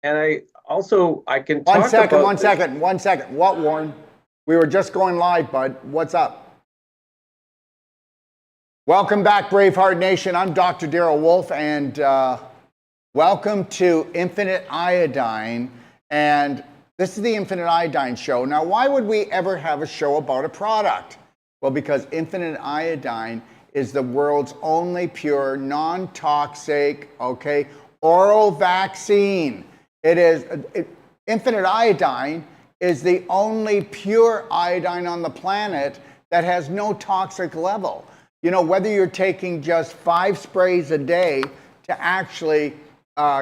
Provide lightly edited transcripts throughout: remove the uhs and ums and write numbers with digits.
And I can One talk second, about one second, one second. What, Warren? We were just going live, bud. What's up? Welcome back, Braveheart Nation. I'm Dr. Darrell Wolf, and welcome to Infinite Iodine. And this is the Infinite Iodine Show. Now, why would we ever have a show about a product? Well, because Infinite Iodine is the world's only pure, non-toxic, oral vaccine. Infinite Iodine is the only pure iodine on the planet that has no toxic level. You know, whether you're taking just 5 sprays a day to actually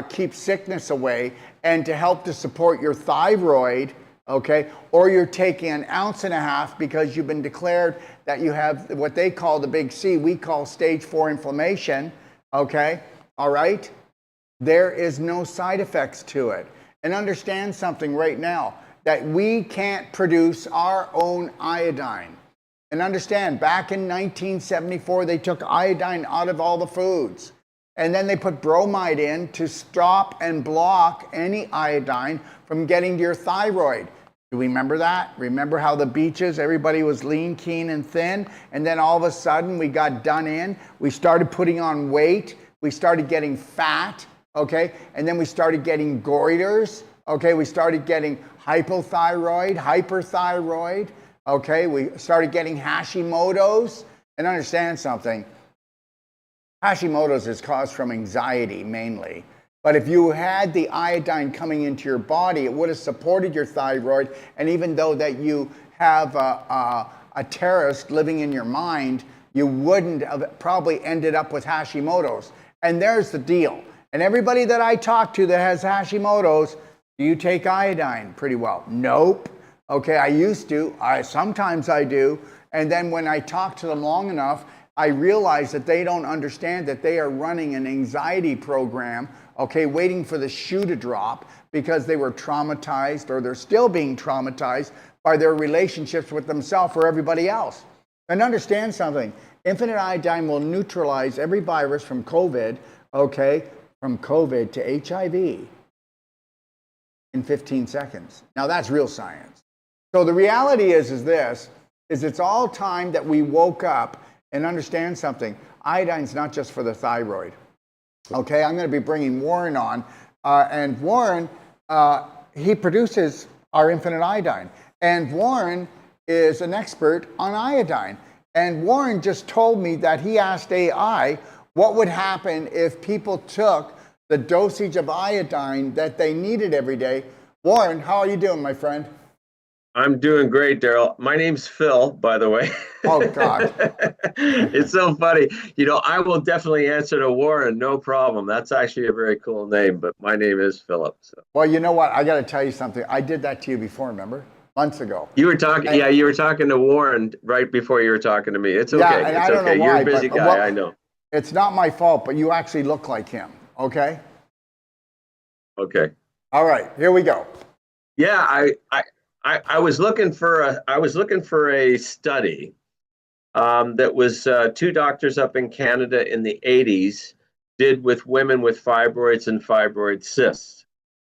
keep sickness away and to help to support your thyroid, or you're taking 1.5 ounces because you've been declared that you have what they call the big C, we call stage 4 inflammation, all right? There is no side effects to it. And understand something right now, that we can't produce our own iodine. And understand, back in 1974, they took iodine out of all the foods. And then they put bromide in to stop and block any iodine from getting to your thyroid. Do we remember that? Remember how the beaches, everybody was lean, keen, and thin? And then all of a sudden, we got done in. We started putting on weight. We started getting fat. And then we started getting goiters, we started getting hypothyroid, hyperthyroid, we started getting Hashimoto's. And understand something, Hashimoto's is caused from anxiety mainly. But if you had the iodine coming into your body, it would have supported your thyroid. And even though that you have a terrorist living in your mind, you wouldn't have probably ended up with Hashimoto's. And there's the deal. And everybody that I talk to that has Hashimoto's, do you take iodine? Pretty well. Nope. I used to. Sometimes I do. And then when I talk to them long enough, I realize that they don't understand that they are running an anxiety program, waiting for the shoe to drop because they were traumatized, or they're still being traumatized by their relationships with themselves or everybody else. And understand something. Infinite Iodine will neutralize every virus from COVID, from COVID to HIV in 15 seconds. Now that's real science. So the reality is it's all time that we woke up and understand something. Iodine's not just for the thyroid. I'm going to be bringing Warren on. And Warren, he produces our Infinite Iodine. And Warren is an expert on iodine. And Warren just told me that he asked AI, what would happen if people took the dosage of iodine that they needed every day? Warren, how are you doing, my friend? I'm doing great, Darrell. My name's Phil, by the way. Oh, God. It's so funny. I will definitely answer to Warren, no problem. That's actually a very cool name, but my name is Philip. So. Well, you know what? I got to tell you something. I did that to you before, remember? Months ago. You were talking, you were talking to Warren right before you were talking to me. It's okay. Yeah, and it's I don't okay. know why, You're a busy guy, I know. It's not my fault, but you actually look like him, Okay. All right, here we go. Yeah, I was looking for a study that was 2 doctors up in Canada in the 80s did with women with fibroids and fibroid cysts.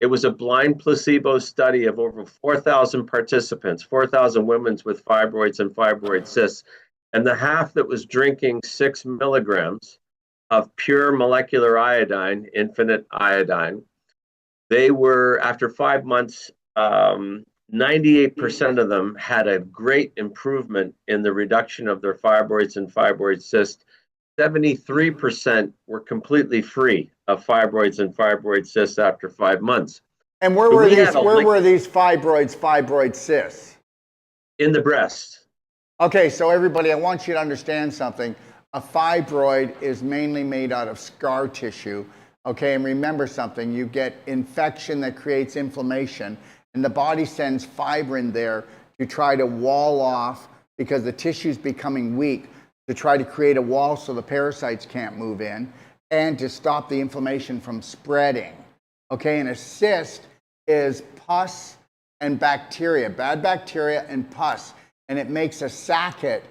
It was a blind placebo study of over 4,000 participants, 4,000 women with fibroids and fibroid cysts, and the half that was drinking 6 milligrams of pure molecular iodine, infinite iodine, they were, after 5 months, 98% of them had a great improvement in the reduction of their fibroids and fibroid cysts. 73% were completely free of fibroids and fibroid cysts after 5 months. And where were these fibroid cysts? In the breast. Okay, so everybody, I want you to understand something. A fibroid is mainly made out of scar tissue. And remember something, you get infection that creates inflammation, and the body sends fibrin there to try to wall off, because the tissue's becoming weak, to try to create a wall so the parasites can't move in, and to stop the inflammation from spreading. And a cyst is pus and bacteria, bad bacteria and pus, and it makes a saccade,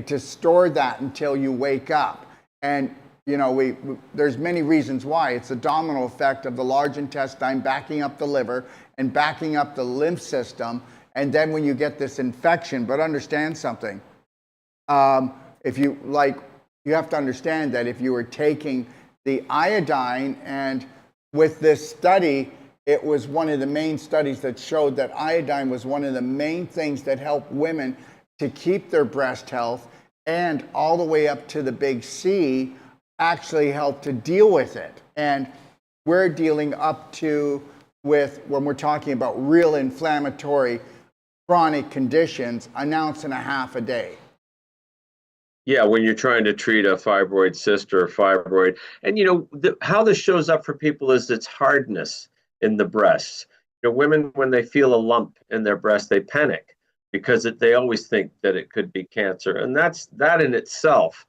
to store that until you wake up. And you know, there's many reasons why. It's a domino effect of the large intestine backing up the liver and backing up the lymph system. And then when you get this infection, but understand something. If you like, you have to understand that if you were taking the iodine, and with this study, it was one of the main studies that showed that iodine was one of the main things that helped women to keep their breast health, and all the way up to the big C actually help to deal with it. And we're dealing up to with, when we're talking about real inflammatory chronic conditions, an ounce and a half a day. Yeah, when you're trying to treat a fibroid cyst or a fibroid. And, you know, how this shows up for people is its hardness in the breasts. You know, women, when they feel a lump in their breast, they panic because they always think that it could be cancer. And that in itself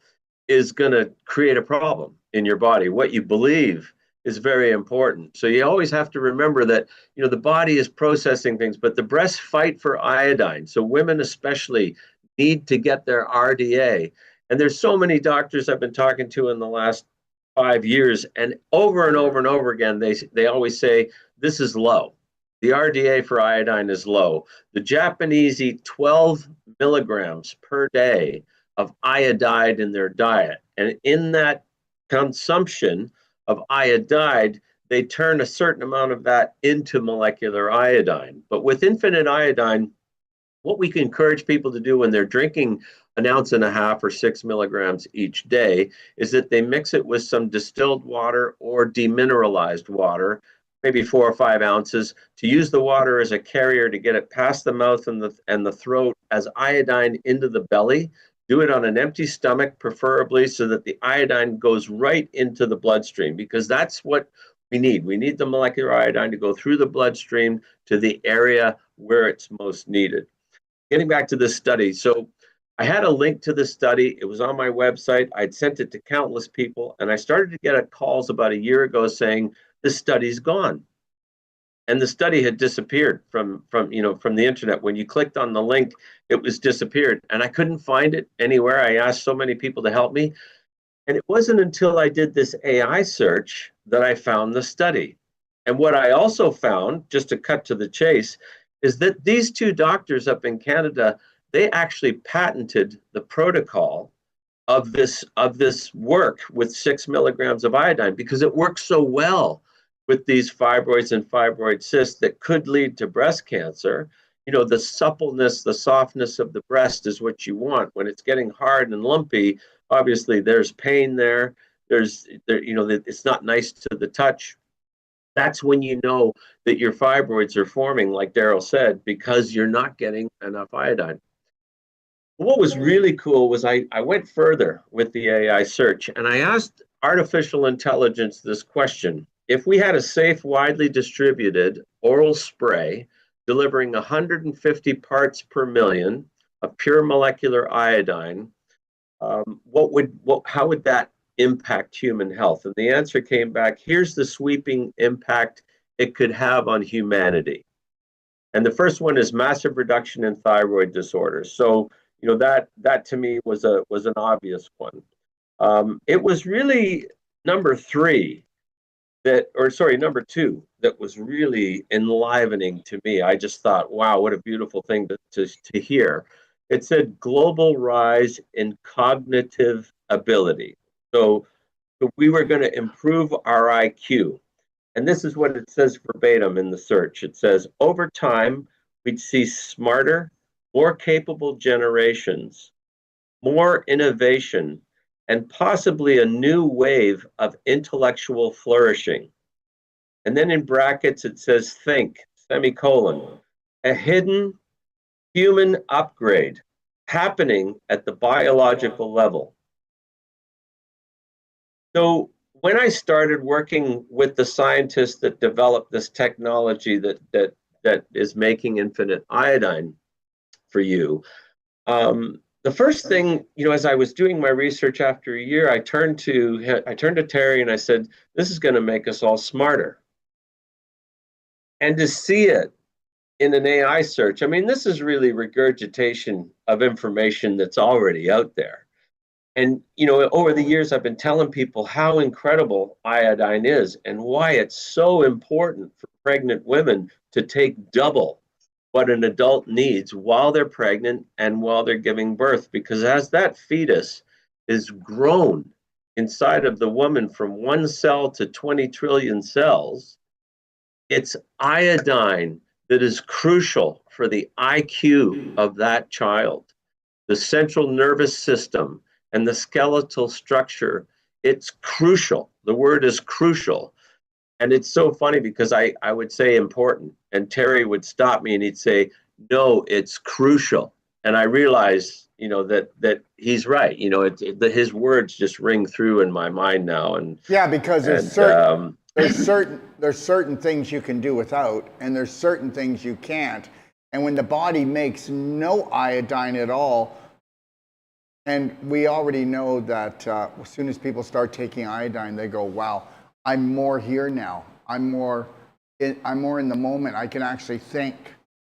is going to create a problem in your body. What you believe is very important. So you always have to remember that, you know, the body is processing things, but the breasts fight for iodine. So women especially need to get their RDA. And there's so many doctors I've been talking to in the last 5 years, and over and over again, they always say, this is low. The RDA for iodine is low. The Japanese eat 12 milligrams per day of iodide in their diet. And in that consumption of iodide, they turn a certain amount of that into molecular iodine. But with infinite iodine, what we can encourage people to do when they're drinking an ounce and a half or 6 milligrams each day is that they mix it with some distilled water or demineralized water, maybe 4 or 5 ounces, to use the water as a carrier to get it past the mouth and the throat as iodine into the belly. Do it on an empty stomach, preferably, so that the iodine goes right into the bloodstream, because that's what we need. We need the molecular iodine to go through the bloodstream to the area where it's most needed. Getting back to this study, so I had a link to this study. It was on my website. I'd sent it to countless people, and I started to get calls about a year ago saying, this study's gone. And the study had disappeared from the internet. When you clicked on the link, it was disappeared. And I couldn't find it anywhere. I asked so many people to help me. And it wasn't until I did this AI search that I found the study. And what I also found, just to cut to the chase, is that these two doctors up in Canada, they actually patented the protocol of this work with 6 milligrams of iodine, because it works so well with these fibroids and fibroid cysts that could lead to breast cancer. You know, the suppleness, the softness of the breast is what you want. When it's getting hard and lumpy, obviously there's pain there. It's not nice to the touch. That's when you know that your fibroids are forming, like Daryl said, because you're not getting enough iodine. What was really cool was I went further with the AI search, and I asked artificial intelligence this question. If we had a safe, widely distributed oral spray delivering 150 parts per million of pure molecular iodine, how would that impact human health? And the answer came back, here's the sweeping impact it could have on humanity. And the first one is massive reduction in thyroid disorders. So, you know, that to me was an obvious one. It was really number two that was really enlivening to me. I just thought, wow, what a beautiful thing to hear. It said global rise in cognitive ability. So we were going to improve our IQ. And this is what it says verbatim in the search. It says, over time, we'd see smarter, more capable generations, more innovation, and possibly a new wave of intellectual flourishing. And then in brackets, it says, think, semicolon, a hidden human upgrade happening at the biological level. So when I started working with the scientists that developed this technology that is making infinite iodine for you, the first thing, you know, as I was doing my research after a year, I turned to Terry and I said, this is going to make us all smarter. And to see it in an AI search, I mean, this is really regurgitation of information that's already out there. And, over the years, I've been telling people how incredible iodine is and why it's so important for pregnant women to take double what an adult needs while they're pregnant and while they're giving birth. Because as that fetus is grown inside of the woman from 1 cell to 20 trillion cells, it's iodine that is crucial for the IQ of that child, the central nervous system, and the skeletal structure. It's crucial. The word is crucial. And it's so funny because I would say important, and Terry would stop me and he'd say, no, it's crucial. And I realized, that he's right. His words just ring through in my mind now. And yeah, because there's certain things you can do without, and there's certain things you can't. And when the body makes no iodine at all, and we already know that as soon as people start taking iodine, they go, wow, I'm more here now. I'm more in the moment. I can actually think.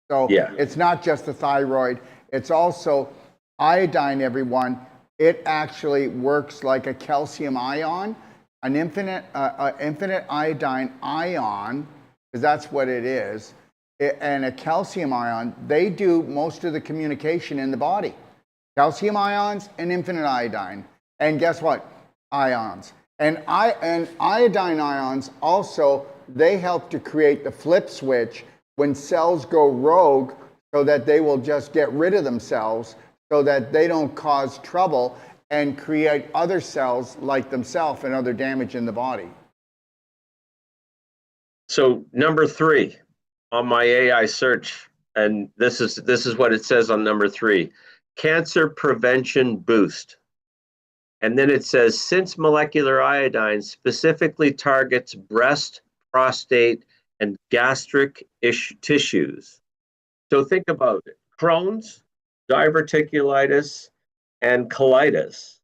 So yeah. It's not just the thyroid. It's also iodine, everyone. It actually works like a calcium ion, an infinite iodine ion, because that's what it is. And a calcium ion, they do most of the communication in the body. Calcium ions and infinite iodine. And guess what? Ions. And iodine ions also, they help to create the flip switch when cells go rogue, so that they will just get rid of themselves, so that they don't cause trouble and create other cells like themselves and other damage in the body. So number 3 on my AI search, and this is what it says on number 3, cancer prevention boost. And then it says, since molecular iodine specifically targets breast, prostate, and gastric tissues. So think about it. Crohn's, diverticulitis, and colitis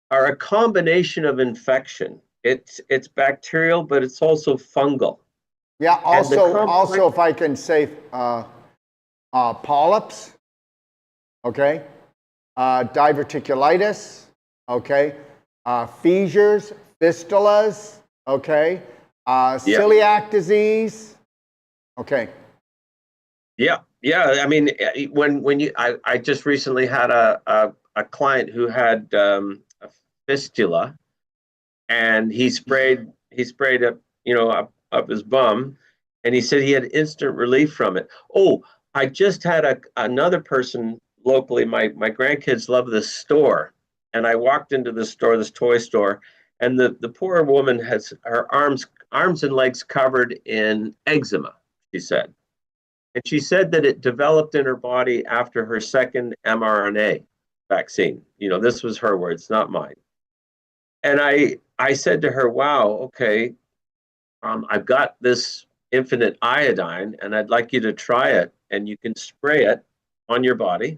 are a combination of infection. It's bacterial, but it's also fungal. Yeah, also if I can say polyps, okay, diverticulitis, okay, fissures, fistulas, okay, celiac disease, okay. Yeah. I mean, I just recently had a client who had a fistula, and he sprayed up his bum, and he said he had instant relief from it. Oh, I just had another person locally. My grandkids love this store, and I walked into the store, this toy store, and the poor woman has her arms and legs covered in eczema, she said. And she said that it developed in her body after her second mRNA vaccine. This was her words, not mine. And I said to her, wow, okay, I've got this infinite iodine, and I'd like you to try it, and you can spray it on your body.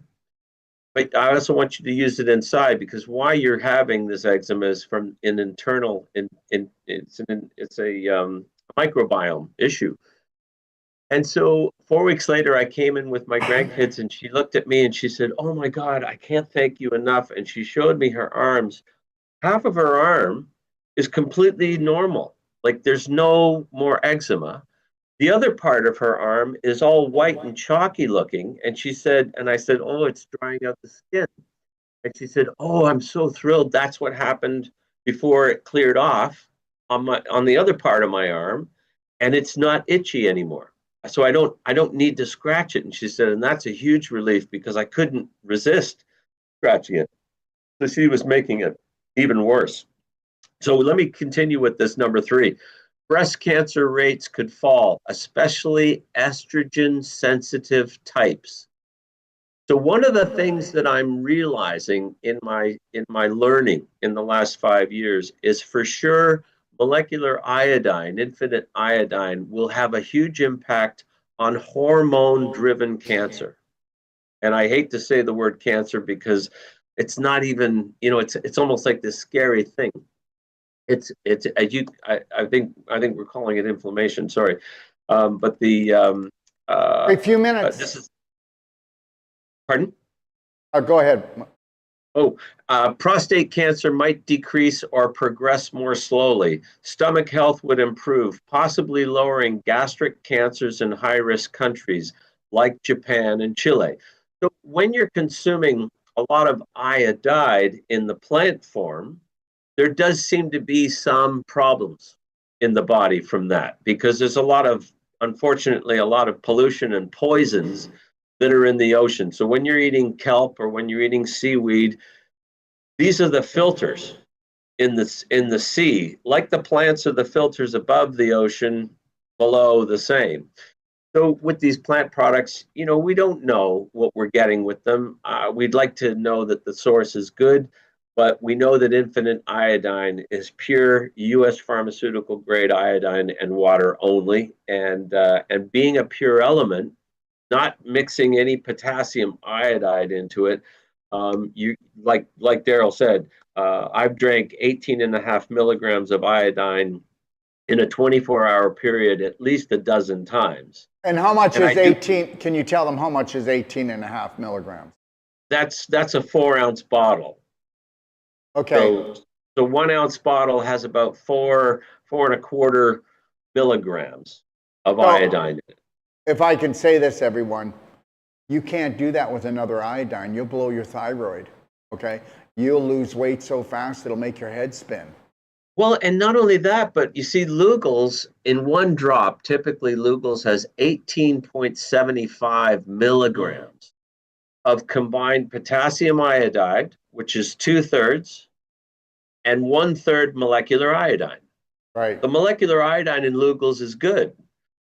But I also want you to use it inside, because why you're having this eczema is from an internal, it's a microbiome issue. And so 4 weeks later, I came in with my grandkids, and she looked at me and she said, oh my God, I can't thank you enough. And she showed me her arms. Half of her arm is completely normal. Like there's no more eczema. The other part of her arm is all white and chalky looking. And she said, and I said, oh, it's drying out the skin. And she said, oh, I'm so thrilled. That's what happened before it cleared off on the other part of my arm. And it's not itchy anymore. So I don't need to scratch it. And she said, and that's a huge relief, because I couldn't resist scratching it. So she was making it even worse. So let me continue with this number 3. Breast cancer rates could fall, especially estrogen sensitive types. So one of the things that I'm realizing in my learning in the last 5 years is, for sure, molecular iodine, infinite iodine, will have a huge impact on hormone-driven cancer. And I hate to say the word cancer, because it's not even, it's almost like this scary thing. I think we're calling it inflammation. Sorry, but the a few minutes. This is, pardon? Go ahead. Prostate cancer might decrease or progress more slowly. Stomach health would improve, possibly lowering gastric cancers in high-risk countries like Japan and Chile. So when you're consuming a lot of iodide in the plant form, there does seem to be some problems in the body from that because there's unfortunately, a lot of pollution and poisons that are in the ocean. So when you're eating kelp or when you're eating seaweed, these are the filters in the sea, like the plants are the filters above the ocean, below the same. So with these plant products, we don't know what we're getting with them. We'd like to know that the source is good, but we know that infinite iodine is pure U.S. pharmaceutical grade iodine and water only, and being a pure element, not mixing any potassium iodide into it. You like Daryl said, I've drank 18 and a half milligrams of iodine in a 24-hour period at least a dozen times. And how much is 18? Can you tell them how much is 18 and a half milligrams? That's a 4-ounce bottle. Okay. So 1-ounce bottle has about four and a quarter milligrams of iodine in it. If I can say this, everyone, you can't do that with another iodine. You'll blow your thyroid. Okay. You'll lose weight so fast it'll make your head spin. Well, and not only that, but you see, Lugol's in one drop, typically Lugol's has 18.75 milligrams of combined potassium iodide, which is 2/3, and 1/3 molecular iodine. Right. The molecular iodine in Lugol's is good,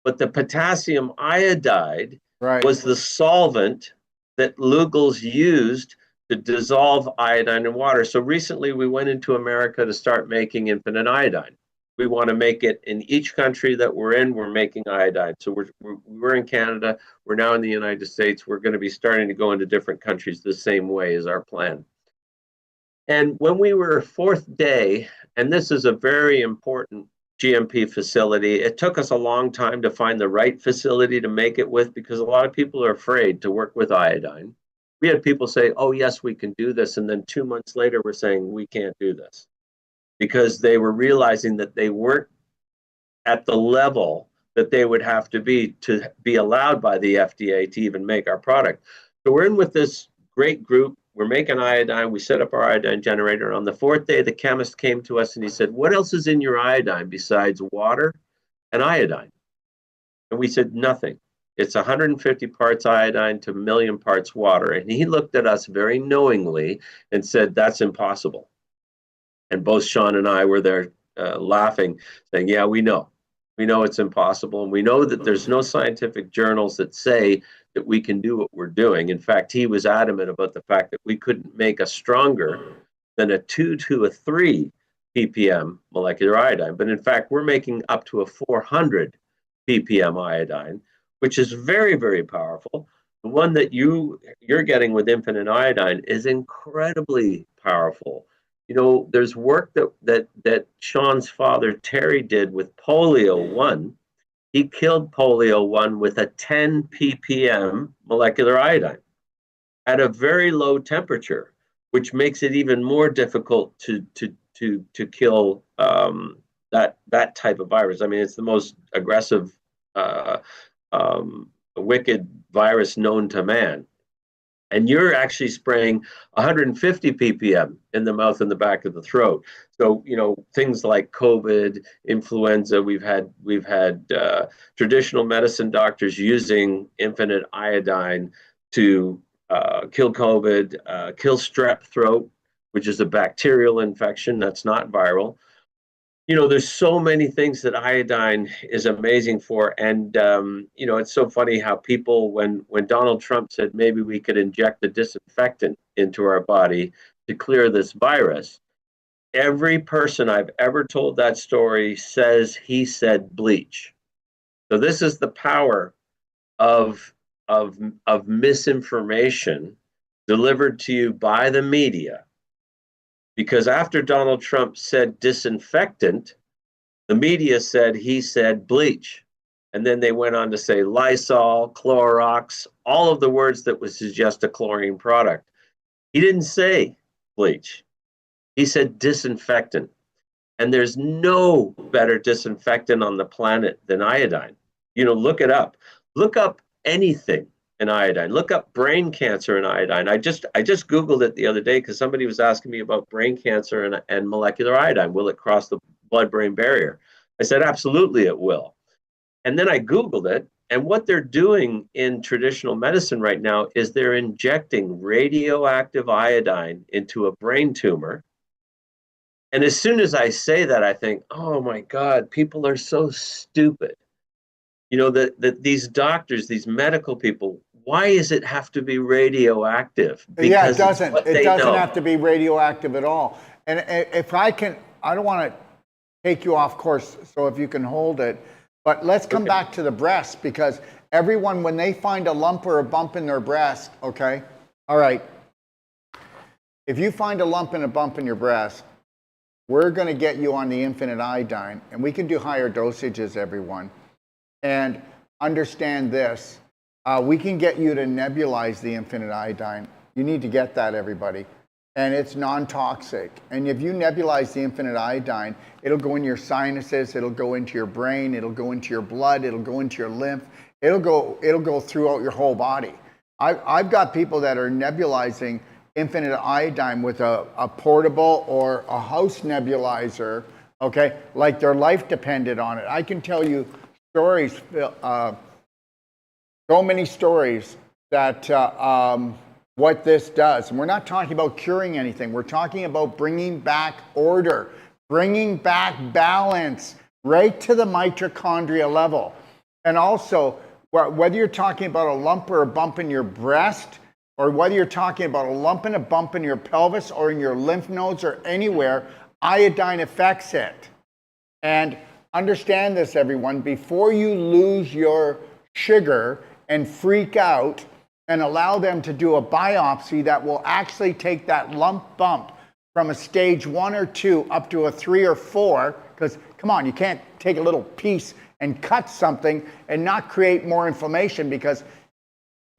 but the potassium iodide was the solvent that Lugol's used to dissolve iodine in water. So recently we went into America to start making infinite iodine. We want to make it in each country that we're in, we're making iodine. So we're in Canada, we're now in the United States, we're going to be starting to go into different countries the same way as our plan. And when we were fourth day, and this is a very important GMP facility, it took us a long time to find the right facility to make it with because a lot of people are afraid to work with iodine. We had people say, oh, yes, we can do this. And then 2 months later, we're saying we can't do this because they were realizing that they weren't at the level that they would have to be allowed by the FDA to even make our product. So we're in with this great group. We're making iodine. We set up our iodine generator. On the fourth day, the chemist came to us and he said, what else is in your iodine besides water and iodine? And we said, nothing. It's 150 parts iodine to 1,000,000 parts water. And he looked at us very knowingly and said, that's impossible. And both Sean and I were there laughing, saying, yeah, we know. We know it's impossible. And we know that there's no scientific journals that say that we can do what we're doing. In fact, he was adamant about the fact that we couldn't make a stronger than a 2 to a 3 ppm molecular iodine. But in fact, we're making up to a 400 ppm iodine, which is very, very powerful. The one that you're getting with infinite iodine is incredibly powerful. There's work that Sean's father Terry did with polio 1. He killed polio 1 with a 10 ppm molecular iodine at a very low temperature, which makes it even more difficult to kill that type of virus. I mean, it's the most aggressive, wicked virus known to man. And you're actually spraying 150 ppm in the mouth and the back of the throat. So, things like COVID, influenza, we've had traditional medicine doctors using infinite iodine to kill COVID, kill strep throat, which is a bacterial infection that's not viral. There's so many things that iodine is amazing for. And, it's so funny how people, when Donald Trump said maybe we could inject a disinfectant into our body to clear this virus, every person I've ever told that story says he said bleach. So this is the power of misinformation delivered to you by the media. Because after Donald Trump said disinfectant, the media said he said bleach. And then they went on to say Lysol, Clorox, all of the words that would suggest a chlorine product. He didn't say bleach. He said disinfectant. And there's no better disinfectant on the planet than iodine. Look it up. Look up anything in iodine. Look up brain cancer in iodine. I just Googled it the other day because somebody was asking me about brain cancer and molecular iodine. Will it cross the blood-brain barrier? I said, absolutely it will. And then I Googled it. And what they're doing in traditional medicine right now is they're injecting radioactive iodine into a brain tumor. And as soon as I say that, I think, oh my God, people are so stupid. That these doctors, these medical people, why does it have to be radioactive? Yeah, it doesn't. It doesn't know. have to be radioactive at all. And if I don't want to take you off course, so if you can hold it, but let's come back to the breast, because everyone, when they find a lump or a bump in their breast, okay, all right, if you find a lump and a bump in your breast, we're going to get you on the infinite iodine, and we can do higher dosages, everyone. And understand this, we can get you to nebulize the infinite iodine. You need to get that, everybody. And it's non-toxic. And if you nebulize the infinite iodine, it'll go in your sinuses, it'll go into your brain, it'll go into your blood, it'll go into your lymph, it'll go throughout your whole body. I've got people that are nebulizing infinite iodine with a portable or a house nebulizer, okay, like their life depended on it. I can tell you stories, so many stories that what this does. And we're not talking about curing anything. We're talking about bringing back order, bringing back balance right to the mitochondria level. And also, whether you're talking about a lump or a bump in your breast, or whether you're talking about a lump and a bump in your pelvis or in your lymph nodes or anywhere, iodine affects it. And understand this, everyone, before you lose your sugar and freak out and allow them to do a biopsy that will actually take that lump bump from a stage 1 or 2 up to a 3 or 4, because come on, you can't take a little piece and cut something and not create more inflammation, because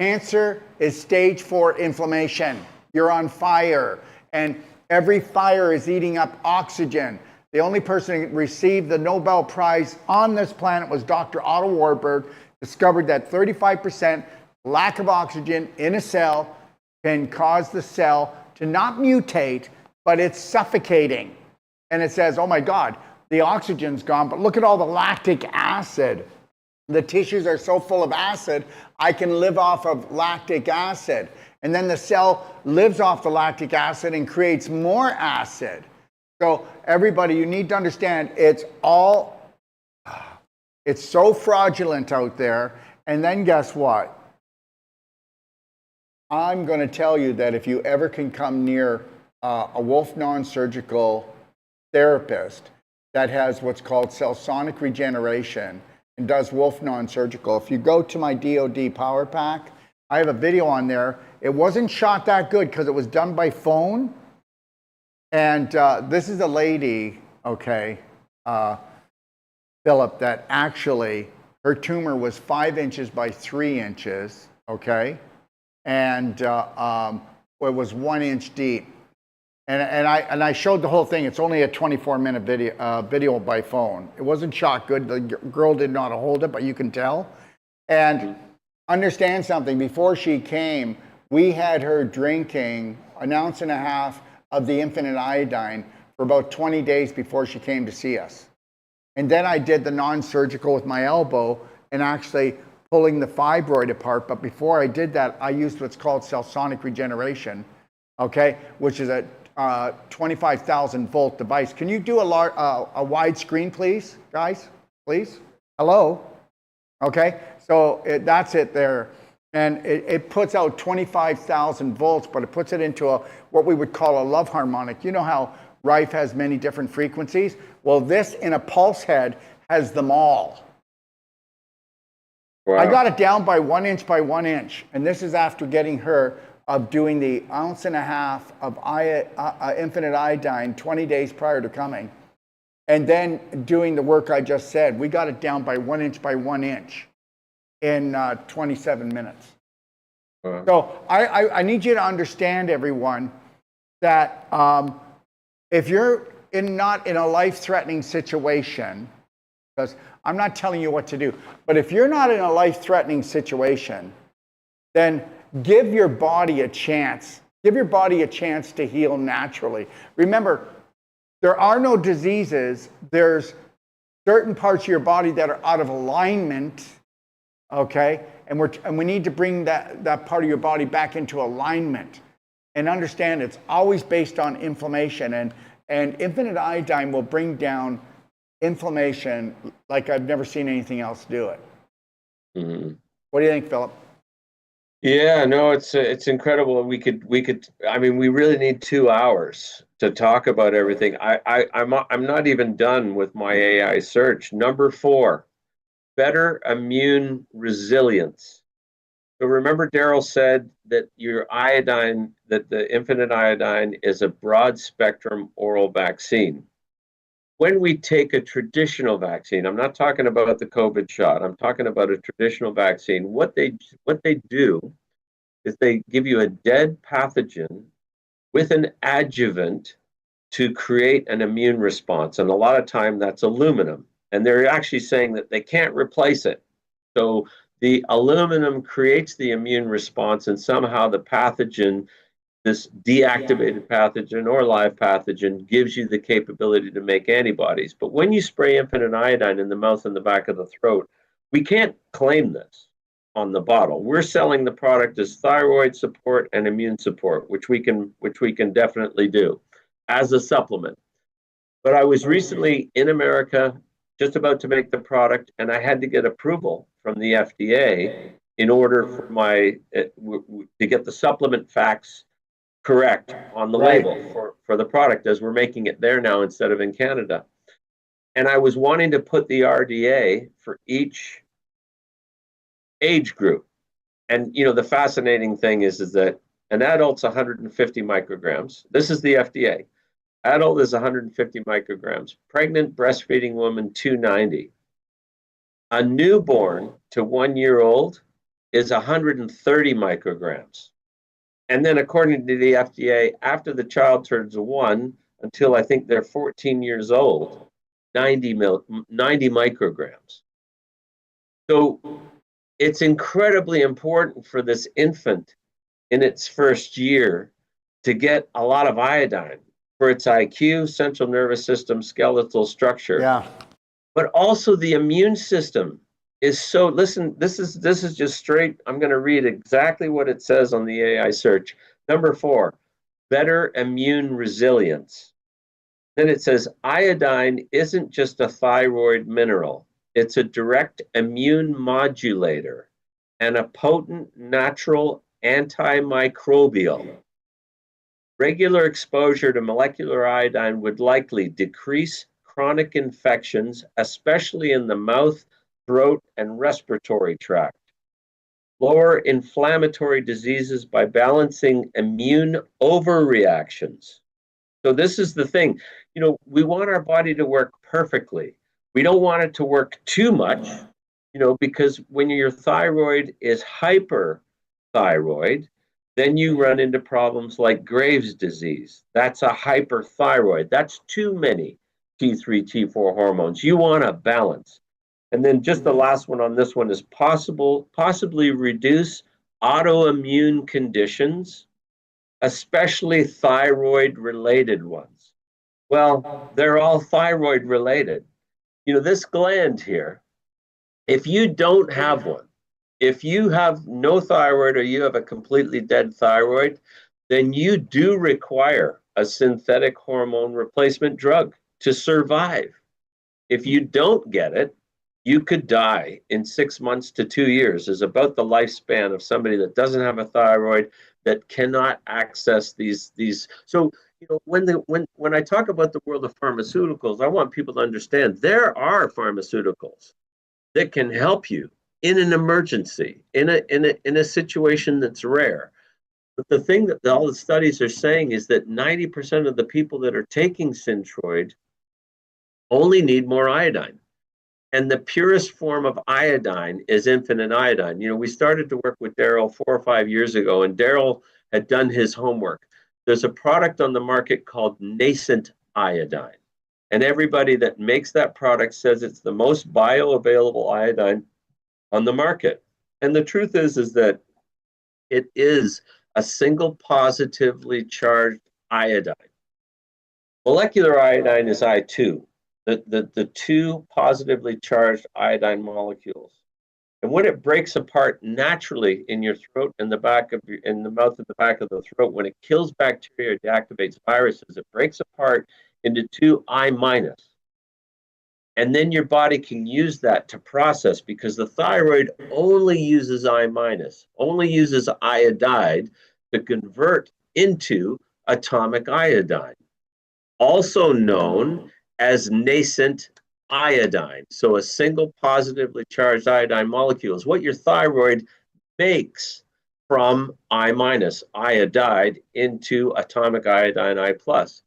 cancer is stage 4 inflammation. You're on fire, and every fire is eating up oxygen. The only person who received the Nobel Prize on this planet was Dr. Otto Warburg, discovered that 35% lack of oxygen in a cell can cause the cell to not mutate, but it's suffocating. And it says, oh my God, the oxygen's gone, but look at all the lactic acid. The tissues are so full of acid, I can live off of lactic acid. And then the cell lives off the lactic acid and creates more acid. So everybody, you need to understand, it's so fraudulent out there. And then guess what? I'm going to tell you that if you ever can come near a Wolf non-surgical therapist that has what's called cell sonic regeneration and does Wolf non-surgical, if you go to my DoD Power Pack, I have a video on there. It wasn't shot that good because it was done by phone. And this is a lady, okay, Philip, that actually her tumor was 5 inches by 3 inches, okay, and it was 1 inch deep. And I showed the whole thing. It's only a 24-minute video by phone. It wasn't shot good. The girl didn't know how to hold it, but you can tell. And understand something. Before she came, we had her drinking 1.5 ounces of the infinite iodine for about 20 days before she came to see us. And then I did the non-surgical with my elbow and actually pulling the fibroid apart. But before I did that, I used what's called cell sonic regeneration, okay, which is a 25,000 volt device. Can you do a wide screen, please, guys? Please? Hello? Okay, so that's it there. And it puts out 25,000 volts, but it puts it into what we would call a love harmonic. You know how Rife has many different frequencies? Well, this in a pulse head has them all. Wow. I got it down by 1 inch by 1 inch. And this is after getting her of doing the 1.5 ounces of infinite iodine 20 days prior to coming. And then doing the work I just said. We got it down by 1 inch by 1 inch in 27 minutes. So I need you to understand, everyone, that if you're not in a life-threatening situation, because I'm not telling you what to do, but if you're not in a life-threatening situation, then give your body a chance. Give your body a chance to heal naturally. Remember, there are no diseases. There's certain parts of your body that are out of alignment, okay? And we need to bring that part of your body back into alignment. And understand it's always based on inflammation. And infinite iodine will bring down inflammation like I've never seen anything else do it. Mm-hmm. What do you think, Philip? Yeah, no, it's incredible. We could. I mean, we really need 2 hours to talk about everything. I'm not even done with my AI search. Number 4, better immune resilience. So remember, Daryl said that your iodine, that the infinite iodine is a broad spectrum oral vaccine. When we take a traditional vaccine, I'm not talking about the COVID shot, I'm talking about a traditional vaccine. What they do is they give you a dead pathogen with an adjuvant to create an immune response. And a lot of time that's aluminum. And they're actually saying that they can't replace it. So the aluminum creates the immune response, and somehow the pathogen, this deactivated pathogen or live pathogen, gives you the capability to make antibodies. But when you spray infinite iodine in the mouth and the back of the throat, we can't claim this on the bottle. We're selling the product as thyroid support and immune support, which we can definitely do as a supplement. But I was recently in America just about to make the product, and I had to get approval from the FDA in order for to get the supplement facts correct on the label for the product, as we're making it there now instead of in Canada. And I was wanting to put the RDA for each age group. And the fascinating thing is that an adult's 150 micrograms. This is the FDA. Adult is 150 micrograms. Pregnant breastfeeding woman, 290. A newborn to 1 year old is 130 micrograms. And then according to the FDA, after the child turns 1 until I think they're 14 years old, 90 micrograms. So it's incredibly important for this infant in its first year to get a lot of iodine for its IQ, central nervous system, skeletal structure. Yeah. But also the immune system is so, listen, this is just straight. I'm going to read exactly what it says on the AI search. Number 4, better immune resilience. Then it says iodine isn't just a thyroid mineral. It's a direct immune modulator and a potent natural antimicrobial. Regular exposure to molecular iodine would likely decrease chronic infections, especially in the mouth, throat, and respiratory tract. Lower inflammatory diseases by balancing immune overreactions. So this is the thing. We want our body to work perfectly. We don't want it to work too much, because when your thyroid is hyperthyroid, then you run into problems like Graves' disease. That's a hyperthyroid. That's too many T3, T4 hormones. You want a balance. And then just the last one on this one is possibly reduce autoimmune conditions, especially thyroid-related ones. Well, they're all thyroid-related. This gland here, if you don't have one, if you have no thyroid or you have a completely dead thyroid, then you do require a synthetic hormone replacement drug to survive. If you don't get it, you could die in 6 months to 2 years, is about the lifespan of somebody that doesn't have a thyroid, that cannot access these. So, when I talk about the world of pharmaceuticals, I want people to understand there are pharmaceuticals that can help you in an emergency, in a situation that's rare. But the thing that all the studies are saying is that 90% of the people that are taking Synthroid only need more iodine. And the purest form of iodine is infinite iodine. We started to work with Daryl 4 or 5 years ago, and Daryl had done his homework. there's a product on the market called nascent iodine. And everybody that makes that product says it's the most bioavailable iodine on the market. And the truth is that it is a single positively charged iodine. Molecular iodine is I2, the two positively charged iodine molecules. And when it breaks apart naturally in your throat and the back of your, in the mouth and the back of the throat, when it kills bacteria, deactivates viruses, it breaks apart into two I minus. And then your body can use that to process, because the thyroid only uses I minus, only uses iodide to convert into atomic iodine, also known as nascent iodine. So a single positively charged iodine molecule is what your thyroid makes from I minus, iodide, into atomic iodine I plus.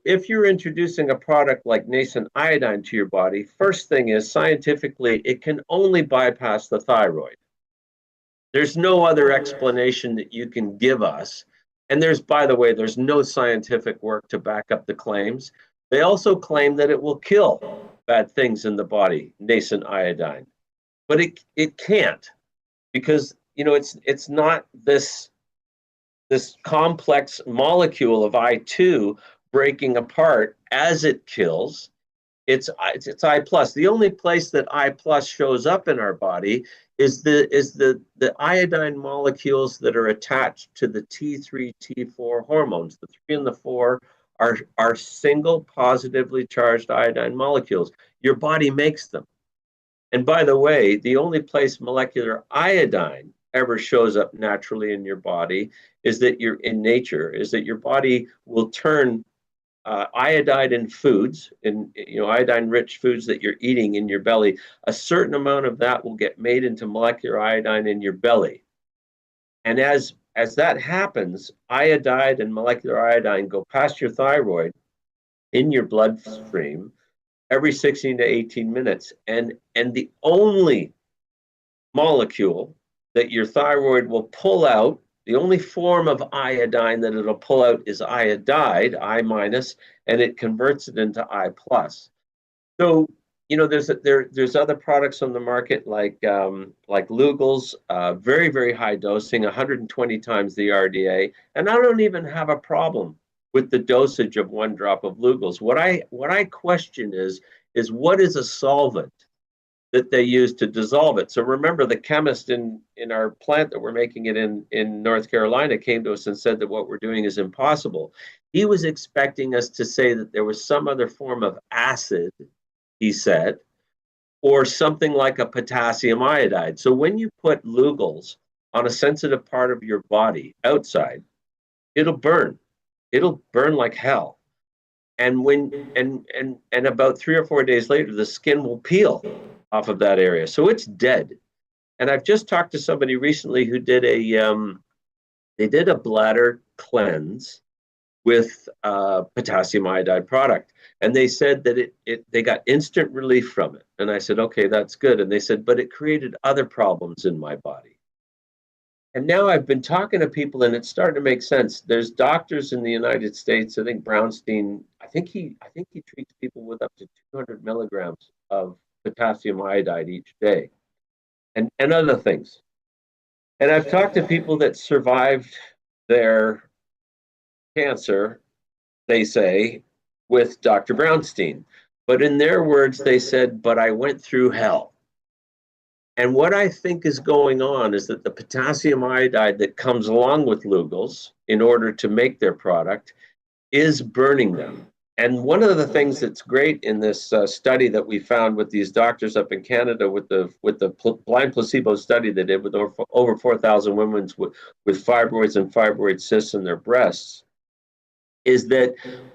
If you're introducing a product like nascent iodine to your body, first thing is, scientifically, it can only bypass the thyroid. There's no other explanation that you can give us. And there's, by the way, there's no scientific work to back up the claims. They also claim that it will kill bad things in the body, nascent iodine. But it can't, because it's not this complex molecule of I2 breaking apart as it kills. It's I plus. The only place that I plus shows up in our body is the iodine molecules that are attached to the T3, T4 hormones. The 3 and the 4 are single positively charged iodine molecules. Your body makes them. And by the way, the only place molecular iodine ever shows up naturally in your body is that you're in nature, is that your body will turn iodide in foods, in iodine-rich foods that you're eating in your belly. A certain amount of that will get made into molecular iodine in your belly. And as that happens, iodide and molecular iodine go past your thyroid in your bloodstream every 16 to 18 minutes. And the only molecule that your thyroid will pull out, the only form of iodine that it'll pull out, is iodide, I minus, and it converts it into I plus. So, there's other products on the market like Lugol's, very, very high dosing, 120 times the RDA, and I don't even have a problem with the dosage of 1 drop of Lugol's. What I question is what is a solvent that they use to dissolve it. So remember, the chemist in our plant that we're making it in North Carolina came to us and said that what we're doing is impossible. He was expecting us to say that there was some other form of acid, he said, or something like a potassium iodide. So when you put Lugol's on a sensitive part of your body outside, it'll burn. It'll burn like hell. And about 3 or 4 days later, the skin will peel off of that area. So it's dead. And I've just talked to somebody recently who did they did a bladder cleanse with potassium iodide product. And they said that they got instant relief from it. And I said, okay, that's good. And they said, but it created other problems in my body. And now I've been talking to people, and it's starting to make sense. There's doctors in the United States. I think Brownstein, I think he treats people with up to 200 milligrams of potassium iodide each day, and other things. And I've talked to people that survived their cancer, they say, with Dr. Brownstein. But in their words, they said, but I went through hell. And what I think is going on is that the potassium iodide that comes along with Lugol's in order to make their product is burning them. And one of the things that's great in this study that we found with these doctors up in Canada, with the blind placebo study they did with over 4,000 women with fibroids and fibroid cysts in their breasts, is that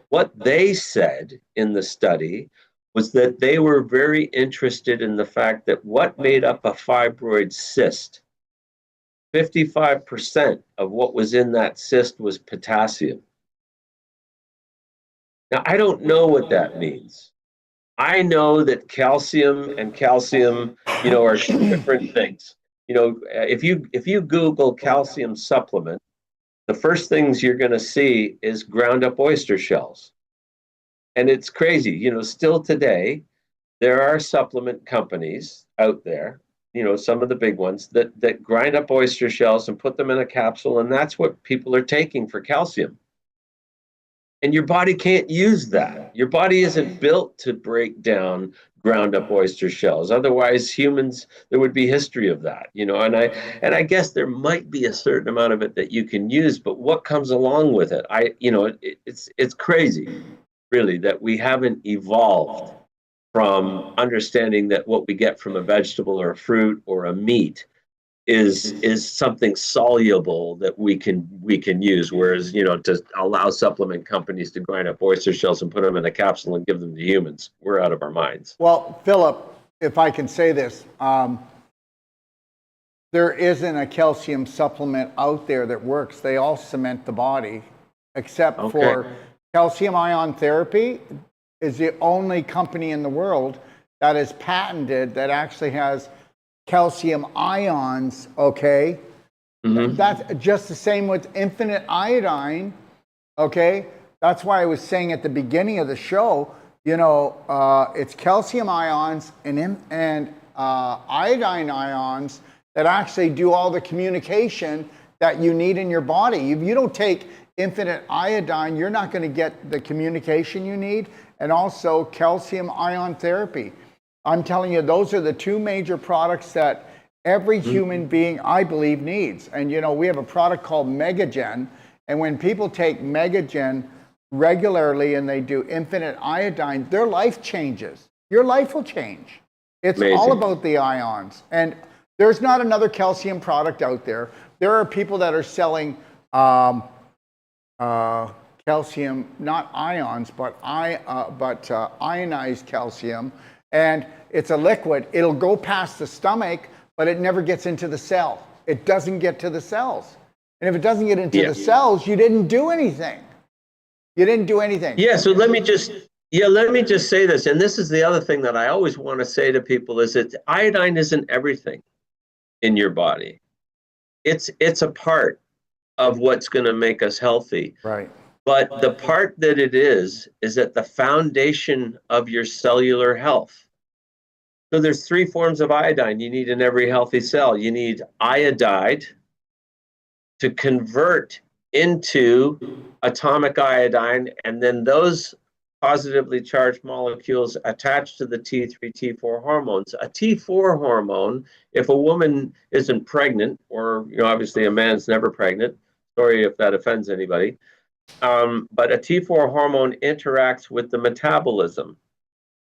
what they said in the study was that they were very interested in the fact that what made up a fibroid cyst, 55% of what was in that cyst was potassium. Now, I don't know what that means. I know that calcium and calcium, are two different things. If you Google calcium supplement, the first things you're going to see is ground up oyster shells. And it's crazy, still today, there are supplement companies out there, some of the big ones that grind up oyster shells and put them in a capsule, and that's what people are taking for calcium. And your body can't use that. Your body isn't built to break down ground up oyster shells. Otherwise, humans, there would be history of that, and I guess there might be a certain amount of it that you can use, but what comes along with it? It's crazy, really, that we haven't evolved from understanding that what we get from a vegetable or a fruit or a meat is something soluble that we can use, whereas to allow supplement companies to grind up oyster shells and put them in a capsule and give them to humans, we're out of our minds. Well, Philip, if I can say this, there isn't a calcium supplement out there that works. They all cement the body, except for calcium ion therapy is the only company in the world that is patented that actually has calcium ions, okay? Mm-hmm. That's just the same with infinite iodine, okay? That's why I was saying at the beginning of the show, it's calcium ions and iodine ions that actually do all the communication that you need in your body. If you don't take infinite iodine, you're not going to get the communication you need, and also calcium ion therapy. I'm telling you, those are the two major products that every human being, I believe, needs. And we have a product called Megagen, and when people take Megagen regularly and they do infinite iodine, their life changes. Your life will change. It's amazing. All about the ions. And there's not another calcium product out there. There are people that are selling calcium, not ions, but ionized calcium, and it's a liquid. It'll go past the stomach, but it never gets into the cell. It doesn't get to the cells. And if it doesn't get into the cells, you didn't do anything. You didn't do anything. Yeah, so let me just say this, and this is the other thing that I always want to say to people is that iodine isn't everything in your body. It's a part of what's going to make us healthy. Right. But the part that it is at the foundation of your cellular health. So there's 3 forms of iodine you need in every healthy cell. You need iodide to convert into atomic iodine, and then those positively charged molecules attach to the T3, T4 hormones. A T4 hormone, if a woman isn't pregnant, or obviously a man's never pregnant, sorry if that offends anybody, but a T4 hormone interacts with the metabolism.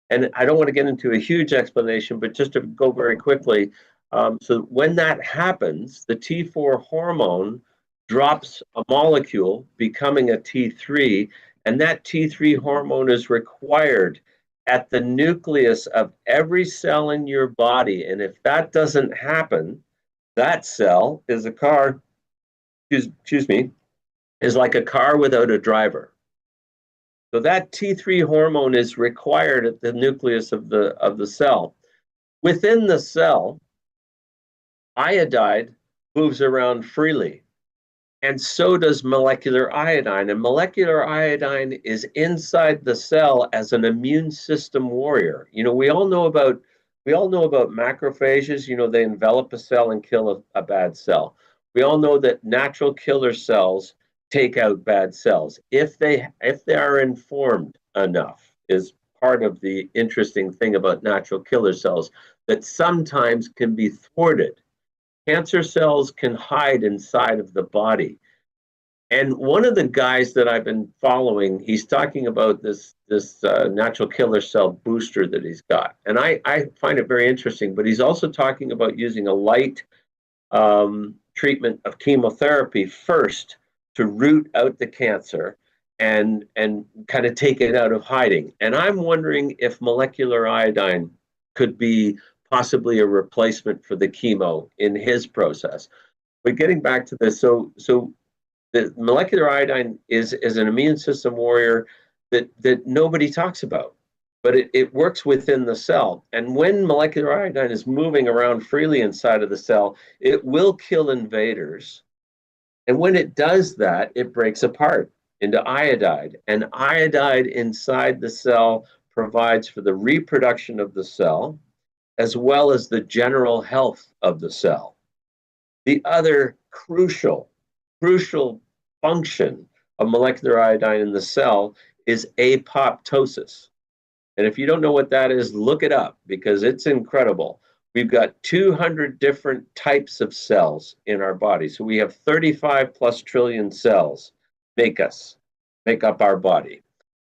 And I don't want to get into a huge explanation, but just to go very quickly. So when that happens, the T4 hormone drops a molecule, becoming a T3, and that T3 hormone is required at the nucleus of every cell in your body. And if that doesn't happen, that cell is a car, excuse me, is like a car without a driver. So that T3 hormone is required at the nucleus of the cell. Within the cell, iodide moves around freely, and so does molecular iodine. And molecular iodine is inside the cell as an immune system warrior. We all know about macrophages. They envelop a cell and kill a bad cell. We all know that natural killer cells take out bad cells if they are informed enough. Is part of the interesting thing about natural killer cells, that sometimes can be thwarted. Cancer cells can hide inside of the body. And one of the guys that I've been following, he's talking about this natural killer cell booster that he's got. And I find it very interesting, but he's also talking about using a light treatment of chemotherapy first to root out the cancer and kind of take it out of hiding. And I'm wondering if molecular iodine could be possibly a replacement for the chemo in his process. But getting back to this, so the molecular iodine is an immune system warrior that nobody talks about, but it works within the cell. And when molecular iodine is moving around freely inside of the cell, it will kill invaders And when it does that, it breaks apart into iodide. And iodide inside the cell provides for the reproduction of the cell as well as the general health of the cell. The other crucial function of molecular iodine in the cell is apoptosis. And if you don't know what that is, look it up because it's incredible. We've got 200 different types of cells in our body. So we have 35 plus trillion cells make up our body.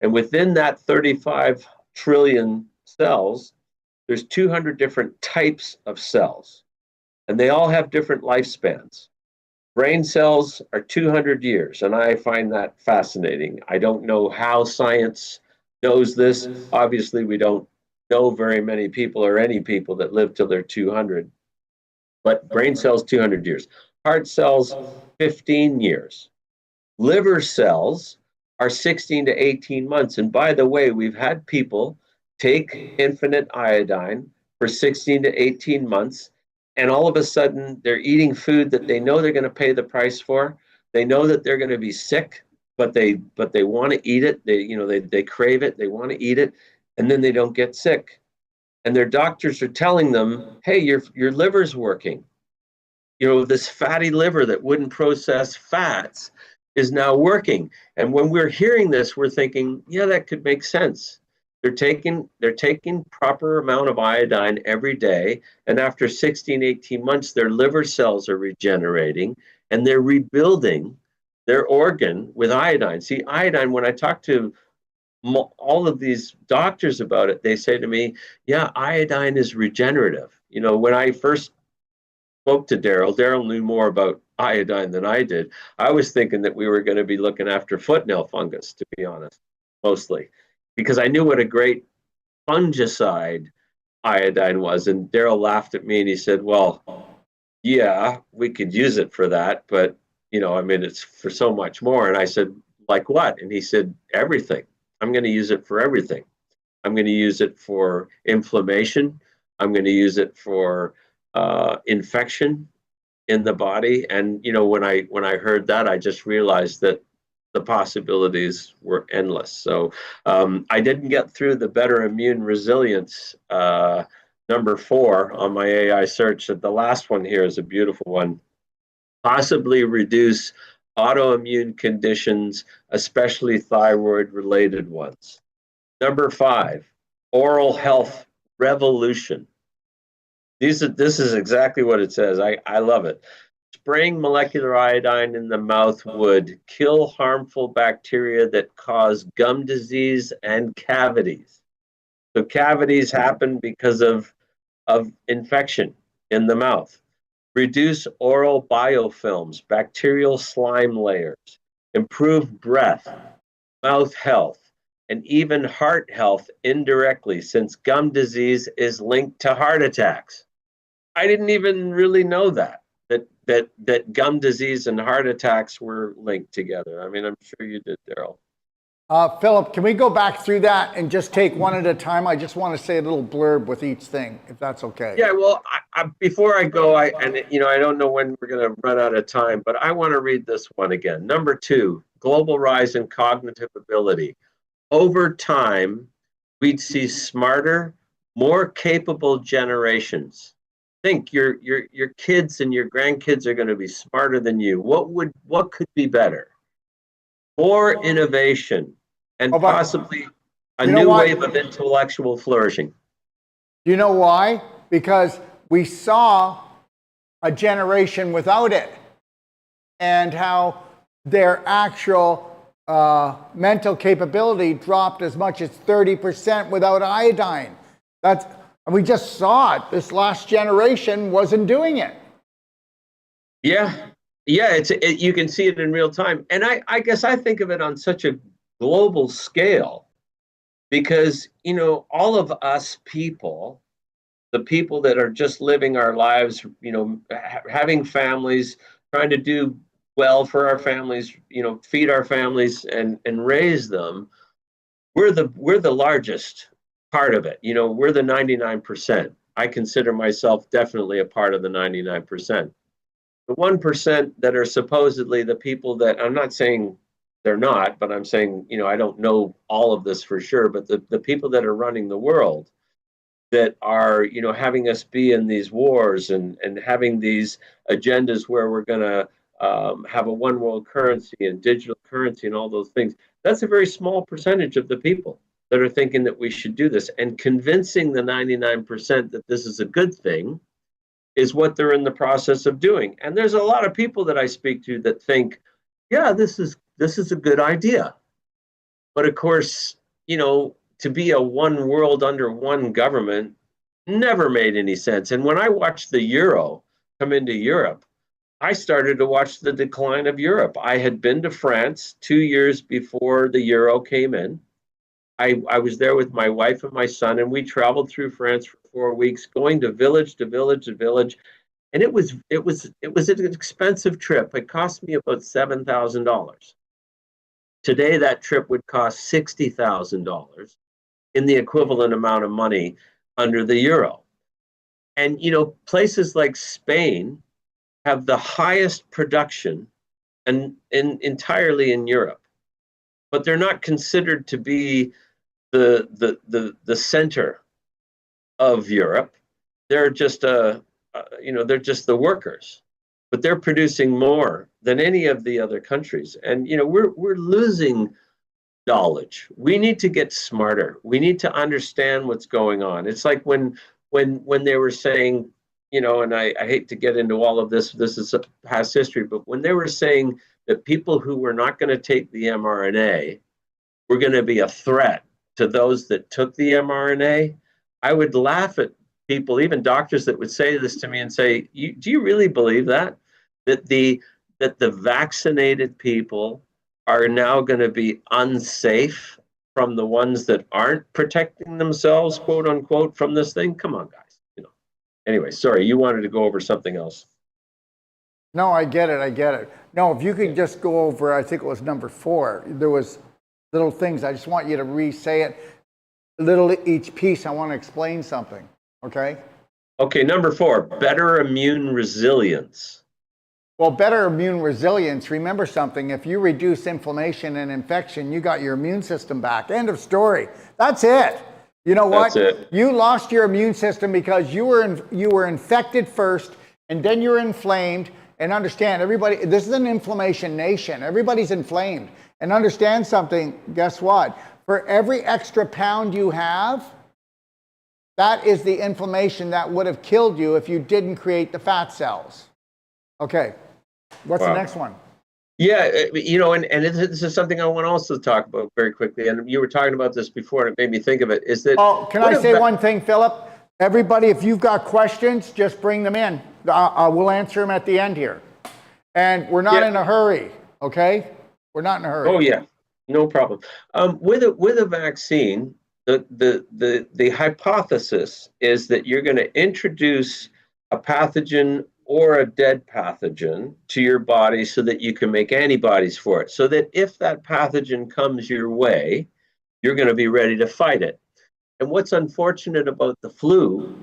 And within that 35 trillion cells, there's 200 different types of cells. And they all have different lifespans. Brain cells are 200 years, and I find that fascinating. I don't know how science knows this. Obviously, we don't know very many people or any people that live till they're 200. But brain cells, 200 years. Heart cells, 15 years. Liver cells are 16 to 18 months. And by the way, we've had people take infinite iodine for 16 to 18 months, and all of a sudden they're eating food that they know they're going to pay the price for. They know that they're going to be sick, but they want to eat it. They crave it. They want to eat it, and then they don't get sick. And their doctors are telling them, "Hey, your liver's working. This fatty liver that wouldn't process fats is now working." And when we're hearing this, we're thinking, "Yeah, that could make sense." They're taking proper amount of iodine every day, and after 16, 18 months, their liver cells are regenerating and they're rebuilding their organ with iodine. See, iodine, when I talk to all of these doctors about it, they say to me, "Yeah, iodine is regenerative." When I first spoke to Daryl knew more about iodine than I did. I was thinking that we were going to be looking after foot nail fungus, to be honest, mostly, because I knew what a great fungicide iodine was. And Daryl laughed at me and he said, "Well, yeah, we could use it for that, but it's for so much more." And I said, "Like what?" And he said, "Everything. I'm going to use it for everything. I'm going to use it for inflammation. I'm going to use it for infection in the body." And when I heard that, I just realized that the possibilities were endless. So I didn't get through the better immune resilience number 4 on my AI search. The last one here is a beautiful one. Possibly reduce autoimmune conditions, especially thyroid-related ones. Number 5, oral health revolution. This is exactly what it says. I love it. Spraying molecular iodine in the mouth would kill harmful bacteria that cause gum disease and cavities. So cavities happen because of infection in the mouth. Reduce oral biofilms, bacterial slime layers, improve breath, mouth health, and even heart health indirectly, since gum disease is linked to heart attacks. I didn't even really know that gum disease and heart attacks were linked together. I mean, I'm sure you did, Daryl. Philip, can we go back through that and just take one at a time? I just want to say a little blurb with each thing, if that's okay. Yeah, well, before I go, I don't know when we're going to run out of time, but I want to read this one again. Number 2, global rise in cognitive ability. Over time, we'd see smarter, more capable generations. Think your kids and your grandkids are going to be smarter than you. What could be better? More innovation and possibly a new wave of intellectual flourishing. You know why? Because we saw a generation without it and how their actual mental capability dropped as much as 30% without iodine. We just saw it. This last generation wasn't doing it. Yeah, you can see it in real time. And I guess I think of it on such a global scale because, all of us people, the people that are just living our lives, having families, trying to do well for our families, feed our families and raise them, we're the largest part of it. We're the 99%. I consider myself definitely a part of the 99%. the 1% that are supposedly the people that, I'm not saying they're not, but I'm saying, I don't know all of this for sure, but the people that are running the world that are, having us be in these wars and having these agendas where we're going to have a one world currency and digital currency and all those things. That's a very small percentage of the people that are thinking that we should do this, and convincing the 99% that this is a good thing is what they're in the process of doing. And there's a lot of people that I speak to that think, yeah, this is a good idea. But of course, to be a one world under one government never made any sense. And when I watched the euro come into Europe, I started to watch the decline of Europe. I had been to France 2 years before the euro came in. I was there with my wife and my son, and we traveled through France for 4 weeks, going to village to village to village. And it was an expensive trip. It cost me about $7,000. Today, that trip would cost $60,000 in the equivalent amount of money under the euro. And, places like Spain have the highest production entirely in Europe, but they're not considered to be the center of Europe. They're just they're just the workers, but they're producing more than any of the other countries. And we're losing knowledge. We need to get smarter. We need to understand what's going on. It's like when they were saying, and I hate to get into all of this. This is a past history, but when they were saying that people who were not going to take the mRNA were going to be a threat to those that took the mRNA, I would laugh at people, even doctors, that would say this to me and say, do you really believe that the vaccinated people are now going to be unsafe from the ones that aren't protecting themselves, quote unquote, from this thing? Come on, guys. Anyway, sorry, you wanted to go over something else. No, I get it. No, if you could just go over, I think it was number 4. There was little things. I just want you to re-say it. A little each piece. I want to explain something. Okay? Okay, number 4, better immune resilience. Well, better immune resilience, remember something. If you reduce inflammation and infection, you got your immune system back. End of story. That's it. You know what? That's it. You lost your immune system because you were infected first, and then you're inflamed. And understand, everybody, this is an inflammation nation. Everybody's inflamed. And understand something, guess what? For every extra pound you have, that is the inflammation that would have killed you if you didn't create the fat cells. Okay, what's the next one? Yeah, and this is something I want to also talk about very quickly. And you were talking about this before, and it made me think of it. Is that? Oh, can I say one thing, Philip? Everybody, if you've got questions, just bring them in. We'll answer them at the end here. And we're not in a hurry, okay? We're not in a hurry. Oh yeah, no problem. With a vaccine, the hypothesis is that you're going to introduce a pathogen or a dead pathogen to your body so that you can make antibodies for it. So that if that pathogen comes your way, you're going to be ready to fight it. And what's unfortunate about the flu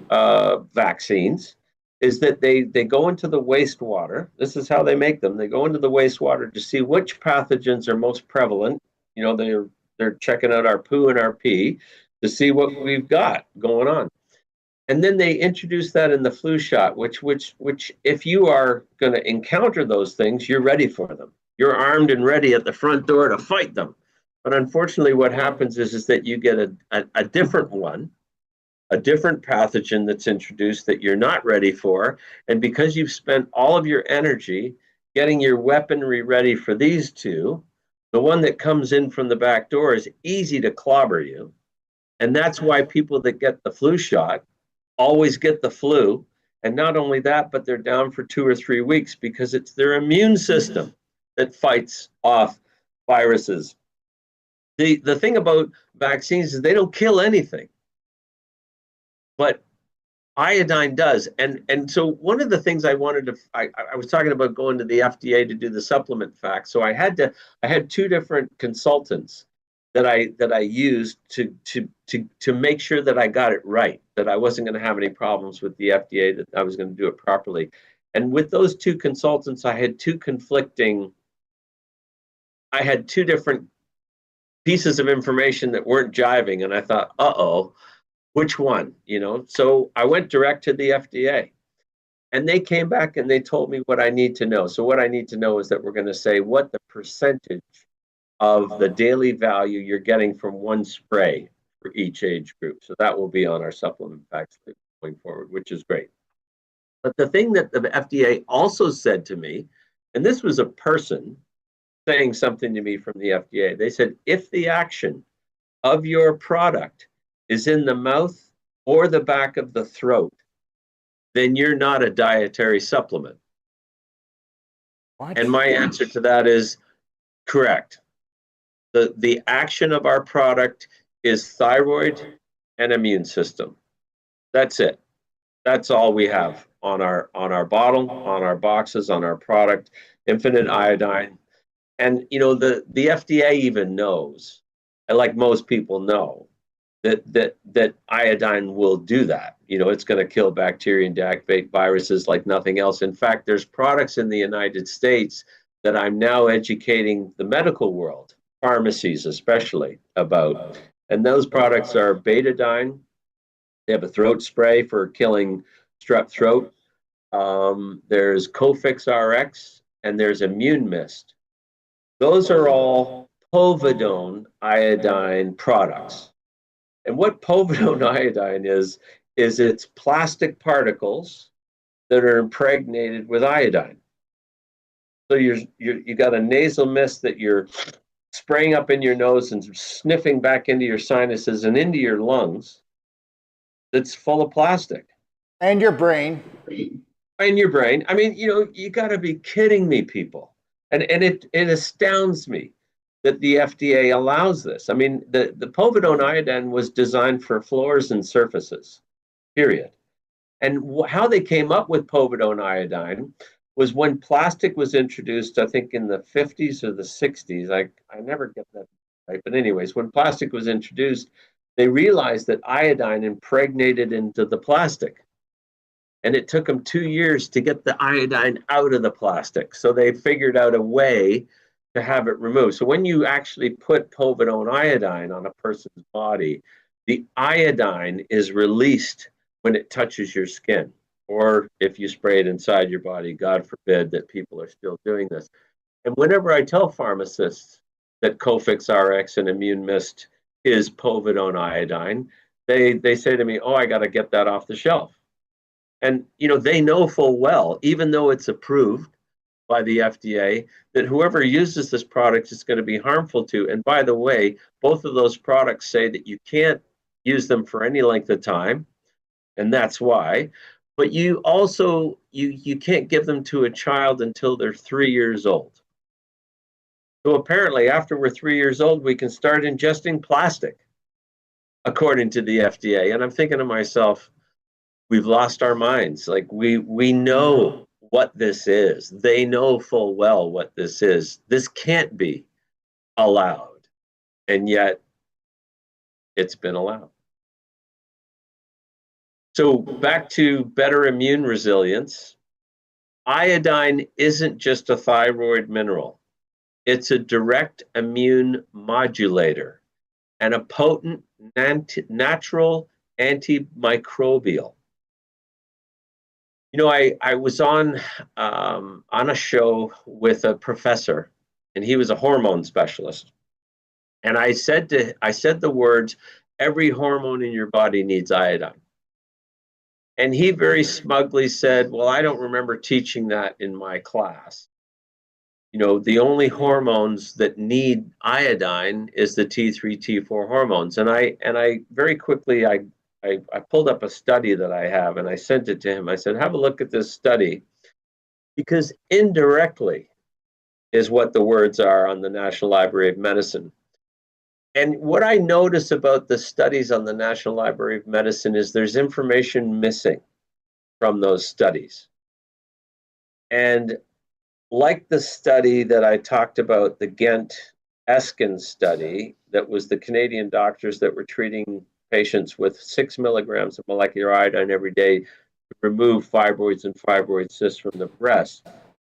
vaccines is that they go into the wastewater. This is how they make them. They go into the wastewater to see which pathogens are most prevalent. They're checking out our poo and our pee to see what we've got going on. And then they introduce that in the flu shot, which if you are going to encounter those things, you're ready for them. You're armed and ready at the front door to fight them. But unfortunately, what happens is that you get a different one, a different pathogen that's introduced that you're not ready for. And because you've spent all of your energy getting your weaponry ready for these two, the one that comes in from the back door is easy to clobber you. And that's why people that get the flu shot always get the flu. And not only that, but they're down for 2 or 3 weeks because it's their immune system that fights off viruses. The thing about vaccines is they don't kill anything, but iodine does. And so one of the things I was talking about going to the FDA to do the supplement facts. So I had 2 different consultants that I used to make sure that I got it right, that I wasn't going to have any problems with the FDA, that I was going to do it properly. And with those two consultants, I had two different pieces of information that weren't jiving. And I thought, uh-oh, which one? So I went direct to the FDA. And they came back and they told me what I need to know. So what I need to know is that we're going to say what the percentage of the daily value you're getting from one spray for each age group. So that will be on our supplement packs going forward, which is great. But the thing that the FDA also said to me, and this was a person saying something to me from the FDA, they said, if the action of your product is in the mouth or the back of the throat, then you're not a dietary supplement. What? And my answer to that is correct. The action of our product is thyroid and immune system. That's it. That's all we have on our bottle, on our boxes, on our product, infinite iodine. And the FDA even knows, and like most people know, that iodine will do that. It's going to kill bacteria and deactivate viruses like nothing else. In fact, there's products in the United States that I'm now educating the medical world, pharmacies especially, about. And those products are betadine. They have a throat spray for killing strep throat. There's Cofix RX, and there's Immune Mist. Those are all povidone iodine products. And what povidone iodine is it's plastic particles that are impregnated with iodine. So you got a nasal mist that you're spraying up in your nose and sniffing back into your sinuses and into your lungs that's full of plastic. And your brain. And your brain. I mean, you got to be kidding me, people. And it astounds me that the FDA allows this. I mean, the povidone iodine was designed for floors and surfaces, period. And how they came up with povidone iodine was when plastic was introduced, I think in the 50s or the 60s. I never get that right. But anyways, when plastic was introduced, they realized that iodine impregnated into the plastic. And it took them 2 years to get the iodine out of the plastic. So they figured out a way to have it removed. So when you actually put povidone iodine on a person's body, the iodine is released when it touches your skin, or if you spray it inside your body. God forbid that people are still doing this. And whenever I tell pharmacists that Cofix RX and Immune Mist is povidone iodine, they say to me, oh, I got to get that off the shelf. And they know full well, even though it's approved by the FDA, that whoever uses this product is going to be harmful to. And by the way, both of those products say that you can't use them for any length of time, and that's why. But you also you can't give them to a child until they're 3 years old. So apparently, after we're 3 years old, we can start ingesting plastic, according to the FDA. And I'm thinking to myself, we've lost our minds. Like we know what this is. They know full well what this is. This can't be allowed. And yet it's been allowed. So back to better immune resilience. Iodine isn't just a thyroid mineral. It's a direct immune modulator and a potent natural antimicrobial. I was on a show with a professor, and he was a hormone specialist. And I said the words, every hormone in your body needs iodine. And he very smugly said, well, I don't remember teaching that in my class. The only hormones that need iodine is the T3, T4 hormones. And I very quickly, I pulled up a study that I have, and I sent it to him. I said, have a look at this study, because indirectly is what the words are on the National Library of Medicine. And what I notice about the studies on the National Library of Medicine is there's information missing from those studies. And like the study that I talked about, the Ghent-Eskin study, that was the Canadian doctors that were treating patients with 6 milligrams of molecular iodine every day to remove fibroids and fibroid cysts from the breast.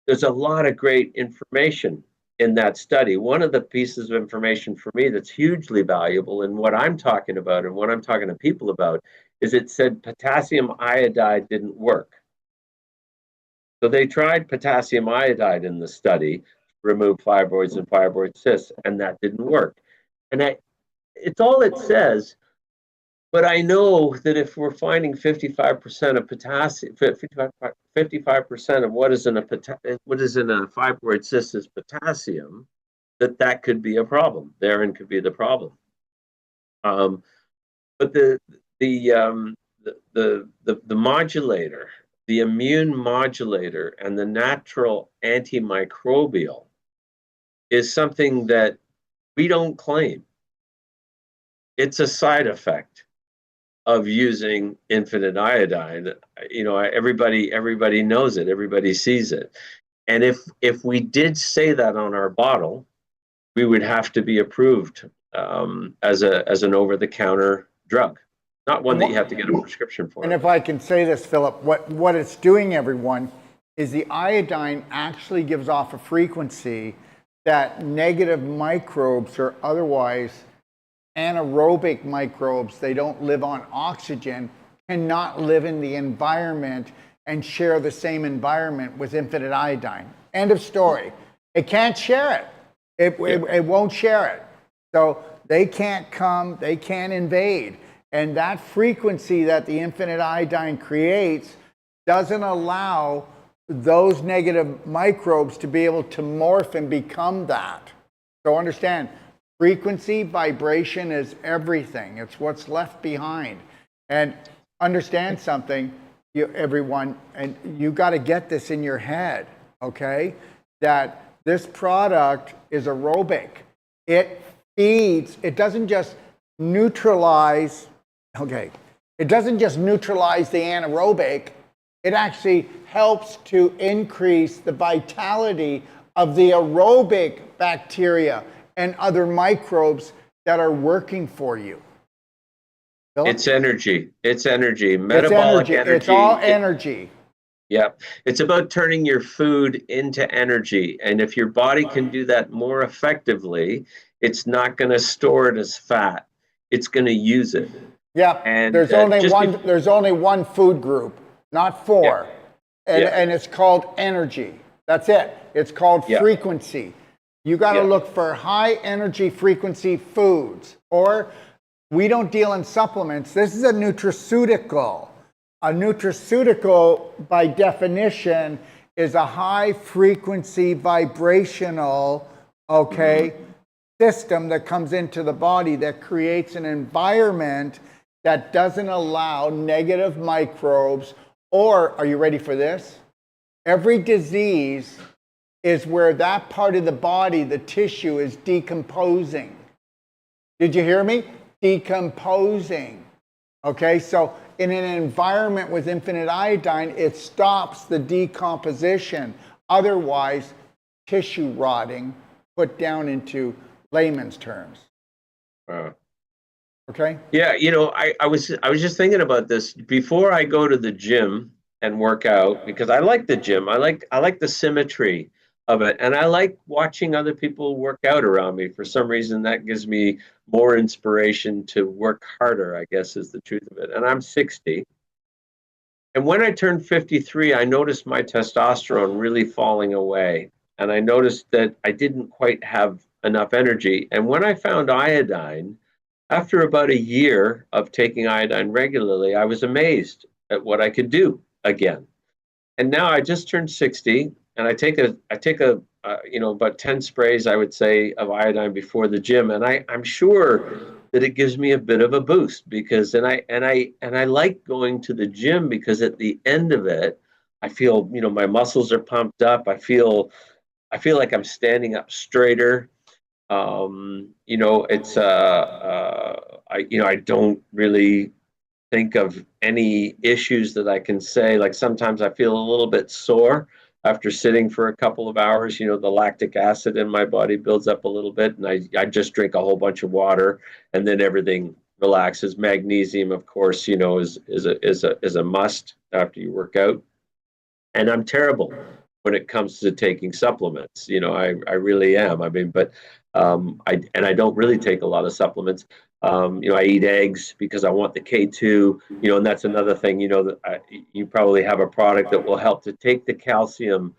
There's a lot of great information in that study. One of the pieces of information for me that's hugely valuable in what I'm talking about and what I'm talking to people about is it said potassium iodide didn't work. So they tried potassium iodide in the study to remove fibroids and fibroid cysts, and that didn't work. And it's all it says, but I know that if we're finding 55% of potassium, 55% of what is in a fibroid cyst is potassium, that could be a problem. Therein could be the problem. But the modulator, the immune modulator, and the natural antimicrobial is something that we don't claim. It's a side effect of using infinite iodine. Everybody knows it, everybody sees it. And if we did say that on our bottle, we would have to be approved as an over-the-counter drug, not one that you have to get a prescription for. And if I can say this, Philip, what it's doing, everyone, is the iodine actually gives off a frequency that negative microbes or otherwise anaerobic microbes, they don't live on oxygen, cannot live in the environment and share the same environment with infinite iodine. End of story. It can't share it. It won't share it. So they can't come, they can't invade. And that frequency that the infinite iodine creates doesn't allow those negative microbes to be able to morph and become that. So understand, frequency, vibration is everything. It's what's left behind. And understand something, everyone, and you got to get this in your head, okay? That this product is aerobic. It feeds, it doesn't just neutralize, it doesn't just neutralize the anaerobic, it actually helps to increase the vitality of the aerobic bacteria and other microbes that are working for you. Philip? It's energy. It's energy. Metabolic energy. It's all energy. Yeah. It's about turning your food into energy. And if your body can do that more effectively, it's not going to store it as fat. It's going to use it. Yeah. And there's only one food group, not four. Yeah. And it's called energy. That's it. It's called frequency. You got to look for high energy frequency foods, or we don't deal in supplements. This is a nutraceutical. A nutraceutical, by definition, is a high frequency vibrational, system that comes into the body that creates an environment that doesn't allow negative microbes, or, are you ready for this? Every disease is where that part of the body, the tissue, is decomposing. Did you hear me? Decomposing. Okay, so in an environment with infinite iodine, it stops the decomposition. Otherwise, tissue rotting, put down into layman's terms. Okay? Yeah, I was just thinking about this before I go to the gym and work out, because I like the gym. I like the symmetry of it, and I like watching other people work out around me. For some reason, that gives me more inspiration to work harder, I guess, is the truth of it. And I'm 60. And when I turned 53, I noticed my testosterone really falling away. And I noticed that I didn't quite have enough energy. And when I found iodine, after about a year of taking iodine regularly, I was amazed at what I could do again. And now I just turned 60, and I take about 10 sprays, I would say, of iodine before the gym, and I'm sure that it gives me a bit of a boost, because I like going to the gym, because at the end of it, I feel my muscles are pumped up. I feel like I'm standing up straighter. It's I don't really think of any issues that I can say. Like sometimes I feel a little bit sore after sitting for a couple of hours. The lactic acid in my body builds up a little bit, and I just drink a whole bunch of water, and then everything relaxes. Magnesium, of course, is a must after you work out. And I'm terrible when it comes to taking supplements. I really am. I mean, but I don't really take a lot of supplements. I eat eggs because I want the K2. And that's another thing. That you probably have a product that will help to take the calcium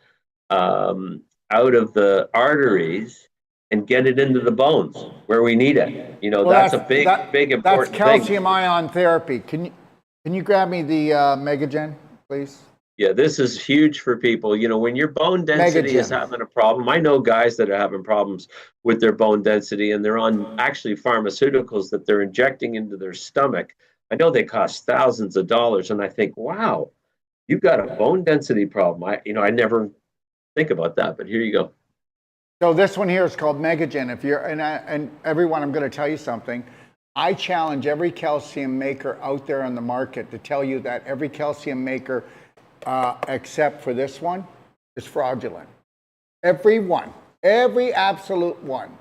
out of the arteries and get it into the bones where we need it. Well, That's a big important that's thing. calcium ion therapy. Can you grab me the Megagen, please? Yeah, this is huge for people. When your bone density is Megagen. having a problem, I know guys that are having problems with their bone density and they're on actually pharmaceuticals that they're injecting into their stomach. I know they cost thousands of dollars, and I think, wow, you've got a bone density problem. I never think about that, but here you go. So this one here is called Megagen. If you're and everyone, I'm going to tell you something. I challenge every calcium maker out there on the market to tell you that every calcium maker, except for this one, is fraudulent. Every one, every absolute one.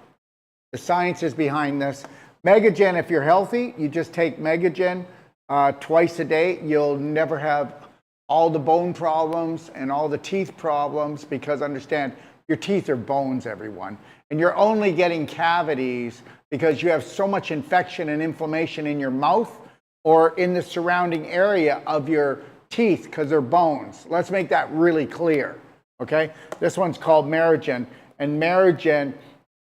The science is behind this. Megagen, if you're healthy, you just take Megagen twice a day. You'll never have all the bone problems and all the teeth problems, because understand, your teeth are bones, everyone. And you're only getting cavities because you have so much infection and inflammation in your mouth or in the surrounding area of your teeth because they're bones. Let's make that really clear, okay? This one's called Merigen, and Merigen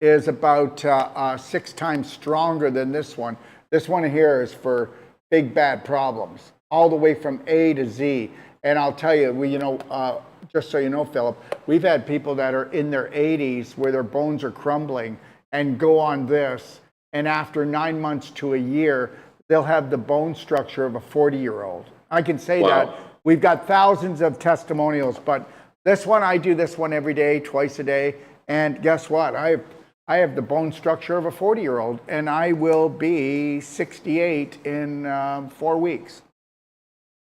is about 6 times stronger than this one. This one here is for big bad problems, all the way from A to Z. And I'll tell you, just so you know, Philip, we've had people that are in their 80s where their bones are crumbling and go on this, and after 9 months to a year, they'll have the bone structure of a 40-year-old. I can say that. We've got thousands of testimonials, but this one, I do this one every day, twice a day, and guess what? I have the bone structure of a 40-year-old, and I will be 68 in 4 weeks.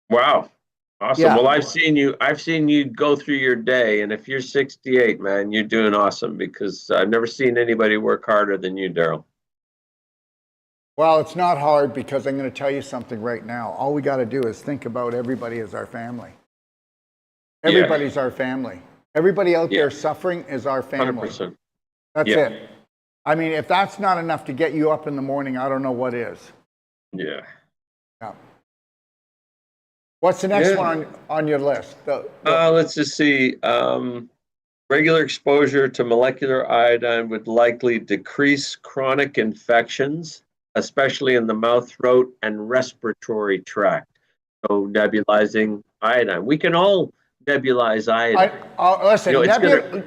Wow. Awesome. Yeah. Well, I've seen you go through your day, and if you're 68, man, you're doing awesome, because I've never seen anybody work harder than you, Daryl. Well, it's not hard, because I'm going to tell you something right now. All we got to do is think about everybody as our family. Everybody's our family. Everybody out there suffering is our family. 100%. That's it. I mean, if that's not enough to get you up in the morning, I don't know what is. Yeah. Yeah. What's the next one on your list? Let's just see. Regular exposure to molecular iodine would likely decrease chronic infections, especially in the mouth, throat, and respiratory tract. So nebulizing iodine. We can all nebulize iodine. Listen,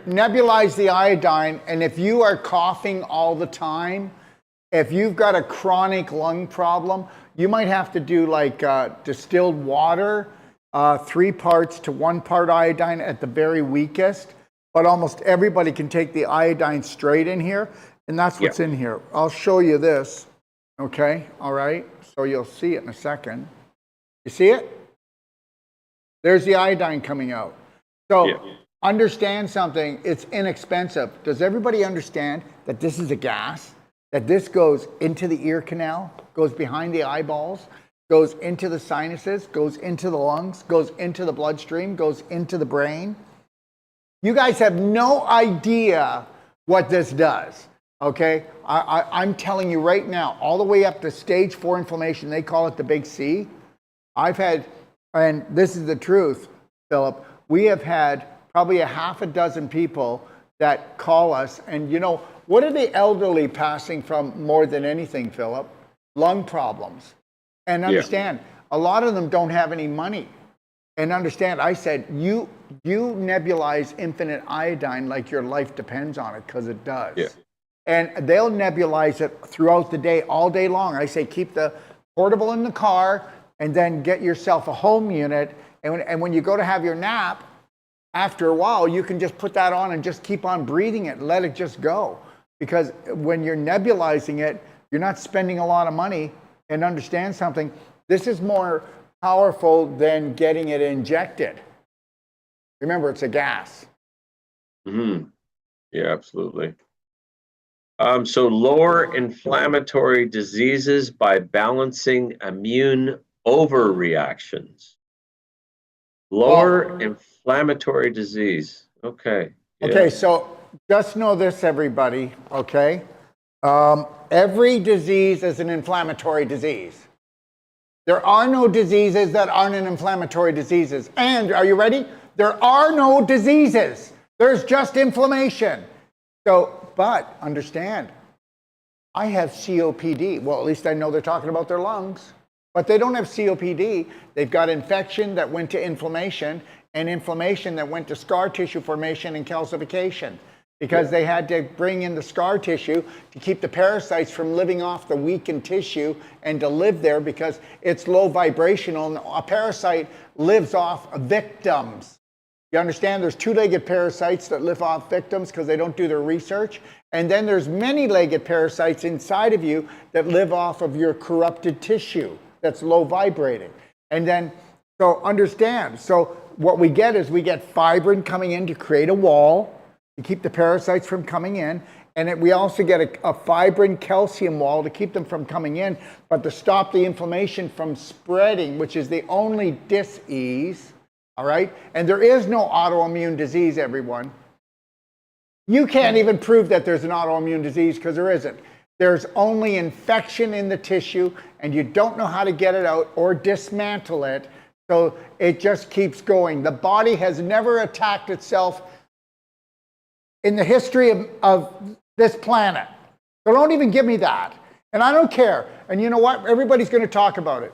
nebulize the iodine, and if you are coughing all the time, if you've got a chronic lung problem, you might have to do like distilled water, 3 parts to 1 part iodine at the very weakest. But almost everybody can take the iodine straight in here, and that's what's in here. I'll show you this. Okay, all right. So you'll see it in a second. You see it? There's the iodine coming out. So understand something. It's inexpensive. Does everybody understand that this is a gas? That this goes into the ear canal, goes behind the eyeballs, goes into the sinuses, goes into the lungs, goes into the bloodstream, goes into the brain. You guys have no idea what this does, okay? I'm telling you right now, all the way up to stage 4 inflammation, they call it the big C. I've had, and this is the truth, Philip, we have had probably a half a dozen people that call us, and what are the elderly passing from more than anything, Philip? Lung problems. And understand, a lot of them don't have any money. And understand, I said, you nebulize infinite iodine like your life depends on it, because it does. Yeah. And they'll nebulize it throughout the day, all day long. I say, keep the portable in the car, and then get yourself a home unit. And when you go to have your nap, after a while, you can just put that on and just keep on breathing it, let it just go. Because when you're nebulizing it, you're not spending a lot of money. And understand something, this is more powerful than getting it injected. Remember, it's a gas. Mm-hmm. Yeah, absolutely. So lower inflammatory diseases by balancing immune overreactions. Lower inflammatory disease. Okay. Okay, Yeah. so just know this, everybody, okay? Every disease is an inflammatory disease. There are no diseases that aren't inflammatory diseases. And are you ready? There are no diseases. There's just inflammation. So, but understand, I have COPD. Well, at least I know they're talking about their lungs. But they don't have COPD. They've got infection that went to inflammation, and inflammation that went to scar tissue formation and calcification. Because they had to bring in the scar tissue to keep the parasites from living off the weakened tissue and to live there, because it's low vibrational, and a parasite lives off victims. You understand? There's two-legged parasites that live off victims because they don't do their research. And then there's many-legged parasites inside of you that live off of your corrupted tissue that's low vibrating. And then, so understand, so what we get is we get fibrin coming in to create a wall to keep the parasites from coming in. And we also get a fibrin calcium wall to keep them from coming in, but to stop the inflammation from spreading, which is the only dis-ease. All right? And there is no autoimmune disease, everyone. You can't even prove that there's an autoimmune disease because there isn't. There's only infection in the tissue, and you don't know how to get it out or dismantle it, so it just keeps going. The body has never attacked itself in the history of this planet. So don't even give me that. And I don't care. And you know what? Everybody's going to talk about it.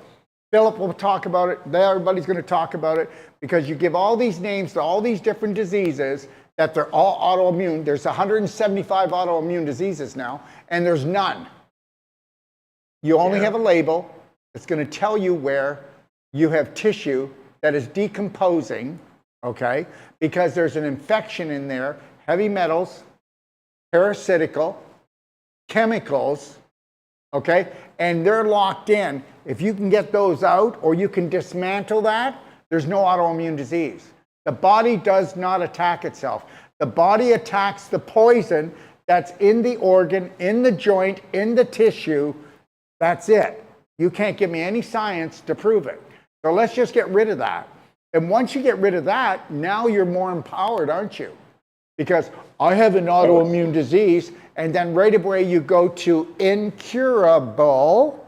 Philip will talk about it. Everybody's going to talk about it, because you give all these names to all these different diseases that they're all autoimmune. There's 175 autoimmune diseases now, and there's none. You only have a label that's going to tell you where you have tissue that is decomposing, okay, because there's an infection in there, heavy metals, parasitical, chemicals, okay, and they're locked in. If you can get those out, or you can dismantle that, there's no autoimmune disease. The body does not attack itself. The body attacks the poison that's in the organ, in the joint, in the tissue. That's it. You can't give me any science to prove it. So let's just get rid of that. And once you get rid of that, now you're more empowered, aren't you? Because I have an autoimmune disease, and then right away you go to incurable.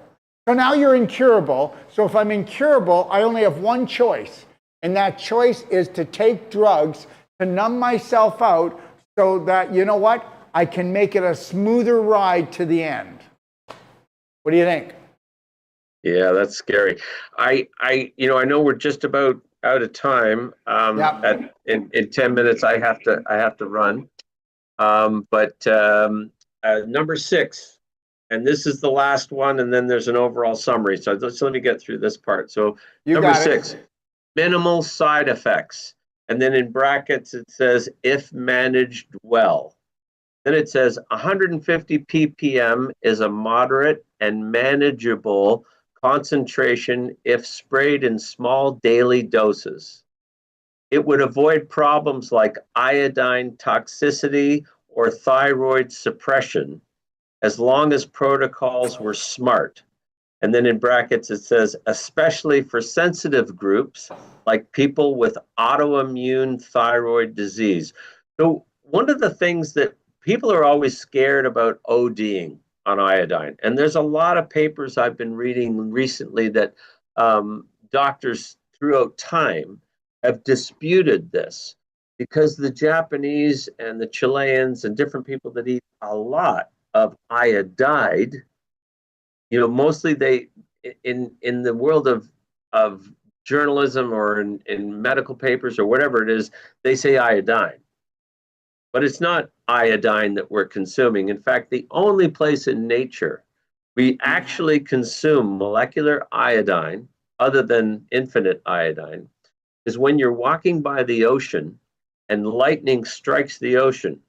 So now you're incurable. So if I'm incurable, I only have one choice. And that choice is to take drugs to numb myself out so that, you know what, I can make it a smoother ride to the end. What do you think? Yeah, that's scary. I know we're just about out of time. In 10 minutes, I have to run. But number 6, and this is the last one, and then there's an overall summary. So let me get through this part. So number 6, minimal side effects. And then in brackets, it says, if managed well. Then it says 150 ppm is a moderate and manageable concentration if sprayed in small daily doses. It would avoid problems like iodine toxicity or thyroid suppression, as long as protocols were smart. And then in brackets, it says, especially for sensitive groups like people with autoimmune thyroid disease. So one of the things that people are always scared about ODing on iodine, and there's a lot of papers I've been reading recently that doctors throughout time have disputed this, because the Japanese and the Chileans and different people that eat a lot of iodide, mostly they, in the world of journalism or in medical papers or whatever it is, they say iodine. But it's not iodine that we're consuming. In fact, the only place in nature we actually consume molecular iodine, other than infinite iodine, is when you're walking by the ocean and lightning strikes the ocean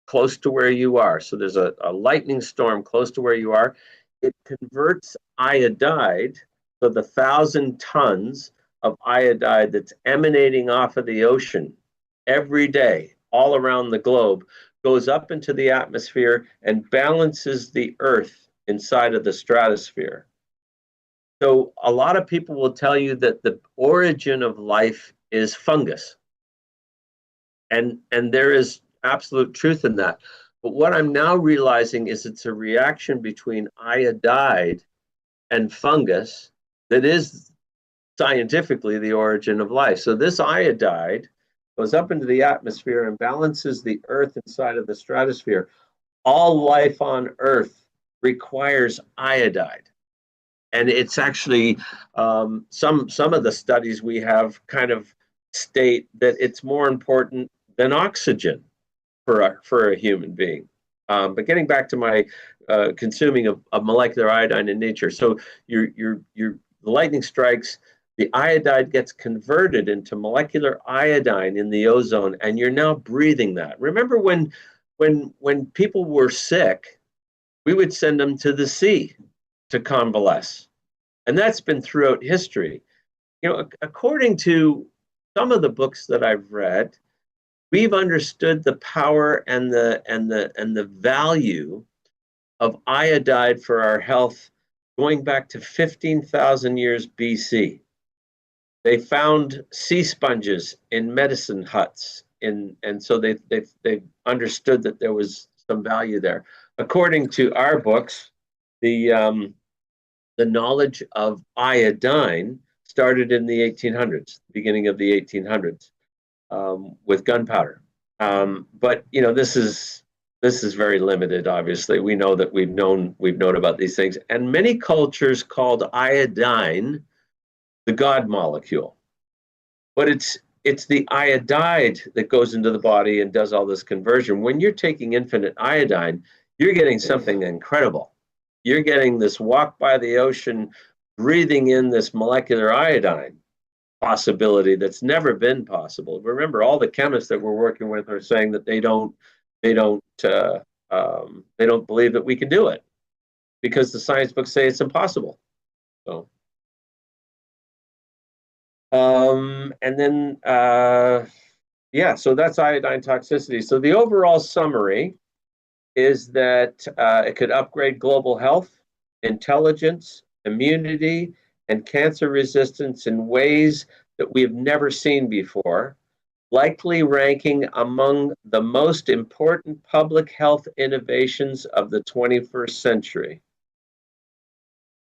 close to where you are. So there's a lightning storm close to where you are. It converts iodide, so the 1,000 tons of iodide that's emanating off of the ocean every day, all around the globe, goes up into the atmosphere and balances the Earth inside of the stratosphere. So a lot of people will tell you that the origin of life is fungus. And there is absolute truth in that. But what I'm now realizing is it's a reaction between iodide and fungus that is scientifically the origin of life. So this iodide goes up into the atmosphere and balances the Earth inside of the stratosphere. All life on Earth requires iodide. And it's actually some of the studies we have kind of state that it's more important than oxygen for a human being. But getting back to my consuming of molecular iodine in nature, so the lightning strikes, the iodide gets converted into molecular iodine in the ozone, and you're now breathing that. Remember when people were sick, we would send them to the sea to convalesce, and that's been throughout history. You know, according to some of the books that I've read, we've understood the power and the value of iodide for our health going back to 15,000 years BC. They found sea sponges in medicine huts, and so they understood that there was some value there. According to our books, the knowledge of iodine started in the 1800s, beginning of the 1800s, with gunpowder. But you know, this is very limited. Obviously, we know that we've known about these things, and many cultures called iodine the God molecule. But it's the iodide that goes into the body and does all this conversion. When you're taking infinite iodine, you're getting something incredible. You're getting this walk by the ocean, breathing in this molecular iodine possibility that's never been possible. Remember, all the chemists that we're working with are saying that they don't believe that we can do it because the science books say it's impossible. So, and then yeah, so that's iodine toxicity. So the overall summary is that it could upgrade global health, intelligence, immunity, and cancer resistance in ways that we have never seen before, likely ranking among the most important public health innovations of the 21st century.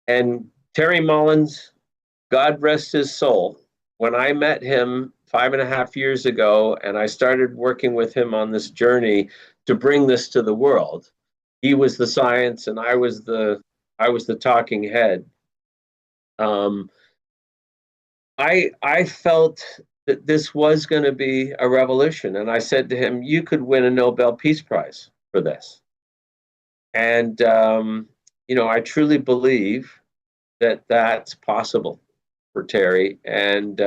And Terry Mullins, God rest his soul, when I met him 5.5 years ago and I started working with him on this journey to bring this to the world, he was the science and I was the talking head. I felt that this was going to be a revolution, and I said to him, "You could win a Nobel Peace Prize for this." And you know, I truly believe that that's possible for Terry. And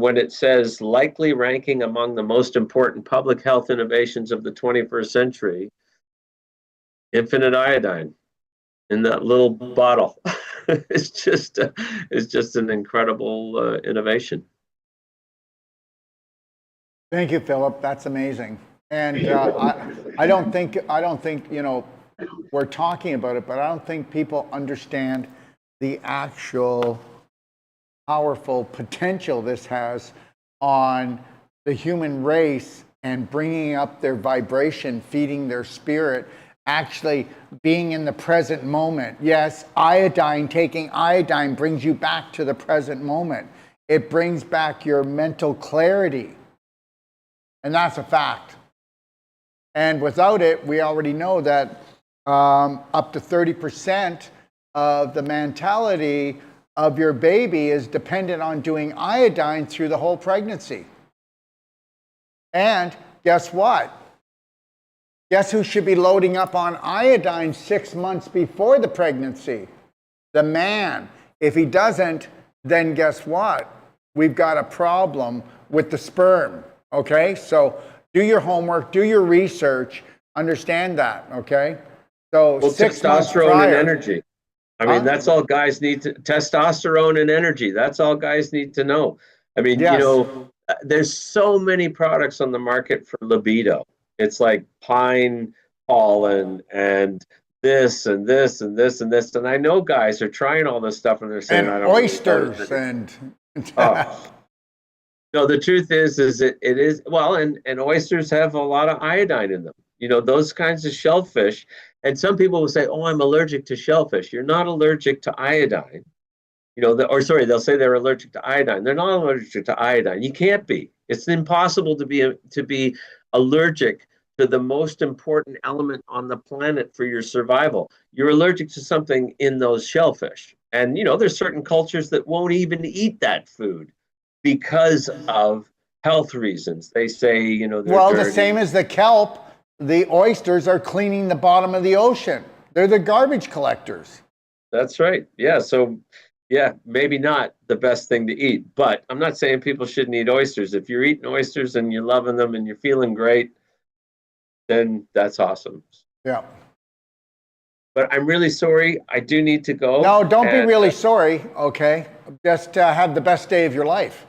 when it says likely ranking among the most important public health innovations of the 21st century, infinite iodine in that little bottle. It's just an incredible innovation. Thank you, Philip. That's amazing. And I don't think you know, we're talking about it, but I don't think people understand the actual powerful potential this has on the human race and bringing up their vibration, feeding their spirit, actually being in the present moment. Yes, taking iodine brings you back to the present moment. It brings back your mental clarity. And that's a fact. And without it, we already know that up to 30% of the mentality of your baby is dependent on doing iodine through the whole pregnancy. And guess what? Guess who should be loading up on iodine 6 months before the pregnancy? The man. If he doesn't, then guess what? We've got a problem with the sperm. Okay? So do your homework, do your research, understand that. Okay? So well, 6 months prior, testosterone and energy. I mean, that's all guys need to, testosterone and energy. That's all guys need to know. I mean, yes. You know, there's so many products on the market for libido. It's like pine pollen and this and this and this and this. And I know guys are trying all this stuff and they're saying, And I don't really notice oysters it. and Oh, no, the truth is it is, well, and oysters have a lot of iodine in them. Those kinds of shellfish. And some people will say, oh, I'm allergic to shellfish. You're not allergic to iodine. Or sorry, they'll say they're allergic to iodine. They're not allergic to iodine. You can't be. It's impossible to be allergic to the most important element on the planet for your survival. You're allergic to something in those shellfish. And there's certain cultures that won't even eat that food because of health reasons. They say, they're well, dirty. the same as the kelp, the oysters are cleaning the bottom of the ocean. They're the garbage collectors. That's right. Yeah. So, yeah, maybe not the best thing to eat, but I'm not saying people shouldn't eat oysters. If you're eating oysters and you're loving them and you're feeling great, then that's awesome. Yeah. But I'm really sorry. I do need to go. No, don't be really sorry, okay? Just have the best day of your life.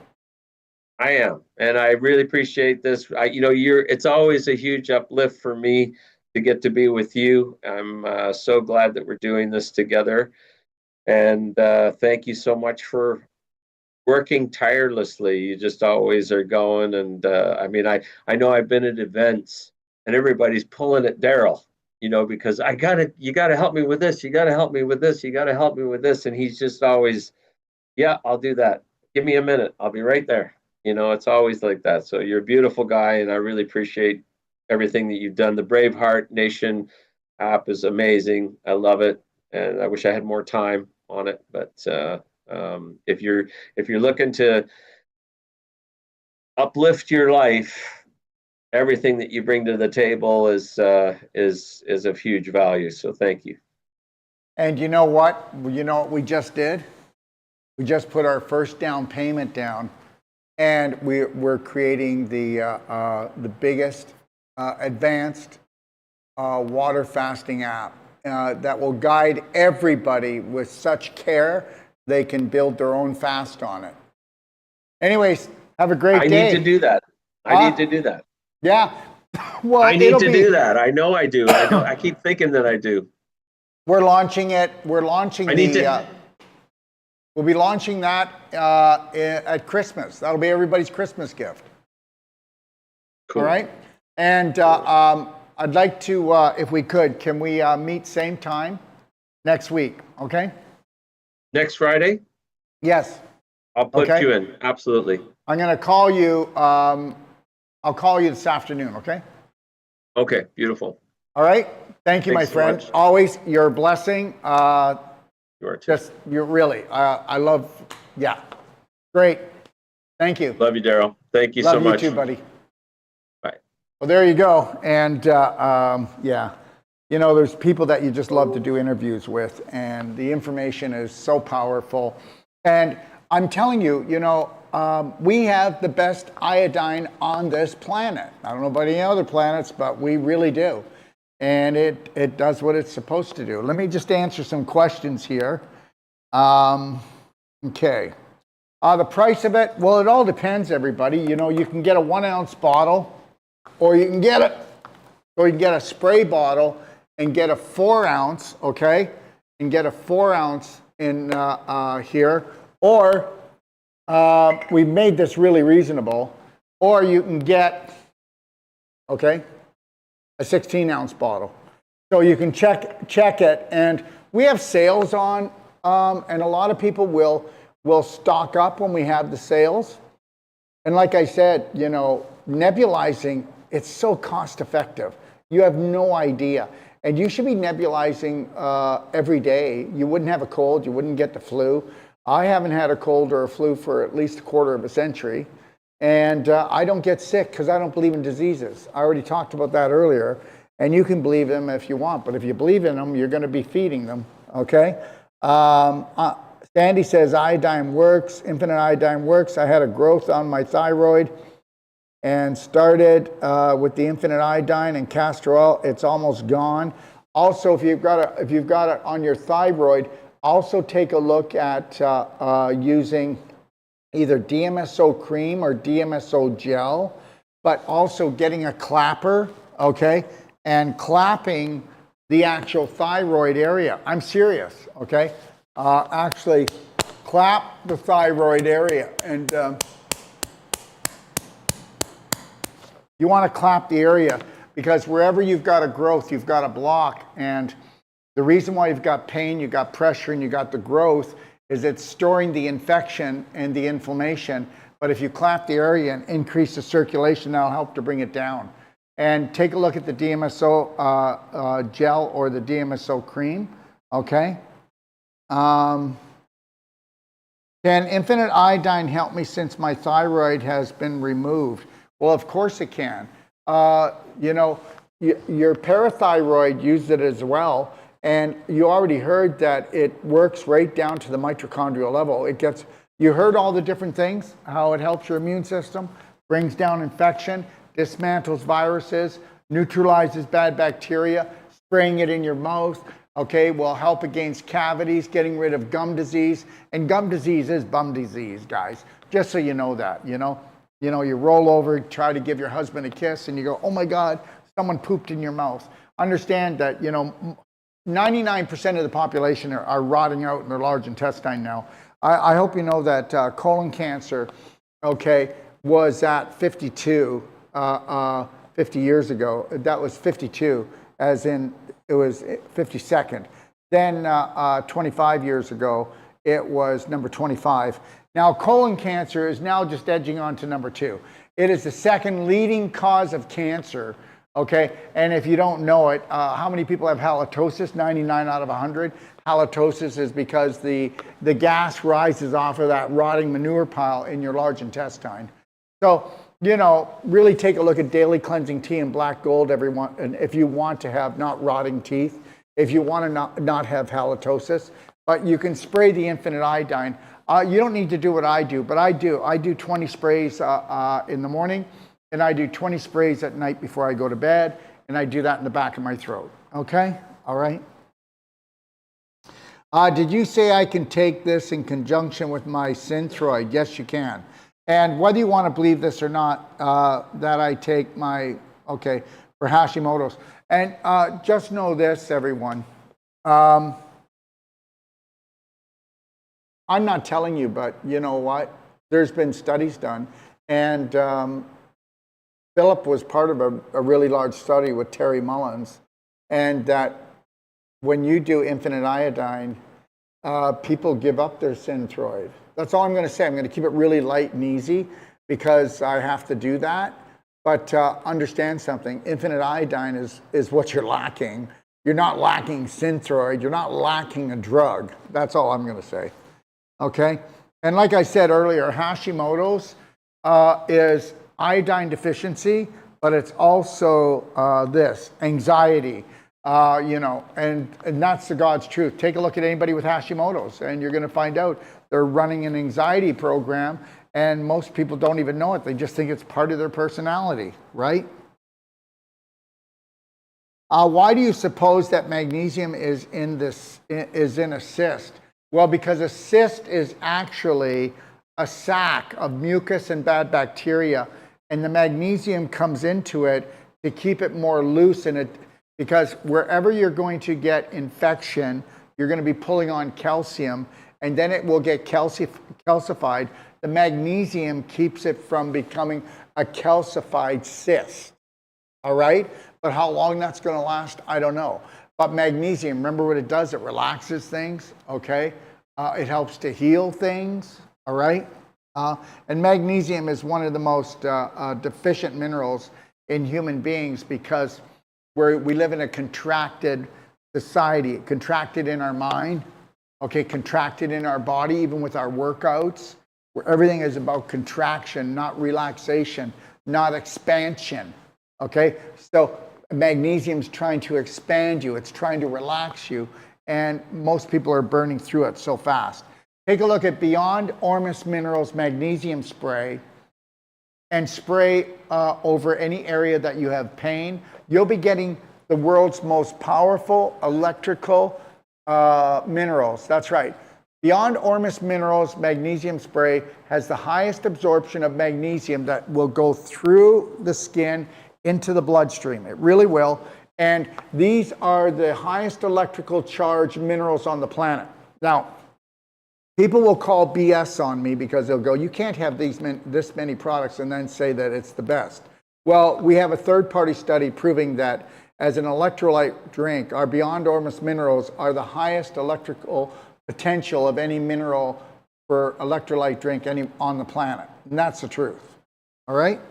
I am, and I really appreciate this. It's always a huge uplift for me to get to be with you. I'm so glad that we're doing this together. And thank you so much for working tirelessly. You just always are going. And I know I've been at events and everybody's pulling at Daryl, because you gotta help me with this. You gotta help me with this. You gotta help me with this. And he's just always, yeah, I'll do that. Give me a minute. I'll be right there. It's always like that. So you're a beautiful guy, and I really appreciate everything that you've done. The Braveheart Nation app is amazing. I love it, and I wish I had more time on it. But if you're looking to uplift your life, everything that you bring to the table is of huge value. So thank you. And you know what? You know what we just did? We just put our first down payment down, and we're creating the biggest advanced water fasting app that will guide everybody with such care they can build their own fast on it. Anyways, have a great day. I need to do that. I need to do that. Yeah. Well, I need to do that. I know I do. I keep thinking that I do. We're launching it. We're launching we'll be launching that at Christmas. That'll be everybody's Christmas gift. Cool. All right. And I'd like to, if we could, can we meet same time next week? Okay. Next Friday? Yes. I'll put you in. Absolutely. I'm going to call you. I'll call you this afternoon. Okay. Okay. Beautiful. All right. Thank you, Thanks my friend. so much. Always your blessing. You are too. You're really, I love, yeah. Great. Thank you. Love you, Daryl. Thank you so much. Love you too, buddy. Bye. Well, there you go. And yeah, there's people that you just love to do interviews with, and the information is so powerful. And I'm telling you, we have the best iodine on this planet. I don't know about any other planets, but we really do. And it does what it's supposed to do. Let me just answer some questions here. Okay. The price of it, well, it all depends, everybody. You can get a 1 ounce bottle, or you can get a spray bottle and get a 4 ounce, okay? And get a 4 ounce in here. Or we've made this really reasonable. Or you can get, okay, a 16 ounce bottle. So you can check it. And we have sales on, and a lot of people will stock up when we have the sales. And like I said, nebulizing, it's so cost effective. You have no idea. And you should be nebulizing every day. You wouldn't have a cold, you wouldn't get the flu. I haven't had a cold or a flu for at least a quarter of a century. And I don't get sick because I don't believe in diseases. I already talked about that earlier. And you can believe them if you want, but if you believe in them, you're going to be feeding them, okay? Sandy says iodine works, infinite iodine works. I had a growth on my thyroid and started with the infinite iodine and castor oil. It's almost gone. Also, if you've got it on your thyroid, also take a look at using either DMSO cream or DMSO gel, but also getting a clapper okay, and clapping the actual thyroid area. I'm serious, okay? Actually, clap the thyroid area. And you want to clap the area because wherever you've got a growth, you've got a block. And the reason why you've got pain, you've got pressure, and you've got the growth is it's storing the infection and the inflammation. But if you clap the area and increase the circulation, that'll help to bring it down. And take a look at the DMSO gel or the DMSO cream, okay? Can infinite iodine help me since my thyroid has been removed? Well, of course it can. You know, your parathyroid used it as well, and you already heard that it works right down to the mitochondrial level. You heard all the different things, how it helps your immune system, brings down infection, dismantles viruses, neutralizes bad bacteria, spraying it in your mouth, okay, will help against cavities, getting rid of gum disease. And gum disease is bum disease, guys, just so you know that, you know. You roll over, try to give your husband a kiss, and you go, oh my God, someone pooped in your mouth. Understand that, 99% of the population are rotting out in their large intestine now. I hope you know that colon cancer, okay, was at 52 50 years ago. That was 52, as in it was 52nd. Then 25 years ago, it was number 25. Now, colon cancer is now just edging on to number 2. It is the second leading cause of cancer, okay? And if you don't know it, how many people have halitosis? 99 out of 100. Halitosis is because the gas rises off of that rotting manure pile in your large intestine. So, really take a look at daily cleansing tea and black gold, everyone. And if you want to have not rotting teeth, if you want to not have halitosis, but you can spray the infinite iodine. You don't need to do what I do, but I do. I do 20 sprays in the morning, and I do 20 sprays at night before I go to bed, and I do that in the back of my throat. Okay? All right? Did you say I can take this in conjunction with my Synthroid? Yes, you can. And whether you want to believe this or not, that I take for Hashimoto's. And just know this, everyone. I'm not telling you, but you know what? There's been studies done. And Philip was part of a really large study with Terry Mullins. And that when you do infinite iodine, people give up their Synthroid. That's all I'm going to say. I'm going to keep it really light and easy because I have to do that. But understand something. Infinite iodine is what you're lacking. You're not lacking Synthroid. You're not lacking a drug. That's all I'm going to say. Okay? And like I said earlier, Hashimoto's is iodine deficiency, but it's also this, anxiety. And that's the God's truth. Take a look at anybody with Hashimoto's, and you're going to find out they're running an anxiety program, and most people don't even know it. They just think it's part of their personality, right? Why do you suppose that magnesium is in a cyst? Well, because a cyst is actually a sac of mucus and bad bacteria, and the magnesium comes into it to keep it more loose in it. Because wherever you're going to get infection, you're going to be pulling on calcium, and then it will get calcified. The magnesium keeps it from becoming a calcified cyst. All right? But how long that's going to last, I don't know. But magnesium, remember what it does? It relaxes things, okay? It helps to heal things, all right? And magnesium is one of the most deficient minerals in human beings because we live in a contracted society, contracted in our mind, okay, contracted in our body, even with our workouts, where everything is about contraction, not relaxation, not expansion, okay? So magnesium's trying to expand you, it's trying to relax you, and most people are burning through it so fast. Take a look at Beyond Ormus Minerals Magnesium Spray and spray over any area that you have pain. You'll be getting the world's most powerful electrical minerals. That's right. Beyond Ormus Minerals Magnesium Spray has the highest absorption of magnesium that will go through the skin into the bloodstream. It really will. And these are the highest electrical charge minerals on the planet. Now, people will call BS on me because they'll go, you can't have this many products and then say that it's the best. Well, we have a third-party study proving that as an electrolyte drink, our Beyond Ormus minerals are the highest electrical potential of any mineral for electrolyte drink on the planet. And that's the truth. All right?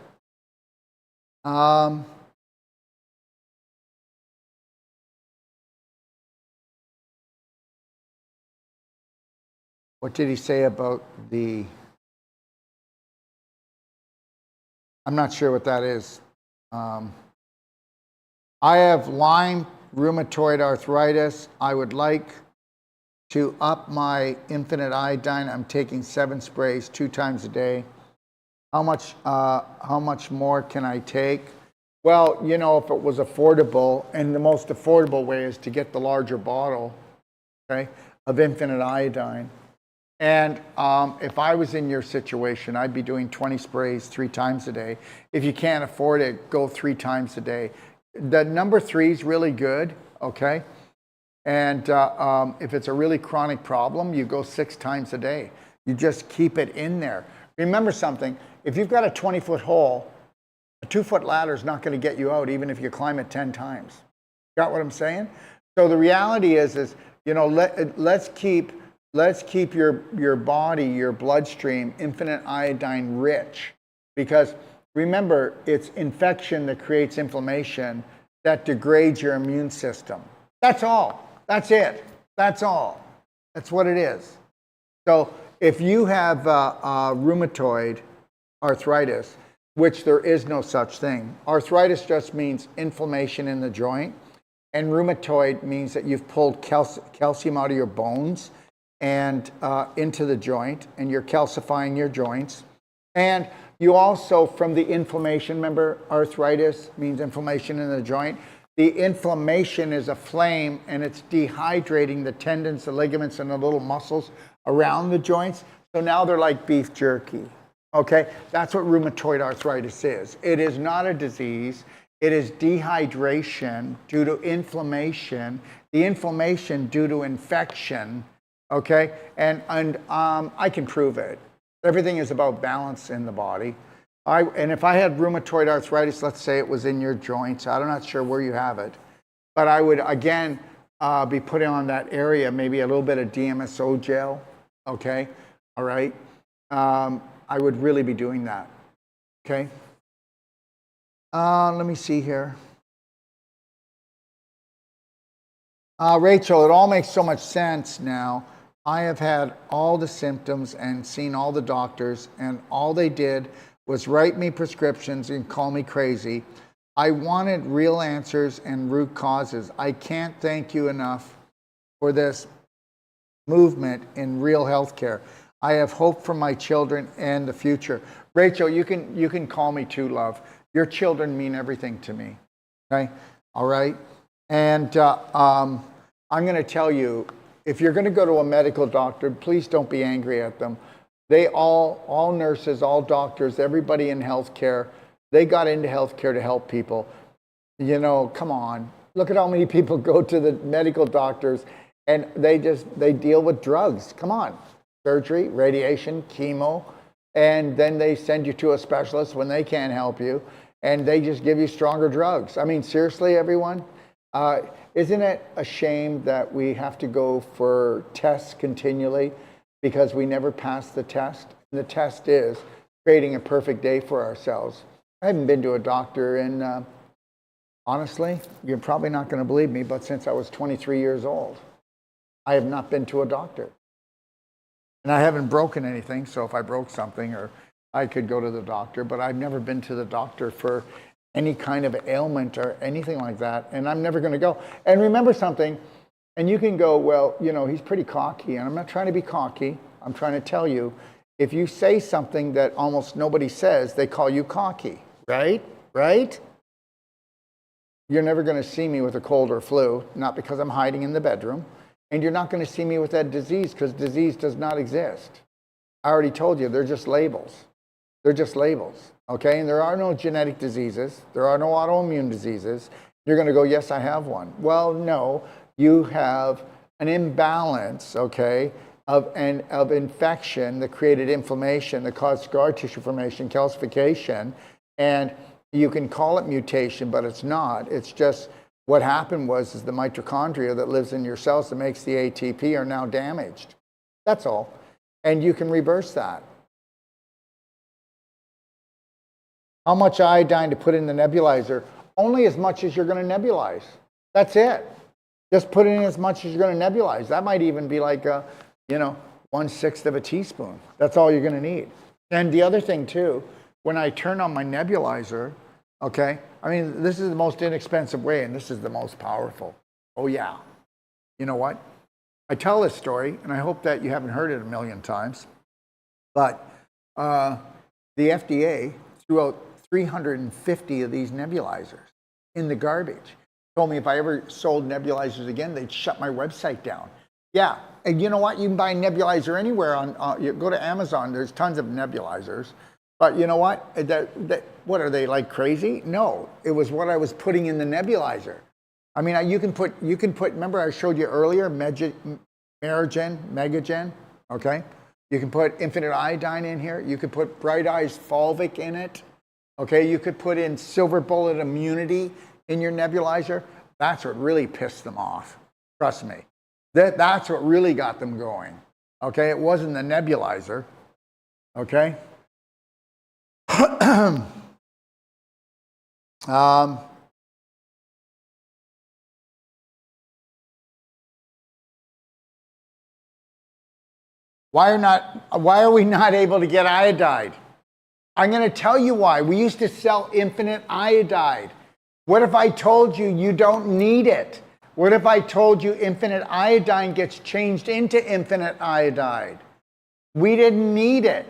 What did he say about the... I'm not sure what that is. I have Lyme rheumatoid arthritis. I would like to up my infinite iodine. I'm taking 7 sprays 2 times a day. How much more can I take? Well, you know, if it was affordable, and the most affordable way is to get the larger bottle, okay, of infinite iodine. And if I was in your situation, I'd be doing 20 sprays 3 times a day. If you can't afford it, go 3 times a day. The number 3 is really good, okay? And if it's a really chronic problem, you go 6 times a day. You just keep it in there. Remember something, if you've got a 20-foot hole, a 2-foot ladder is not going to get you out even if you climb it 10 times. Got what I'm saying? So the reality is you know, let's keep your body, your bloodstream, infinite iodine rich. Because remember, it's infection that creates inflammation that degrades your immune system. That's all. That's it. That's all. That's what it is. So if you have rheumatoid arthritis, which there is no such thing. Arthritis just means inflammation in the joint. And rheumatoid means that you've pulled calcium out of your bones and into the joint, and you're calcifying your joints. And you also, from the inflammation, remember arthritis means inflammation in the joint. The inflammation is a flame, and it's dehydrating the tendons, the ligaments, and the little muscles around the joints. So now they're like beef jerky. Okay, that's what rheumatoid arthritis is. It is not a disease. It is dehydration due to inflammation. The inflammation due to infection. Okay, and I can prove it. Everything is about balance in the body. And if I had rheumatoid arthritis, let's say it was in your joints, I'm not sure where you have it, but I would again be putting on that area maybe a little bit of DMSO gel. Okay, all right. I would really be doing that. Okay. Let me see here. Rachel, it all makes so much sense now. I have had all the symptoms and seen all the doctors, and all they did was write me prescriptions and call me crazy. I wanted real answers and root causes. I can't thank you enough for this movement in real healthcare. I have hope for my children and the future. Rachel, you can call me too, love. Your children mean everything to me. Okay? All right? And I'm going to tell you, if you're going to go to a medical doctor, please don't be angry at them. They all nurses, all doctors, everybody in healthcare, they got into healthcare to help people. You know, come on. Look at how many people go to the medical doctors and they deal with drugs. Come on. Surgery, radiation, chemo, and then they send you to a specialist when they can't help you, and they just give you stronger drugs. I mean, seriously, everyone? Isn't it a shame that we have to go for tests continually because we never pass the test? And the test is creating a perfect day for ourselves. I haven't been to a doctor in, honestly, you're probably not going to believe me, but since I was 23 years old, I have not been to a doctor. And I haven't broken anything, so if I broke something, or I could go to the doctor, but I've never been to the doctor for any kind of ailment or anything like that, and I'm never going to go. And remember something, and you can go, well, you know, he's pretty cocky, and I'm not trying to be cocky. I'm trying to tell you, if you say something that almost nobody says, they call you cocky, right? Right? You're never going to see me with a cold or flu, not because I'm hiding in the bedroom. And you're not going to see me with that disease because disease does not exist. I already told you, they're just labels. They're just labels, okay? And there are no genetic diseases. There are no autoimmune diseases. You're going to go, yes, I have one. Well, no, you have an imbalance, okay, of infection that created inflammation that caused scar tissue formation, calcification, and you can call it mutation, but it's not. It's just what happened is the mitochondria that lives in your cells that makes the ATP are now damaged. That's all. And you can reverse that. How much iodine to put in the nebulizer? Only as much as you're going to nebulize. That's it. Just put in as much as you're going to nebulize. That might even be like, 1/6 of a teaspoon. That's all you're going to need. And the other thing too, when I turn on my nebulizer, okay, I mean, this is the most inexpensive way and this is the most powerful. Oh yeah. You know what? I tell this story and I hope that you haven't heard it a million times, but the FDA threw out 350 of these nebulizers in the garbage. Told me if I ever sold nebulizers again, they'd shut my website down. Yeah, and you know what? You can buy a nebulizer anywhere you go to Amazon. There's tons of nebulizers, but you know what? What are they, like crazy? No, it was what I was putting in the nebulizer. I mean, you can put. Remember, I showed you earlier, Megagen. Okay, you can put infinite iodine in here. You could put Bright Eyes Fulvic in it. Okay, you could put in Silver Bullet Immunity in your nebulizer. That's what really pissed them off. Trust me. That's what really got them going. Okay, it wasn't the nebulizer. Okay. Why are we not able to get iodide? I'm going to tell you why. We used to sell infinite iodide. What if I told you you don't need it? What if I told you infinite iodine gets changed into infinite iodide? We didn't need it.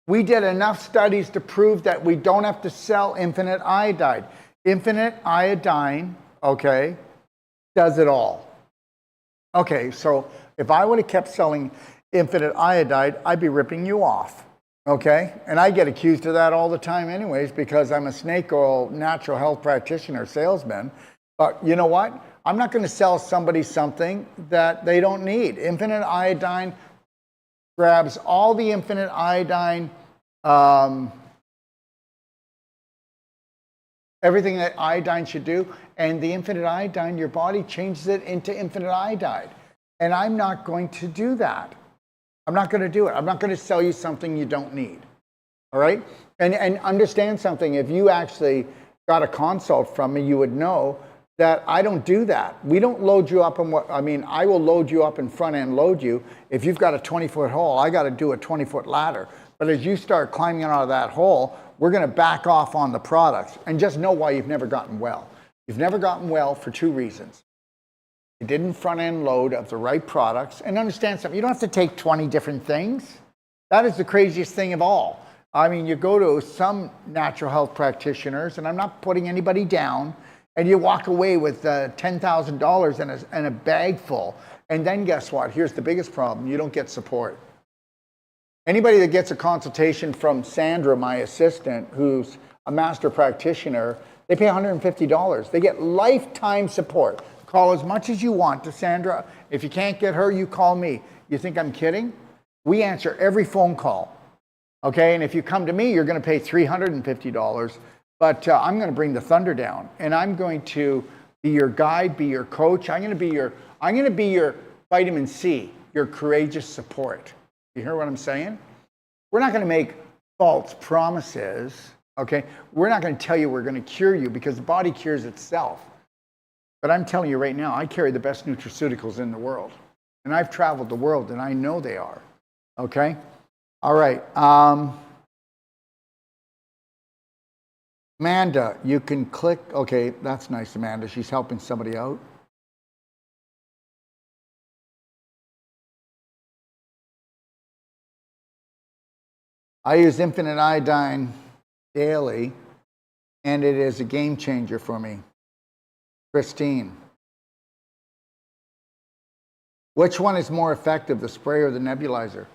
We did enough studies to prove that we don't have to sell infinite iodide. Infinite iodine, okay, does it all. Okay, so if I would have kept selling infinite iodide, I'd be ripping you off. Okay, and I get accused of that all the time anyways because I'm a snake oil natural health practitioner salesman. But you know what? I'm not going to sell somebody something that they don't need. Infinite iodine grabs all the infinite iodine, everything that iodine should do, and the infinite iodine, your body changes it into infinite iodide. And I'm not going to do that. I'm not going to do it. I'm not going to sell you something you don't need. All right? And understand something. If you actually got a consult from me, you would know that I don't do that. We don't load you up I will load you up and front end load you. If you've got a 20-foot hole, I got to do a 20-foot ladder. But as you start climbing out of that hole, we're going to back off on the products. And just know why you've never gotten well. You've never gotten well for two reasons. You didn't front end load of the right products. And understand something, you don't have to take 20 different things. That is the craziest thing of all. I mean, you go to some natural health practitioners, and I'm not putting anybody down, and you walk away with $10,000 and a bag full. And then guess what? Here's the biggest problem. You don't get support. Anybody that gets a consultation from Sandra, my assistant, who's a master practitioner, they pay $150. They get lifetime support. Call as much as you want to Sandra. If you can't get her, you call me. You think I'm kidding? We answer every phone call. Okay, and if you come to me, you're going to pay $350. But I'm going to bring the thunder down, and I'm going to be your guide, be your coach. I'm going to be your vitamin C, your courageous support. You hear what I'm saying? We're not going to make false promises. Okay, we're not going to tell you we're going to cure you because the body cures itself. But I'm telling you right now, I carry the best nutraceuticals in the world. And I've traveled the world, and I know they are. Okay? All right. Amanda, you can click. Okay, that's nice, Amanda. She's helping somebody out. I use infinite iodine daily, and it is a game changer for me. Christine. Which one is more effective, the spray or the nebulizer?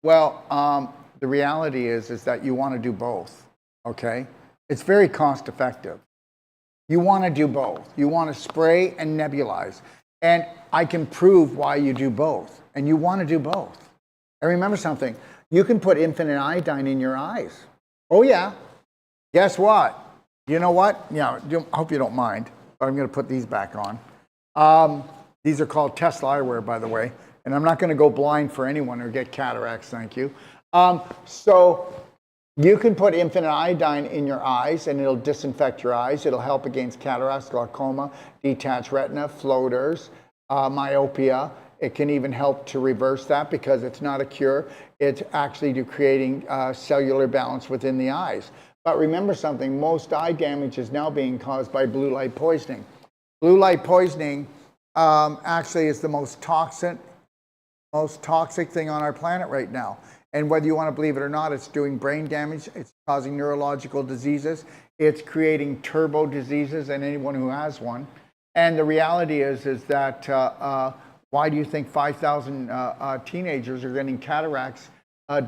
Well, the reality is that you want to do both, okay? It's very cost effective. You want to do both. You want to spray and nebulize. And I can prove why you do both. And you want to do both. And remember something, you can put infinite iodine in your eyes. Oh yeah. Guess what? You know what? Yeah, I hope you don't mind, but I'm going to put these back on. These are called Tesla eyewear, by the way. And I'm not going to go blind for anyone or get cataracts, thank you. So you can put infinite iodine in your eyes and it'll disinfect your eyes. It'll help against cataracts, glaucoma, detached retina, floaters, myopia. It can even help to reverse that because it's not a cure. It's actually creating cellular balance within the eyes. But remember something, most eye damage is now being caused by blue light poisoning. Blue light poisoning actually is the most toxic thing on our planet right now. And whether you want to believe it or not, it's doing brain damage, it's causing neurological diseases, it's creating turbo diseases in anyone who has one. And the reality is that why do you think 5,000 teenagers are getting cataracts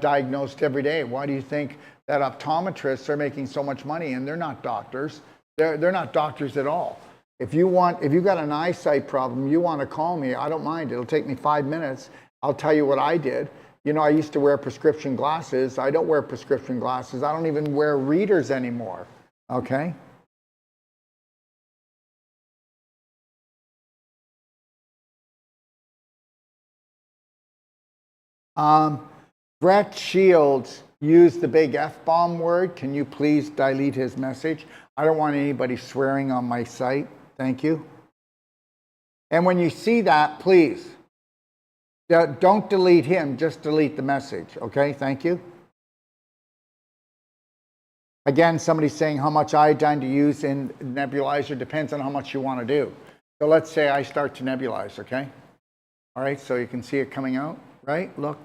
diagnosed every day? Why do you think that optometrists are making so much money and they're not doctors? They're not doctors at all. If you've got an eyesight problem, you want to call me, I don't mind. It'll take me 5 minutes. I'll tell you what I did. You know, I used to wear prescription glasses. I don't wear prescription glasses. I don't even wear readers anymore. Okay? Brett Shields used the big F-bomb word. Can you please delete his message? I don't want anybody swearing on my site. Thank you. And when you see that, please, don't delete him, just delete the message. Okay, thank you. Again, somebody's saying how much iodine to use in nebulizer depends on how much you want to do. So let's say I start to nebulize, okay? All right, so you can see it coming out, right? Look.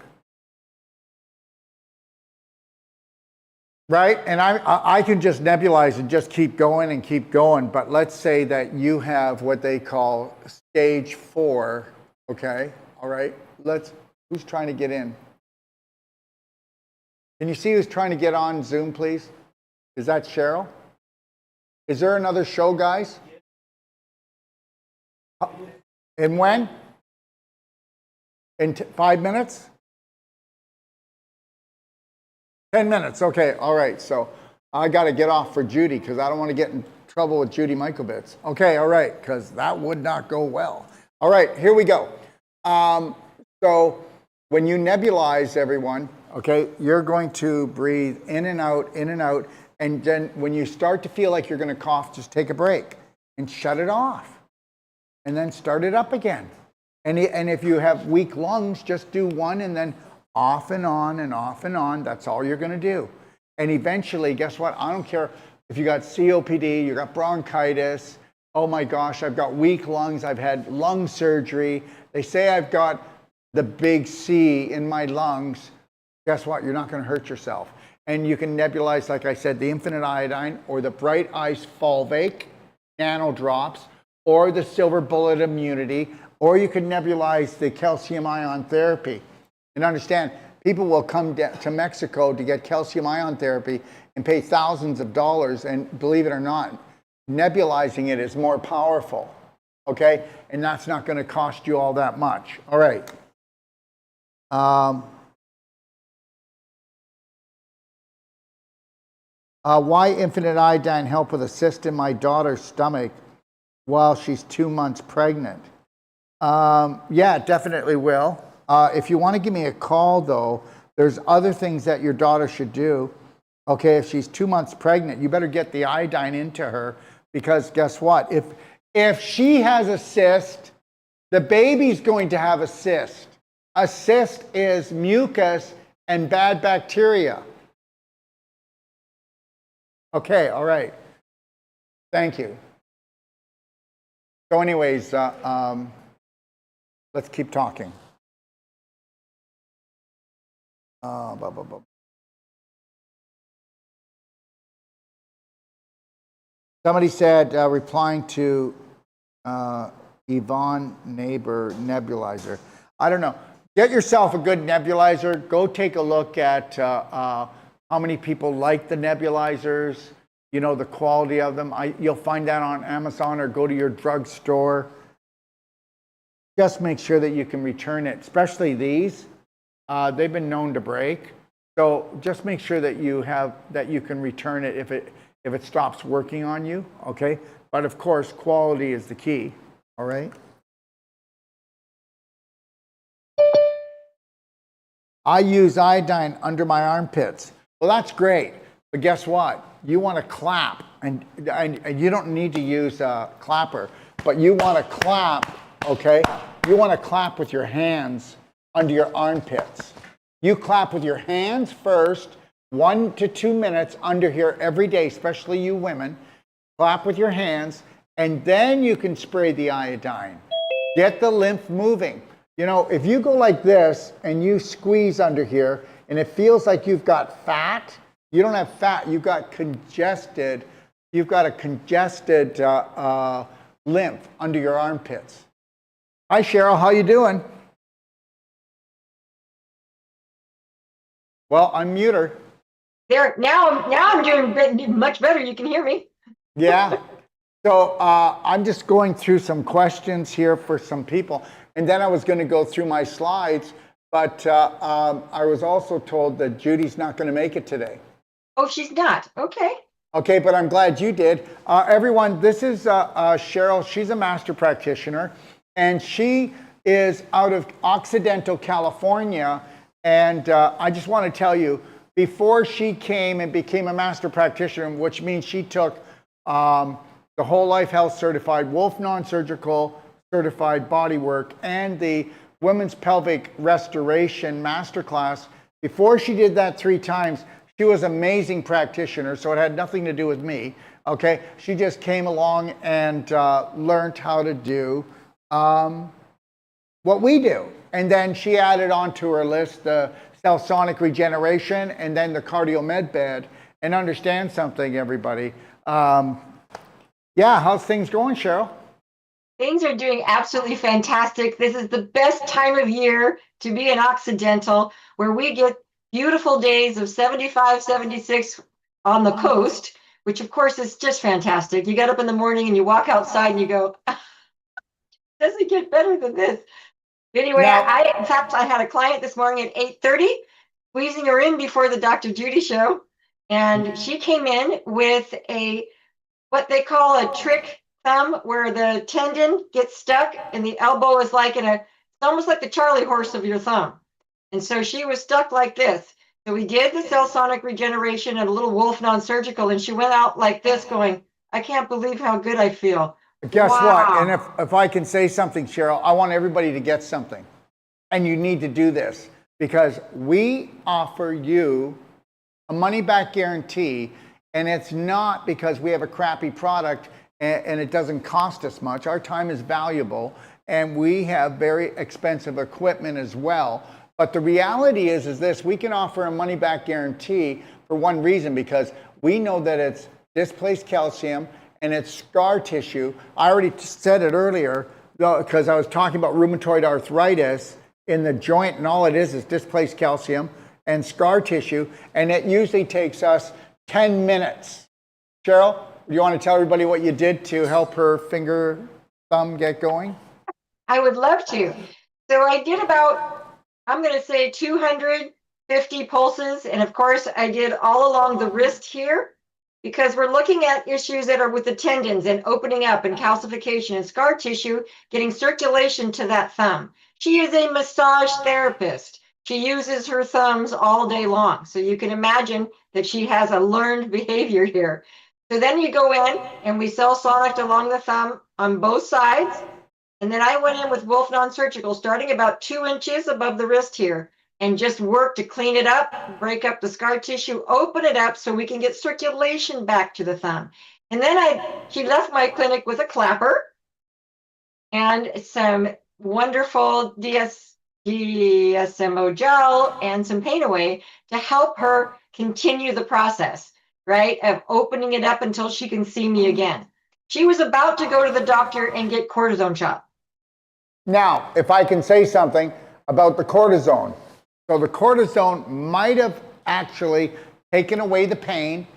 Right, and I can just nebulize and just keep going, but let's say that you have what they call stage 4, okay? All right, who's trying to get in? Can you see who's trying to get on Zoom, please? Is that Cheryl? Is there another show, guys? And when? In 5 minutes? 10 minutes, okay, all right. So I got to get off for Judy because I don't want to get in trouble with Judy Michaelbits. Okay, all right, because that would not go well. All right, here we go. So when you nebulize, everyone, okay, you're going to breathe in and out, and then when you start to feel like you're going to cough, just take a break and shut it off, and then start it up again. And if you have weak lungs, just do one and then off and on and off and on. That's all you're going to do. And eventually, guess what? I don't care if you got COPD, you got bronchitis. Oh my gosh, I've got weak lungs. I've had lung surgery. They say I've got the big C in my lungs. Guess what? You're not going to hurt yourself. And you can nebulize, like I said, the infinite iodine or the bright ice fulvate nano drops or the silver bullet immunity, or you can nebulize the calcium ion therapy. And understand, people will come to Mexico to get calcium ion therapy and pay thousands of dollars, and believe it or not, nebulizing it is more powerful, okay? And that's not going to cost you all that much. All right. Why infinite iodine help with a cyst in my daughter's stomach while she's 2 months pregnant? Yeah, it definitely will. If you want to give me a call, though, there's other things that your daughter should do. Okay, if she's 2 months pregnant, you better get the iodine into her, because guess what? If she has a cyst, the baby's going to have a cyst. A cyst is mucus and bad bacteria. Okay, all right. Thank you. So anyways, let's keep talking. Somebody said, replying to Yvonne Neighbor nebulizer. I don't know. Get yourself a good nebulizer. Go take a look at how many people like the nebulizers, you know, the quality of them. You'll find that on Amazon or go to your drugstore. Just make sure that you can return it, especially these. They've been known to break. So just make sure that you can return it if it stops working on you, okay? But of course, quality is the key, all right? I use iodine under my armpits. Well, that's great, but guess what? You want to clap, and you don't need to use a clapper, but you want to clap, okay? You want to clap with your hands under your armpits. You clap with your hands first, 1 to 2 minutes under here every day, especially you women. Clap with your hands, and then you can spray the iodine. Get the lymph moving. You know, if you go like this and you squeeze under here and it feels like you've got fat, you don't have fat, you've got a congested lymph under your armpits. Hi, Cheryl, how you doing? Well, unmute her. There, now I'm doing much better. You can hear me. Yeah. So I'm just going through some questions here for some people. And then I was going to go through my slides, but I was also told that Judy's not going to make it today. Oh, she's not. Okay. Okay, but I'm glad you did. Everyone, this is Cheryl. She's a master practitioner, and she is out of Occidental, California. And I just want to tell you, before she came and became a master practitioner, which means she took the Whole Life Health Certified, Wolf Non-Surgical Certified Bodywork, and the Women's Pelvic Restoration Masterclass. Before she did that 3 times, she was an amazing practitioner, so it had nothing to do with me, okay? She just came along and learned how to do what we do. And then she added onto her list the cell sonic regeneration and then the cardio med bed. And understand something, everybody. Yeah, how's things going, Cheryl? Things are doing absolutely fantastic. This is the best time of year to be in Occidental, where we get beautiful days of 75, 76 on the coast, which of course is just fantastic. You get up in the morning and you walk outside and you go, doesn't get better than this. Anyway, in fact, I had a client this morning at 8:30, squeezing her in before the Dr. Judy show. And she came in with what they call a trick thumb, where the tendon gets stuck and the elbow is like it's almost like the Charlie horse of your thumb. And so she was stuck like this. So we did the cell sonic regeneration and a little Wolf Non-Surgical, and she went out like this going, I can't believe how good I feel. Guess what? And if I can say something, Cheryl, I want everybody to get something. And you need to do this because we offer you a money-back guarantee, and it's not because we have a crappy product and it doesn't cost us much. Our time is valuable, and we have very expensive equipment as well. But the reality is this: we can offer a money-back guarantee for one reason, because we know that it's displaced calcium and it's scar tissue. I already said it earlier because I was talking about rheumatoid arthritis in the joint, and all it is displaced calcium and scar tissue, and it usually takes us 10 minutes. Cheryl, do you want to tell everybody what you did to help her thumb get going? I would love to. So I did about, I'm going to say 250 pulses. And of course, I did all along the wrist here, because we're looking at issues that are with the tendons and opening up and calcification and scar tissue, getting circulation to that thumb. She is a massage therapist. She uses her thumbs all day long. So you can imagine that she has a learned behavior here. So then you go in and we cell sonicked along the thumb on both sides. And then I went in with Wolf Non-Surgical, starting about 2 inches above the wrist here, and just work to clean it up, break up the scar tissue, open it up so we can get circulation back to the thumb. And then she left my clinic with a clapper and some wonderful DSMO gel and some pain away to help her continue the process, right, of opening it up until she can see me again. She was about to go to the doctor and get cortisone shot. Now, if I can say something, about the cortisone. So the cortisone might have actually taken away the pain,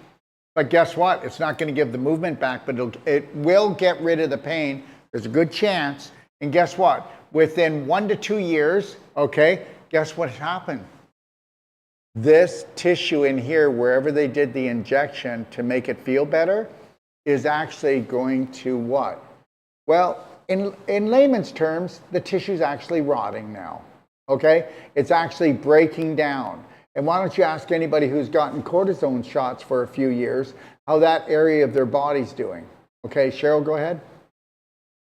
but guess what? It's not going to give the movement back, but it will get rid of the pain. There's a good chance. And guess what? Within 1 to 2 years, okay, guess what happened? This tissue in here, wherever they did the injection to make it feel better, is actually going to what? Well, in layman's terms, the tissue's actually rotting now, okay? It's actually breaking down. And why don't you ask anybody who's gotten cortisone shots for a few years how that area of their body's doing? Okay, Cheryl, go ahead.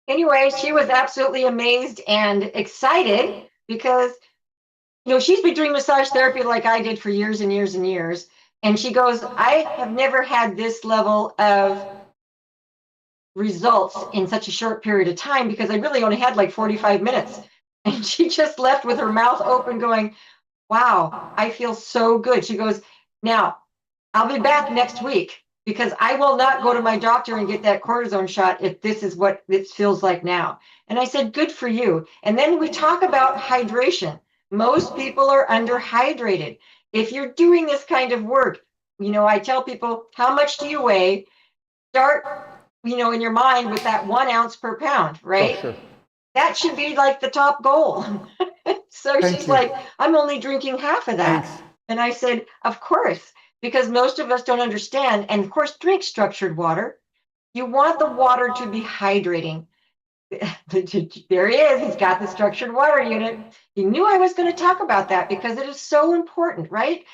Anyway, she was absolutely amazed and excited because, you know, she's been doing massage therapy like I did for years and years and years. And she goes, I have never had this level of results in such a short period of time because I really only had like 45 minutes. And she just left with her mouth open going, wow, I feel so good. She goes, now I'll be back next week because I will not go to my doctor and get that cortisone shot if this is what it feels like now. And I said, good for you. And then we talk about hydration. Most people are underhydrated. If you're doing this kind of work, you know, I tell people, how much do you weigh? Start, you know, in your mind with that 1 ounce per pound, right? Oh, sure. That should be like the top goal. So Thank she's you. like, I'm only drinking half of that. Thanks. And I said, of course, because most of us don't understand. And of course, drink structured water. You want the water to be hydrating. There he is. He's got the structured water unit. He knew I was going to talk about that because it is so important, right?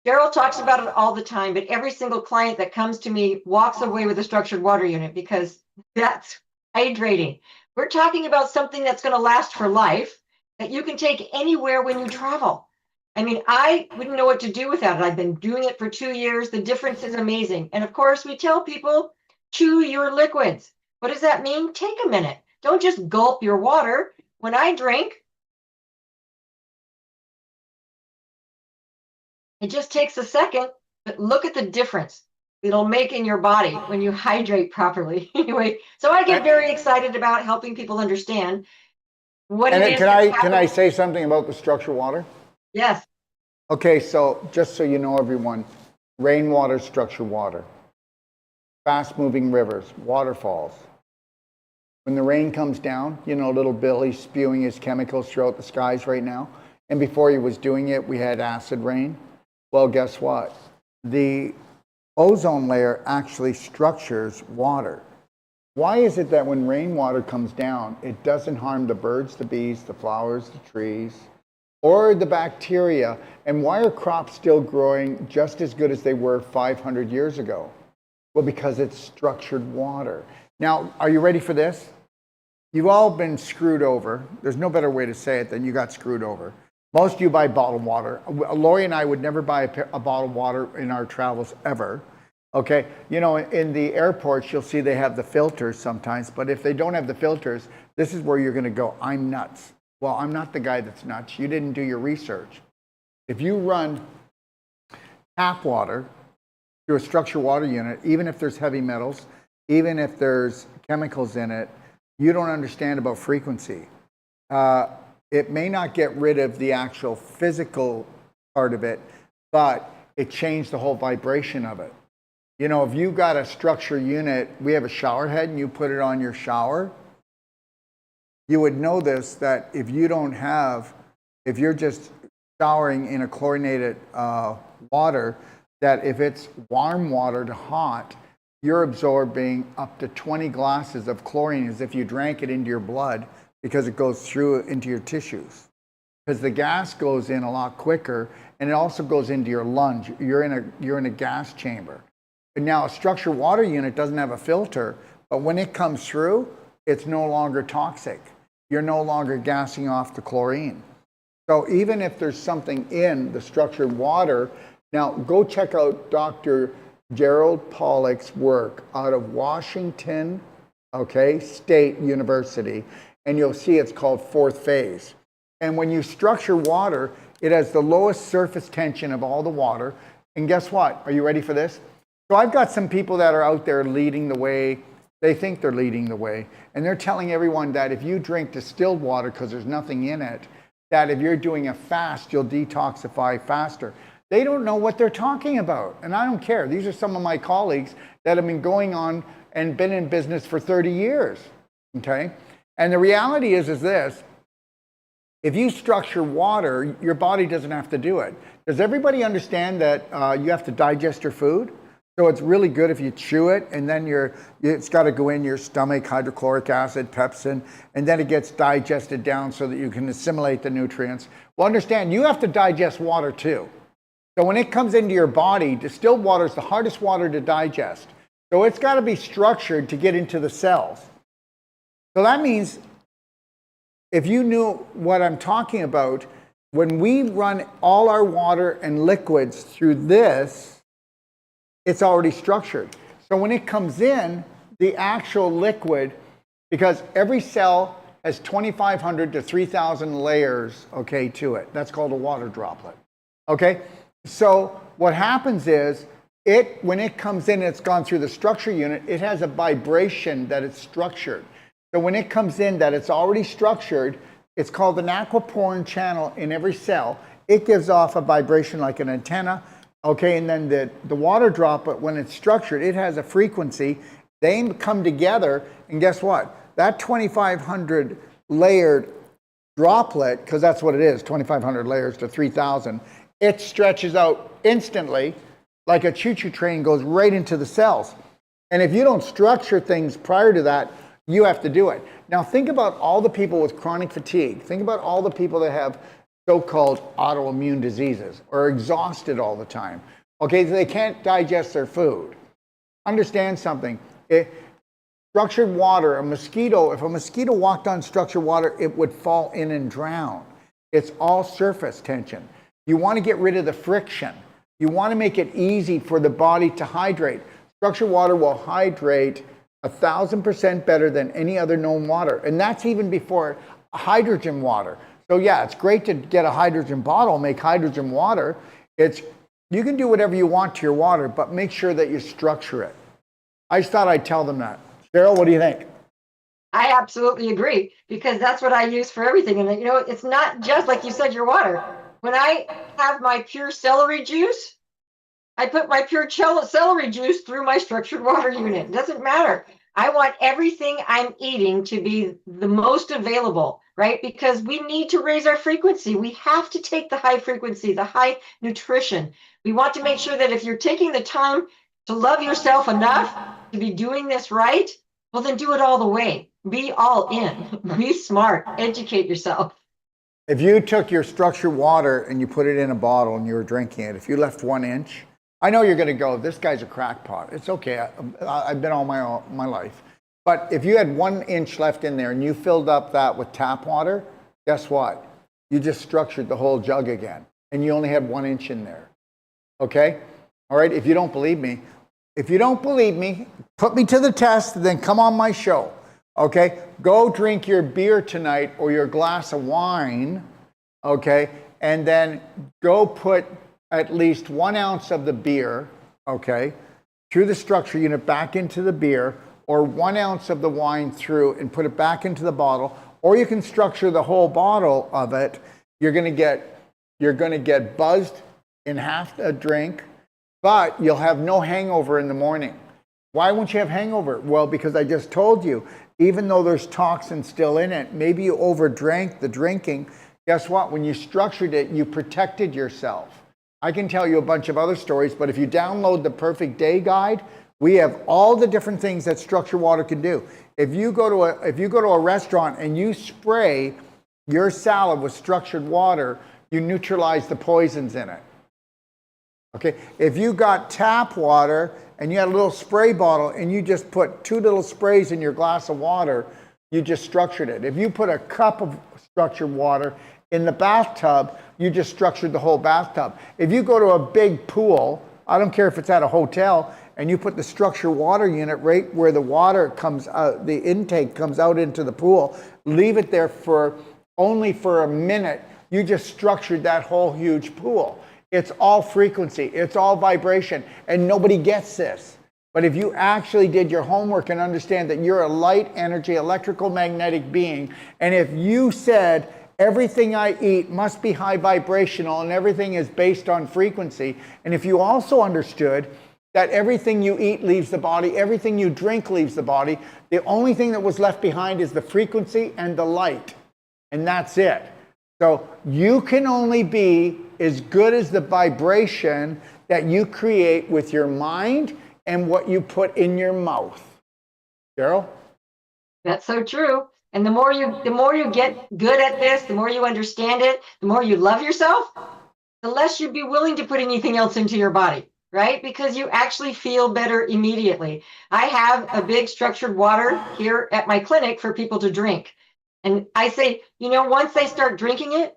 Daryl talks about it all the time, but every single client that comes to me walks away with a structured water unit because that's hydrating. We're talking about something that's going to last for life that you can take anywhere when you travel. I mean, I wouldn't know what to do without it. I've been doing it for 2 years. The difference is amazing. And of course, we tell people, chew your liquids. What does that mean? Take a minute. Don't just gulp your water. When I drink, it just takes a second, but look at the difference it'll make in your body when you hydrate properly. Anyway, so I get very excited about helping people understand what it is. Can I say something about the structured water? Yes. Okay, so just so you know, everyone, rainwater, structured water, fast-moving rivers, waterfalls. When the rain comes down, you know, little Billy's spewing his chemicals throughout the skies right now. And before he was doing it, we had acid rain. Well, guess what? The ozone layer actually structures water. Why is it that when rainwater comes down, it doesn't harm the birds, the bees, the flowers, the trees, or the bacteria? And why are crops still growing just as good as they were 500 years ago? Well, because it's structured water. Now, are you ready for this? You've all been screwed over. There's no better way to say it than you got screwed over. Most of you buy bottled water. Lori and I would never buy a bottled water in our travels ever. Okay, you know, in the airports, you'll see they have the filters sometimes, but if they don't have the filters, this is where you're going to go, I'm nuts. Well, I'm not the guy that's nuts. You didn't do your research. If you run tap water through a structured water unit, even if there's heavy metals, even if there's chemicals in it, you don't understand about frequency. It may not get rid of the actual physical part of it, but it changed the whole vibration of it. You know, if you got a structure unit, we have a shower head and you put it on your shower, you would know this, that if you don't have, if you're just showering in a chlorinated water, that if it's warm water to hot, you're absorbing up to 20 glasses of chlorine as if you drank it into your blood, because it goes through into your tissues. Because the gas goes in a lot quicker, and it also goes into your lungs. You're in a gas chamber. And now a structured water unit doesn't have a filter, but when it comes through, it's no longer toxic. You're no longer gassing off the chlorine. So even if there's something in the structured water, now go check out Dr. Gerald Pollack's work out of Washington, State University, and you'll see it's called fourth phase. And when you structure water, it has the lowest surface tension of all the water. And guess what? Are you ready for this? So I've got some people that are out there leading the way. They think they're leading the way. And they're telling everyone that if you drink distilled water, because there's nothing in it, that if you're doing a fast, you'll detoxify faster. They don't know what they're talking about. And I don't care. These are some of my colleagues that have been going on and been in business for 30 years. Okay? And the reality is this. If you structure water, your body doesn't have to do it. Does everybody understand that you have to digest your food? So it's really good if you chew it, and then it's got to go in your stomach, hydrochloric acid, pepsin, and then it gets digested down so that you can assimilate the nutrients. Well, understand, you have to digest water too. So when it comes into your body, distilled water is the hardest water to digest. So it's got to be structured to get into the cells. So that means, if you knew what I'm talking about, when we run all our water and liquids through this, it's already structured. So when it comes in, the actual liquid, because every cell has 2,500 to 3,000 layers, okay, to it. That's called a water droplet, okay? So what happens is, when it comes in, it's gone through the structure unit, it has a vibration that it's structured. So when it comes in that it's already structured, it's called an aquaporin channel in every cell. It gives off a vibration like an antenna. Okay, and then the water droplet, when it's structured, it has a frequency. They come together, and guess what? That 2,500 layered droplet, because that's what it is, 2,500 layers to 3,000, it stretches out instantly, like a choo-choo train goes right into the cells. And if you don't structure things prior to that, you have to do it. Now think about all the people with chronic fatigue. Think about all the people that have so-called autoimmune diseases, or exhausted all the time. Okay, so they can't digest their food. Understand something. Structured water, if a mosquito walked on structured water, it would fall in and drown. It's all surface tension. You want to get rid of the friction. You want to make it easy for the body to hydrate. Structured water will hydrate 1,000% better than any other known water. And that's even before hydrogen water. So yeah, it's great to get a hydrogen bottle, make hydrogen water. You can do whatever you want to your water, but make sure that you structure it. I just thought I'd tell them that. Cheryl, what do you think? I absolutely agree, because that's what I use for everything. And it's not just like you said, your water. When I have my pure celery juice, I put my pure celery juice through my structured water unit. It doesn't matter. I want everything I'm eating to be the most available, right? Because we need to raise our frequency. We have to take the high frequency, the high nutrition. We want to make sure that if you're taking the time to love yourself enough to be doing this right, well, then do it all the way. Be all in. Be smart. Educate yourself. If you took your structured water and you put it in a bottle and you were drinking it, if you left 1 inch, I know you're going to go, this guy's a crackpot. It's okay. I've been all my life. But if you had 1 inch left in there and you filled up that with tap water, guess what? You just structured the whole jug again, and you only had 1 inch in there. Okay? All right? If you don't believe me, put me to the test, then come on my show. Okay? Go drink your beer tonight or your glass of wine. Okay? And then go put at least 1 ounce of the beer, okay, through the structure unit back into the beer, or 1 ounce of the wine through and put it back into the bottle, or you can structure the whole bottle of it. You're going to get buzzed in half a drink, but you'll have no hangover in the morning. Why won't you have hangover? Well, because I just told you, even though there's toxins still in it, maybe you overdrank the drinking. Guess what? When you structured it, you protected yourself. I can tell you a bunch of other stories, but if you download the Perfect Day Guide, we have all the different things that structured water can do. If you go to a restaurant and you spray your salad with structured water, you neutralize the poisons in it. Okay? If you got tap water and you had a little spray bottle and you just put 2 little sprays in your glass of water, you just structured it. If you put a cup of structured water in the bathtub, you just structured the whole bathtub. If you go to a big pool, I don't care if it's at a hotel, and you put the structured water unit right where the water comes out, the intake comes out into the pool, leave it there only for a minute, you just structured that whole huge pool. It's all frequency, it's all vibration, and nobody gets this. But if you actually did your homework and understand that you're a light energy, electrical magnetic being, and if you said, everything I eat must be high vibrational and everything is based on frequency, and if you also understood that everything you eat leaves the body, everything you drink leaves the body, the only thing that was left behind is the frequency and the light, and that's it. So you can only be as good as the vibration that you create with your mind and what you put in your mouth. Daryl? That's so true. And the more you get good at this, the more you understand it, the more you love yourself, the less you'd be willing to put anything else into your body, right? Because you actually feel better immediately. I have a big structured water here at my clinic for people to drink. And I say, once they start drinking it,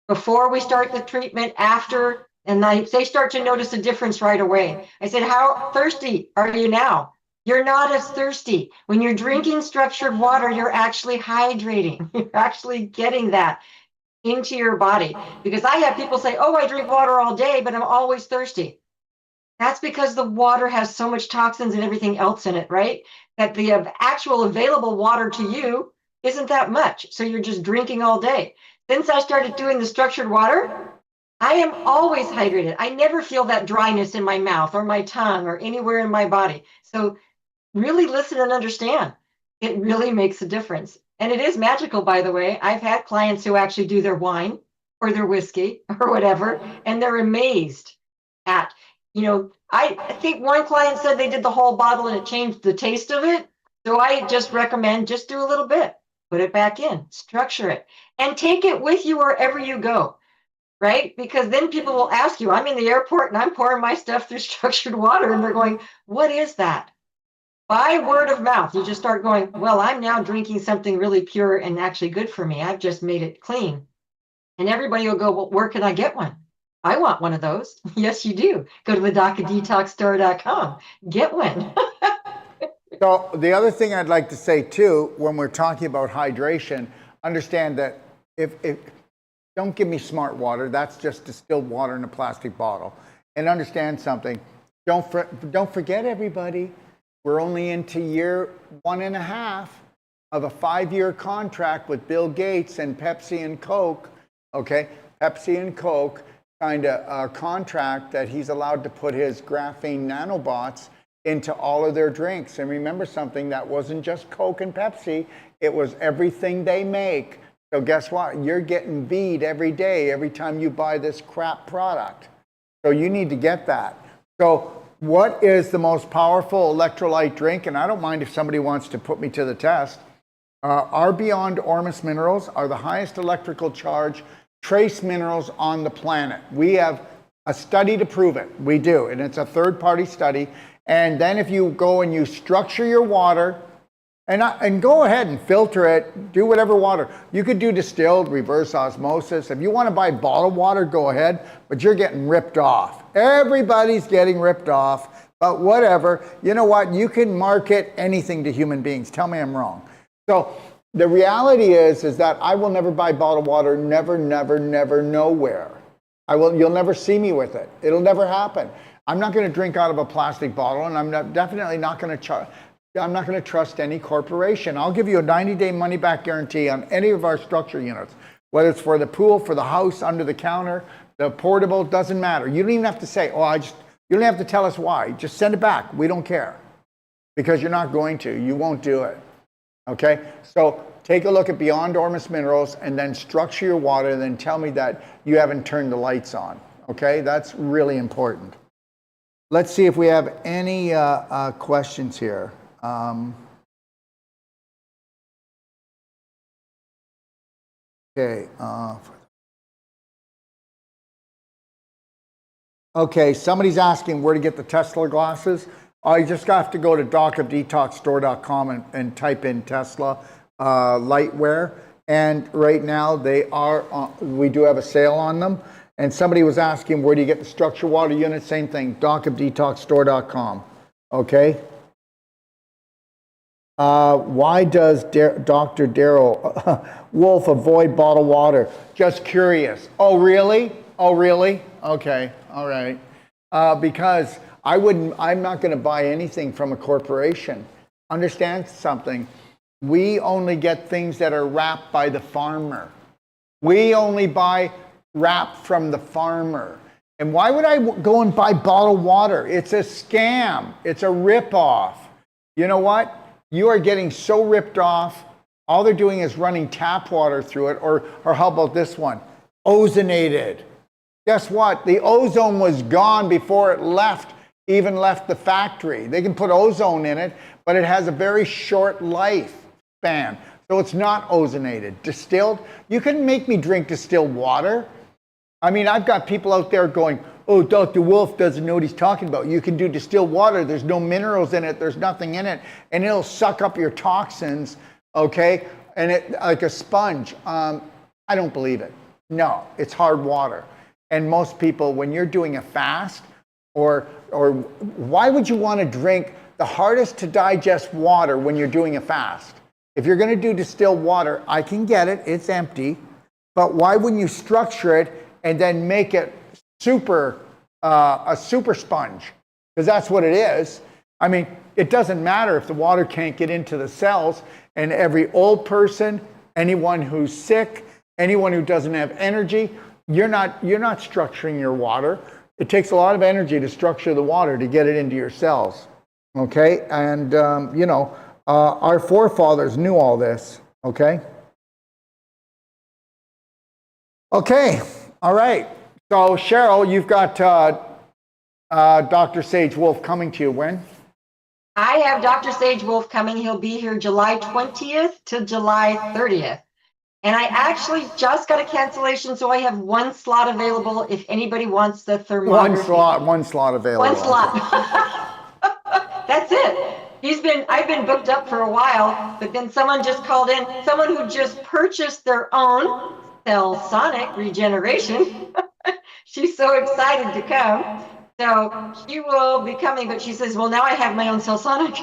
before we start the treatment, after, and they start to notice a difference right away. I said, how thirsty are you now? You're not as thirsty. When you're drinking structured water, you're actually hydrating. You're actually getting that into your body. Because I have people say, oh, I drink water all day, but I'm always thirsty. That's because the water has so much toxins and everything else in it, right? That the actual available water to you isn't that much. So you're just drinking all day. Since I started doing the structured water, I am always hydrated. I never feel that dryness in my mouth or my tongue or anywhere in my body. So really listen and understand. It really makes a difference. And it is magical, by the way. I've had clients who actually do their wine or their whiskey or whatever, and they're amazed at, I think one client said they did the whole bottle and it changed the taste of it. So I just recommend just do a little bit, put it back in, structure it, and take it with you wherever you go, right? Because then people will ask you, I'm in the airport and I'm pouring my stuff through structured water, and they're going, what is that? By word of mouth, you just start going, well, I'm now drinking something really pure and actually good for me. I've just made it clean. And everybody will go, well, where can I get one? I want one of those. Yes, you do. Go to the DocaDetoxStore.com. Get one. So the other thing I'd like to say too, when we're talking about hydration, understand that if don't give me smart water, that's just distilled water in a plastic bottle. And understand something, don't forget, everybody, we're only into year 1.5 of a 5-year contract with Bill Gates and Pepsi and Coke, okay? Pepsi and Coke signed a contract that he's allowed to put his graphene nanobots into all of their drinks. And remember something, that wasn't just Coke and Pepsi, it was everything they make. So guess what? You're getting V'd every day, every time you buy this crap product. So you need to get that. So what is the most powerful electrolyte drink? And I don't mind if somebody wants to put me to the test. Our Beyond Ormus minerals are the highest electrical charge trace minerals on the planet. We have a study to prove it. We do, and it's a third-party study. And then if you go and you structure your water, and go ahead and filter it, do whatever water. You could do distilled, reverse osmosis. If you want to buy bottled water, go ahead, but you're getting ripped off. Everybody's getting ripped off, but whatever. You know what? You can market anything to human beings. Tell me I'm wrong. So the reality is that I will never buy bottled water, never, nowhere. You'll never see me with it. It'll never happen. I'm not going to drink out of a plastic bottle, and I'm definitely not going to trust any corporation. I'll give you a 90-day money-back guarantee on any of our structure units, whether it's for the pool, for the house, under the counter, the portable, doesn't matter. You don't even have to say, you don't have to tell us why. Just send it back. We don't care, because you're not going to. You won't do it. Okay? So take a look at Beyond Ormus Minerals and then structure your water, and then tell me that you haven't turned the lights on. Okay? That's really important. Let's see if we have any questions here. Okay. Okay, somebody's asking where to get the Tesla glasses. You just have to go to docofdetoxstore.com and type in Tesla lightwear. And right now we do have a sale on them. And somebody was asking, where do you get the structured water unit? Same thing, docofdetoxstore.com. Okay. Why does Dr. Daryl Wolf avoid bottled water? Just curious. Oh, really? Okay. All right. because I'm not going to buy anything from a corporation. Understand something. We only get things that are wrapped by the farmer. We only buy wrap from the farmer. And why would I go and buy bottled water? It's a scam. It's a ripoff. You know what? You are getting so ripped off. All they're doing is running tap water through it. Or how about this one? Ozonated. Guess what? The ozone was gone before it even left the factory. They can put ozone in it, but it has a very short life span. So it's not ozonated. Distilled, you couldn't make me drink distilled water. I mean, I've got people out there going, oh, Dr. Wolf doesn't know what he's talking about. You can do distilled water. There's no minerals in it. There's nothing in it. And it'll suck up your toxins, okay? And it like a sponge. I don't believe it. No, it's hard water. And most people, when you're doing a fast, or why would you want to drink the hardest to digest water when you're doing a fast? If you're going to do distilled water, I can get it. It's empty. But why wouldn't you structure it and then make it a super sponge? Because that's what it is. I mean, it doesn't matter if the water can't get into the cells. And every old person, anyone who's sick, anyone who doesn't have energy, you're not structuring your water. It takes a lot of energy to structure the water to get it into your cells. Okay? And, our forefathers knew all this. Okay? Okay. All right. So, Cheryl, you've got Dr. Sage Wolf coming to you when? I have Dr. Sage Wolf coming. He'll be here July 20th to July 30th. And I actually just got a cancellation, so I have one slot available if anybody wants the thermography. One slot available. One slot. That's it. I've been booked up for a while, but then someone just called in, someone who just purchased their own cell sonic regeneration. She's so excited to come. So she will be coming, but she says, well, now I have my own cell sonic.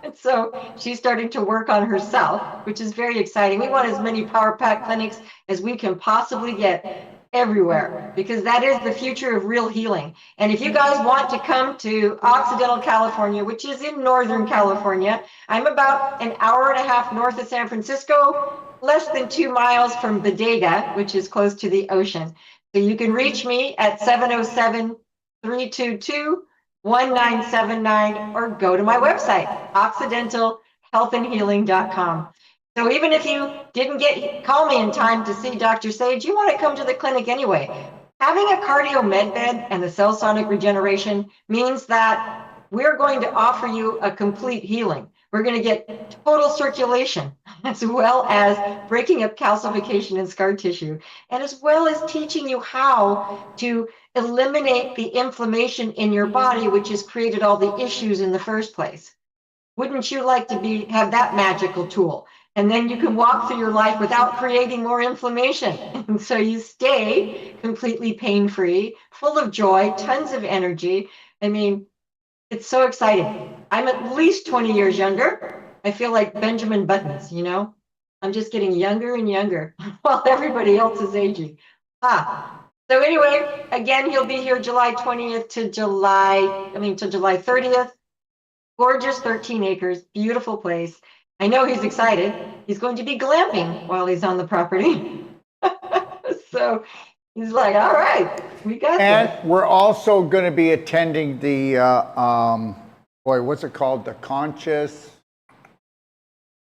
And so she's starting to work on herself, which is very exciting. We want as many Power Pack clinics as we can possibly get everywhere, because that is the future of real healing. And if you guys want to come to Occidental California, which is in Northern California, I'm about an hour and a half north of San Francisco, less than 2 miles from Bodega, which is close to the ocean. So you can reach me at 707-322-1979 or go to my website, occidentalhealthandhealing.com. So even if you didn't call me in time to see Dr. Sage, you want to come to the clinic anyway. Having a cardio med bed and the cell sonic regeneration means that we're going to offer you a complete healing. We're going to get total circulation, as well as breaking up calcification and scar tissue, and as well as teaching you how to eliminate the inflammation in your body, which has created all the issues in the first place. Wouldn't you like to have that magical tool? And then you can walk through your life without creating more inflammation. And so you stay completely pain-free, full of joy, tons of energy. I mean, it's so exciting. I'm at least 20 years younger. I feel like Benjamin Buttons, I'm just getting younger and younger while everybody else is aging. So anyway, again, he'll be here July 20th to July 30th. Gorgeous 13 acres, beautiful place. I know he's excited. He's going to be glamping while he's on the property. So he's like, all right, we got this. And we're also going to be attending the, what's it called? The Conscious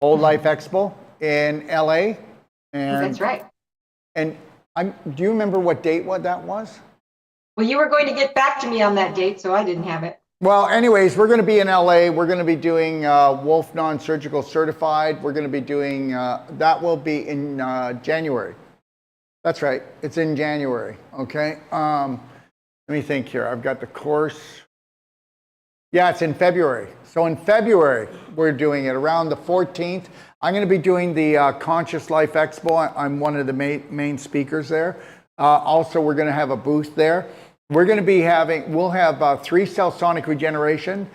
Whole Life Expo in LA. And that's right. And do you remember what date that was? Well, you were going to get back to me on that date, so I didn't have it. Well, anyways, we're going to be in LA. We're going to be doing Wolf Non-Surgical Certified. We're going to be doing, that will be in January. That's right. It's in January. Okay. Let me think here. I've got the course. Yeah, it's in February. So in February, we're doing it around the 14th. I'm going to be doing the Conscious Life Expo. I'm one of the main speakers there. Also, we're going to have a booth there. We're going to be we'll have 3 cell sonic regeneration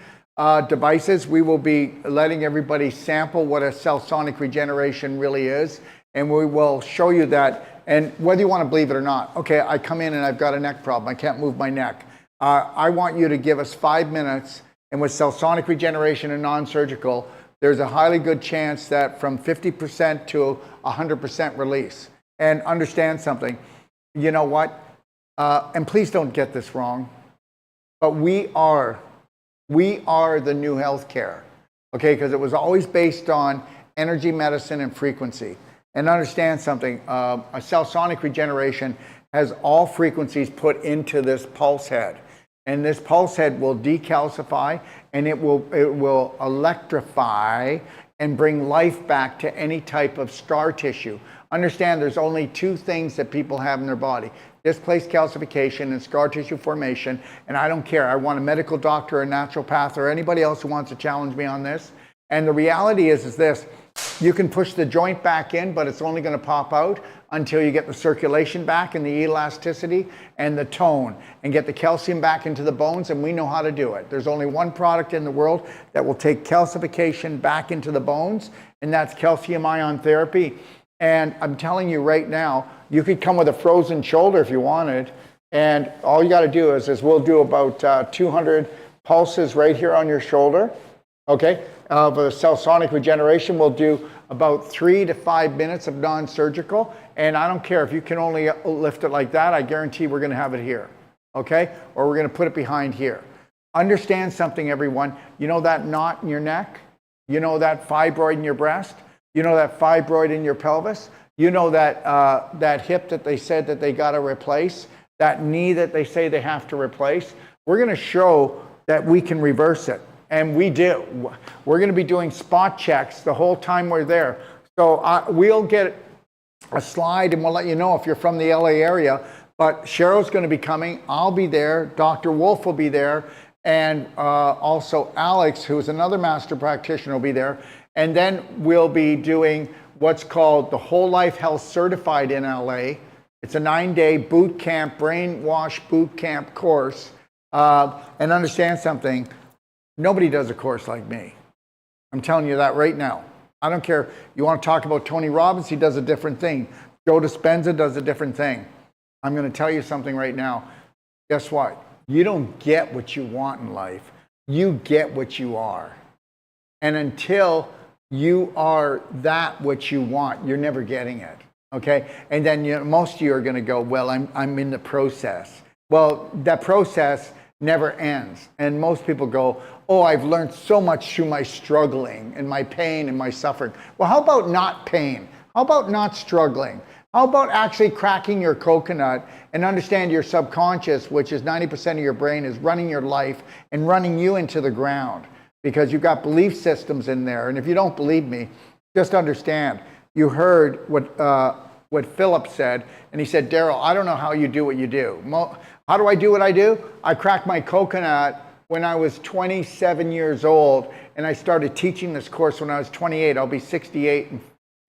devices. We will be letting everybody sample what a cell sonic regeneration really is. And we will show you that. And whether you want to believe it or not, okay, I come in and I've got a neck problem. I can't move my neck. I want you to give us 5 minutes, and with cell sonic regeneration and non-surgical, there's a highly good chance that from 50% to 100% release. And understand something, you know what? And please don't get this wrong, but we are the new healthcare, okay? Because it was always based on energy medicine and frequency. And understand something, a cell sonic regeneration has all frequencies put into this pulse head. And this pulse head will decalcify, and it will electrify and bring life back to any type of scar tissue. Understand there's only 2 things that people have in their body: displaced calcification and scar tissue formation. And I don't care. I want a medical doctor, a naturopath, or anybody else who wants to challenge me on this. And the reality is this: you can push the joint back in, but it's only going to pop out until you get the circulation back and the elasticity and the tone, and get the calcium back into the bones, and we know how to do it. There's only one product in the world that will take calcification back into the bones, and that's calcium ion therapy. And I'm telling you right now, you could come with a frozen shoulder if you wanted, and all you got to do is we'll do about 200 pulses right here on your shoulder, okay? Of a cell sonic regeneration. We'll do about 3 to 5 minutes of non-surgical, and I don't care if you can only lift it like that. I guarantee we're going to have it here, okay? Or we're going to put it behind here. Understand something, everyone. You know that knot in your neck? You know that fibroid in your breast? You know that fibroid in your pelvis? You know that that hip that they said that they got to replace? That knee that they say they have to replace? We're going to show that we can reverse it. And we do. We're going to be doing spot checks the whole time we're there. So we'll get a slide, and we'll let you know if you're from the LA area. But Cheryl's going to be coming. I'll be there. Dr. Wolf will be there. And also Alex, who is another master practitioner, will be there. And then we'll be doing what's called the Whole Life Health Certified in LA. It's a 9-day boot camp, brainwash boot camp course. And understand something. Nobody does a course like me. I'm telling you that right now. I don't care. You want to talk about Tony Robbins, he does a different thing. Joe Dispenza does a different thing. I'm going to tell you something right now. Guess what? You don't get what you want in life. You get what you are. And until you are that what you want, you're never getting it. Okay? And then most of you are going to go, well, I'm in the process. Well, that process never ends. And most people go, oh, I've learned so much through my struggling and my pain and my suffering. Well, how about not pain? How about not struggling? How about actually cracking your coconut and understand your subconscious, which is 90% of your brain, is running your life and running you into the ground, because you've got belief systems in there. And if you don't believe me, just understand. You heard what Philip said, and he said, Daryl, I don't know how you do what you do. How do I do what I do? I cracked my coconut when I was 27 years old, and I started teaching this course when I was 28. I'll be 68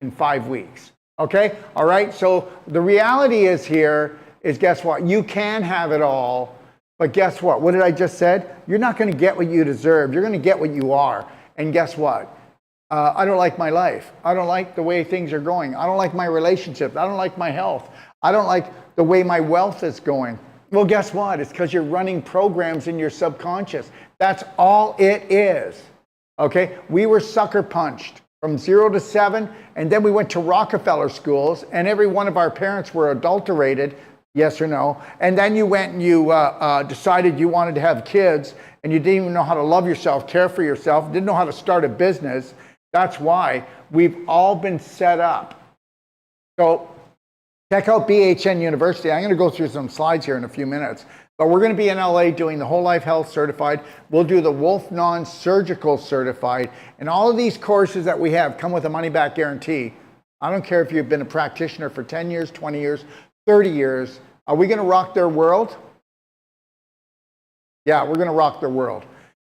in 5 weeks. Okay? All right? So the reality is here is, guess what? You can have it all, but guess what? What did I just said? You're not going to get what you deserve. You're going to get what you are. And guess what? I don't like my life. I don't like the way things are going. I don't like my relationships. I don't like my health. I don't like the way my wealth is going. Well, guess what? It's because you're running programs in your subconscious. That's all it is. Okay? We were sucker punched from 0 to 7, and then we went to Rockefeller schools, and every one of our parents were adulterated, yes or no, and then you went and you decided you wanted to have kids, and you didn't even know how to love yourself, care for yourself, didn't know how to start a business. That's why we've all been set up. So check out BHN University. I'm going to go through some slides here in a few minutes. But we're going to be in LA doing the Whole Life Health Certified. We'll do the Wolf Non-Surgical Certified. And all of these courses that we have come with a money-back guarantee. I don't care if you've been a practitioner for 10 years, 20 years, 30 years. Are we going to rock their world? Yeah, we're going to rock their world.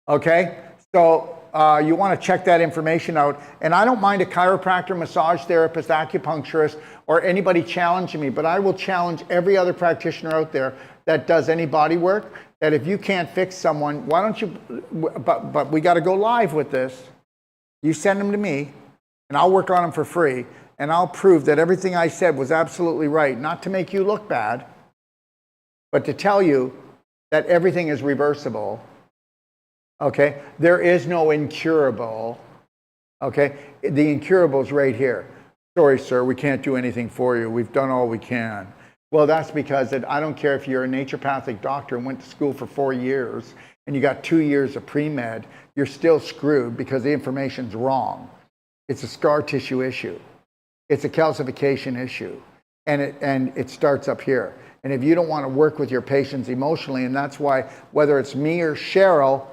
Okay? So you want to check that information out. And I don't mind a chiropractor, massage therapist, acupuncturist, or anybody challenging me, but I will challenge every other practitioner out there that does any body work, that if you can't fix someone, why don't you, but we got to go live with this. You send them to me, and I'll work on them for free, and I'll prove that everything I said was absolutely right, not to make you look bad, but to tell you that everything is reversible. Okay, there is no incurable. Okay, the incurable is right here. Sorry, sir, we can't do anything for you. We've done all we can. Well, that's because I don't care if you're a naturopathic doctor and went to school for 4 years and you got 2 years of pre-med, you're still screwed because the information's wrong. It's a scar tissue issue. It's a calcification issue. And it starts up here. And if you don't want to work with your patients emotionally, and that's why whether it's me or Cheryl,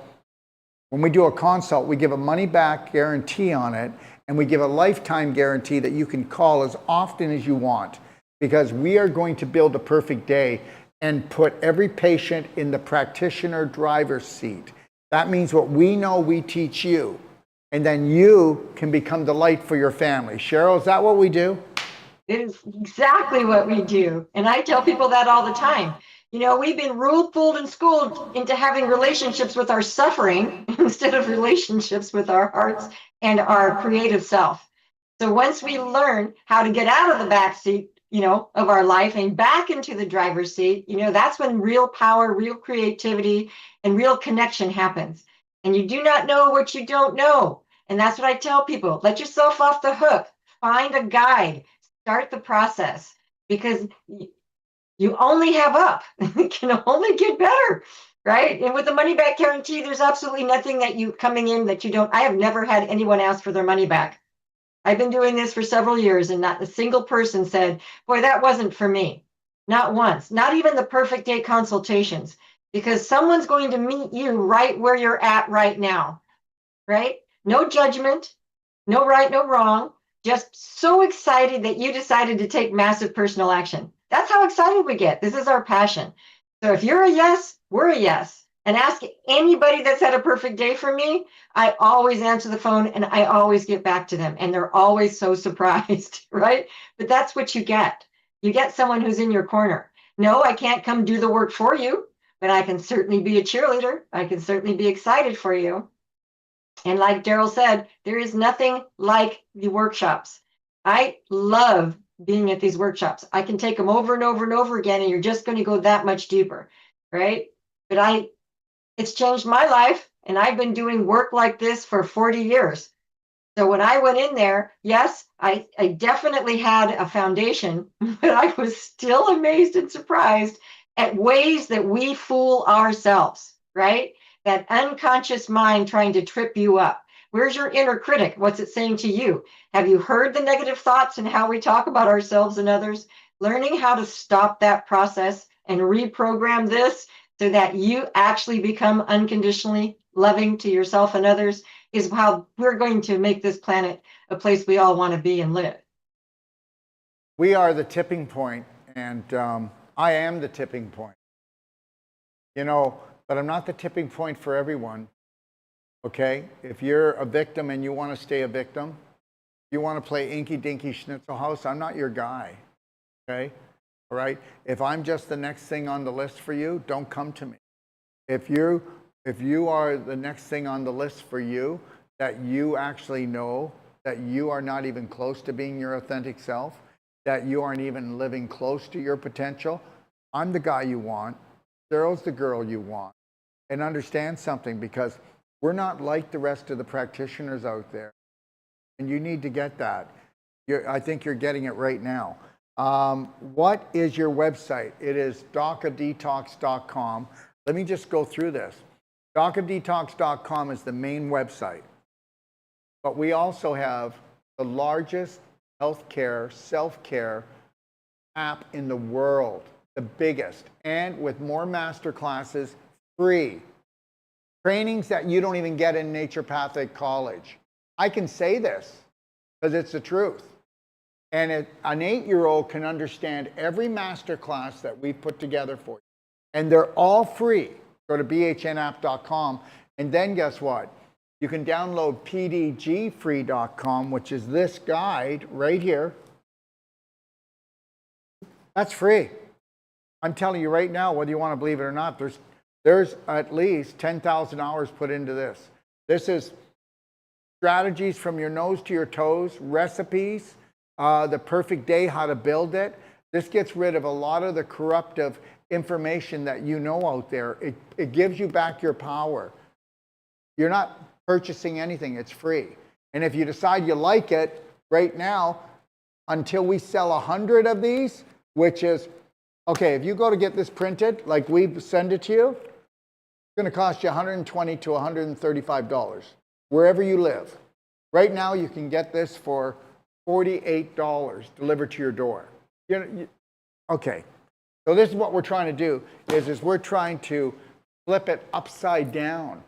when we do a consult, we give a money-back guarantee on it, and we give a lifetime guarantee that you can call as often as you want, because we are going to build a perfect day and put every patient in the practitioner driver's seat. That means what we know, we teach you, and then you can become the light for your family. Cheryl, is that what we do? It is exactly what we do. And I tell people that all the time. You know, we've been ruled, fooled, and schooled into having relationships with our suffering instead of relationships with our hearts and our creative self. So once we learn how to get out of the back seat, you know, of our life and back into the driver's seat, you know, that's when real power, real creativity, and real connection happens. And you do not know what you don't know. And that's what I tell people. Let yourself off the hook. Find a guide. Start the process, because you only have up. It can only get better, right? And with the money back guarantee, there's absolutely nothing that you coming in that you don't. I have never had anyone ask for their money back. I've been doing this for several years, and not a single person said, boy, that wasn't for me. Not once, not even the perfect day consultations, because someone's going to meet you right where you're at right now, right? No judgment, no right, no wrong. Just so excited that you decided to take massive personal action. That's how excited we get. This is our passion. So if you're a yes, we're a yes. And ask anybody that's had a perfect day for me. I always answer the phone and I always get back to them. And they're always so surprised, right? But that's what you get. You get someone who's in your corner. No, I can't come do the work for you, but I can certainly be a cheerleader. I can certainly be excited for you. And like Daryl said, there is nothing like the workshops. I love being at these workshops. I can take them over and over and over again, and you're just going to go that much deeper, right? But it's changed my life, and I've been doing work like this for 40 years. So when I went in there, yes, I definitely had a foundation, but I was still amazed and surprised at ways that we fool ourselves, right? That unconscious mind trying to trip you up. Where's your inner critic? What's it saying to you? Have you heard the negative thoughts and how we talk about ourselves and others? Learning how to stop that process and reprogram this so that you actually become unconditionally loving to yourself and others is how we're going to make this planet a place we all want to be and live. We are the tipping point, and I am the tipping point. You know, but I'm not the tipping point for everyone, okay? If you're a victim and you want to stay a victim, you want to play Inky Dinky Schnitzel House, I'm not your guy, okay? All right? If I'm just the next thing on the list for you, don't come to me. If you are the next thing on the list for you, that you actually know that you are not even close to being your authentic self, that you aren't even living close to your potential, I'm the guy you want. Cheryl's the girl you want. And understand something, because we're not like the rest of the practitioners out there. And you need to get that. I think you're getting it right now. What is your website? It is docofdetox.com. Let me just go through this. docofdetox.com is the main website. But we also have the largest healthcare, self-care app in the world, the biggest, and with more master classes, free. Trainings that you don't even get in naturopathic college. I can say this because it's the truth. And an 8-year-old can understand every master class that we've put together for you. And they're all free. Go to bhnapp.com, and then guess what? You can download pdgfree.com, which is this guide right here. That's free. I'm telling you right now, whether you want to believe it or not, there's at least 10,000 hours put into this. This is strategies from your nose to your toes, recipes, the perfect day, how to build it. This gets rid of a lot of the corruptive information that you know out there. It gives you back your power. You're not purchasing anything. It's free. And if you decide you like it right now, until we sell 100 of these, which is, okay, if you go to get this printed, like we send it to you, it's going to cost you $120 to $135, wherever you live. Right now, you can get this for $48 delivered to your door. Okay, so this is what we're trying to do, is we're trying to flip it upside down.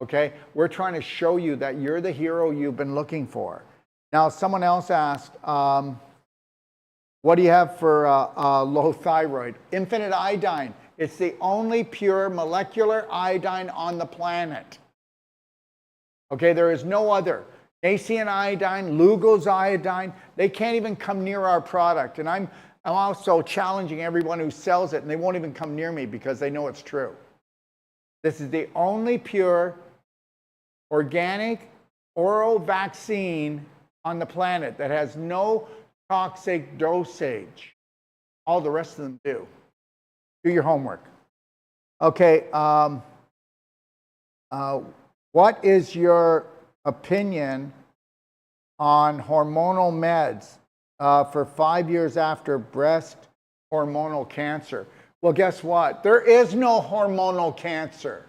Okay, we're trying to show you that you're the hero you've been looking for. Now, someone else asked, what do you have for low thyroid? Infinite Iodine. It's the only pure molecular iodine on the planet. Okay, there is no other. Nacean iodine, Lugol's iodine, they can't even come near our product. And I'm also challenging everyone who sells it, and they won't even come near me because they know it's true. This is the only pure organic oral vaccine on the planet that has no toxic dosage. All the rest of them do. Do your homework. Okay, what is your opinion on hormonal meds for 5 years after breast hormonal cancer? Well, guess what? There is no hormonal cancer.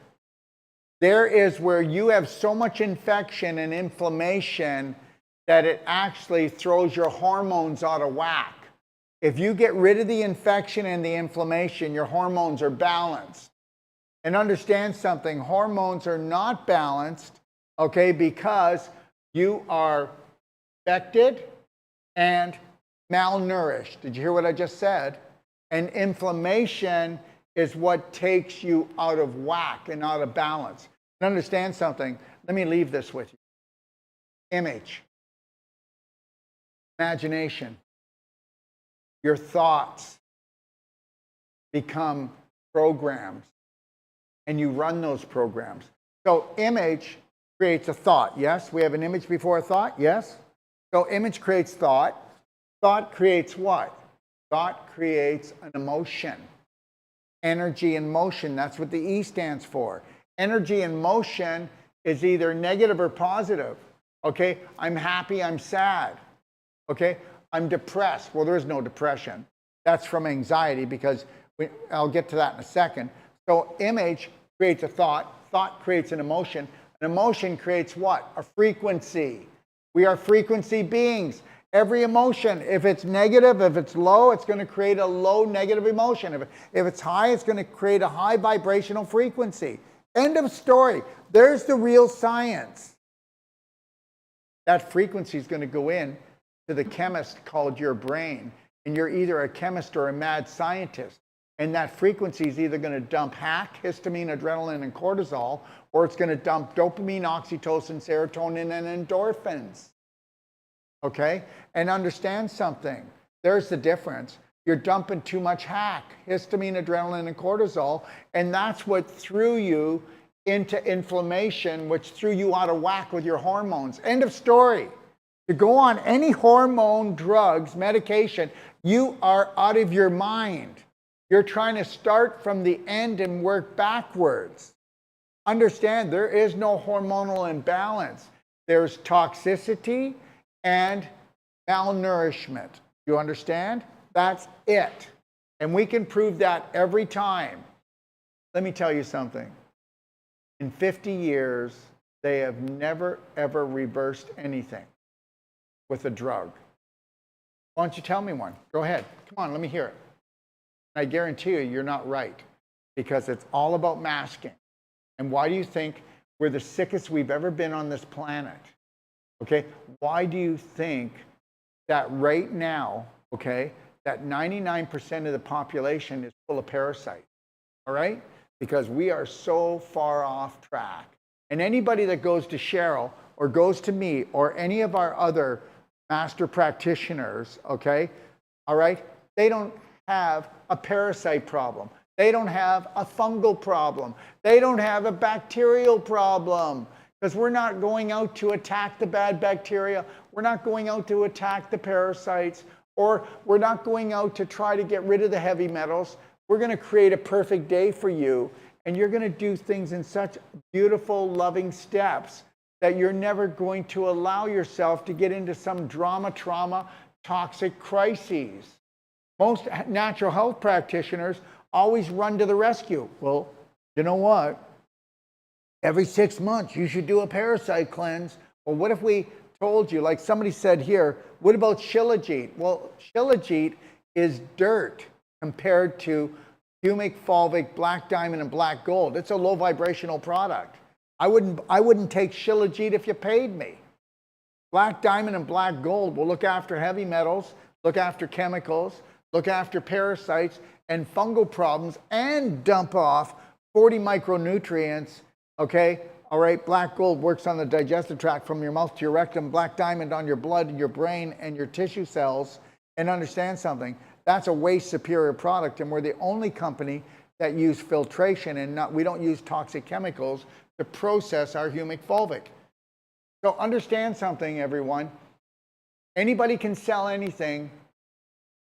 There is where you have so much infection and inflammation that it actually throws your hormones out of whack. If you get rid of the infection and the inflammation, your hormones are balanced. And understand something, hormones are not balanced, okay, because you are infected and malnourished. Did you hear what I just said? And inflammation is what takes you out of whack and out of balance. And understand something, let me leave this with you. Image, imagination, your thoughts become programs, and you run those programs. So image creates a thought. Yes, we have an image before a thought. Yes. So image creates thought. Thought creates what? Thought creates an emotion. Energy and motion, that's what the E stands for. Energy and motion is either negative or positive. Okay, I'm happy, I'm sad. Okay, I'm depressed. Well, there is no depression. That's from anxiety, because I'll get to that in a second. So image creates a thought. Thought creates an emotion. An emotion creates what? A frequency. We are frequency beings. Every emotion, if it's negative, if it's low, it's going to create a low negative emotion. If it's high, it's going to create a high vibrational frequency. End of story. There's the real science. That frequency is going to go in to the chemist called your brain. And you're either a chemist or a mad scientist. And that frequency is either going to dump histamine, adrenaline, and cortisol, or it's going to dump dopamine, oxytocin, serotonin, and endorphins. Okay? And understand something. There's the difference. You're dumping too much histamine, adrenaline, and cortisol, and that's what threw you into inflammation, which threw you out of whack with your hormones. End of story. To go on any hormone drugs, medication, you are out of your mind. You're trying to start from the end and work backwards. Understand, there is no hormonal imbalance. There's toxicity and malnourishment. You understand? That's it. And we can prove that every time. Let me tell you something. In 50 years, they have never, ever reversed anything with a drug. Why don't you tell me one? Go ahead. Come on, let me hear it. I guarantee you, you're not right, because it's all about masking. And why do you think we're the sickest we've ever been on this planet? Okay? Why do you think that right now, okay, that 99% of the population is full of parasites? All right? Because we are so far off track. And anybody that goes to Cheryl or goes to me or any of our other master practitioners, okay, all right, they don't have a parasite problem. They don't have a fungal problem. They don't have a bacterial problem, because we're not going out to attack the bad bacteria. We're not going out to attack the parasites, or we're not going out to try to get rid of the heavy metals. We're going to create a perfect day for you. And you're going to do things in such beautiful, loving steps that you're never going to allow yourself to get into some drama, trauma, toxic crises. Most natural health practitioners always run to the rescue. Well, you know what? Every 6 months, you should do a parasite cleanse. Well, what if we told you, like somebody said here, what about Shilajit? Well, Shilajit is dirt compared to humic, fulvic, black diamond, and black gold. It's a low vibrational product. I wouldn't take Shilajit if you paid me. Black diamond and black gold will look after heavy metals, look after chemicals, look after parasites and fungal problems, and dump off 40 micronutrients, okay? All right, black gold works on the digestive tract from your mouth to your rectum, black diamond on your blood and your brain and your tissue cells. And understand something, that's a way superior product, and we're the only company that use filtration and we don't use toxic chemicals to process our humic fulvic. So understand something, everyone. Anybody can sell anything,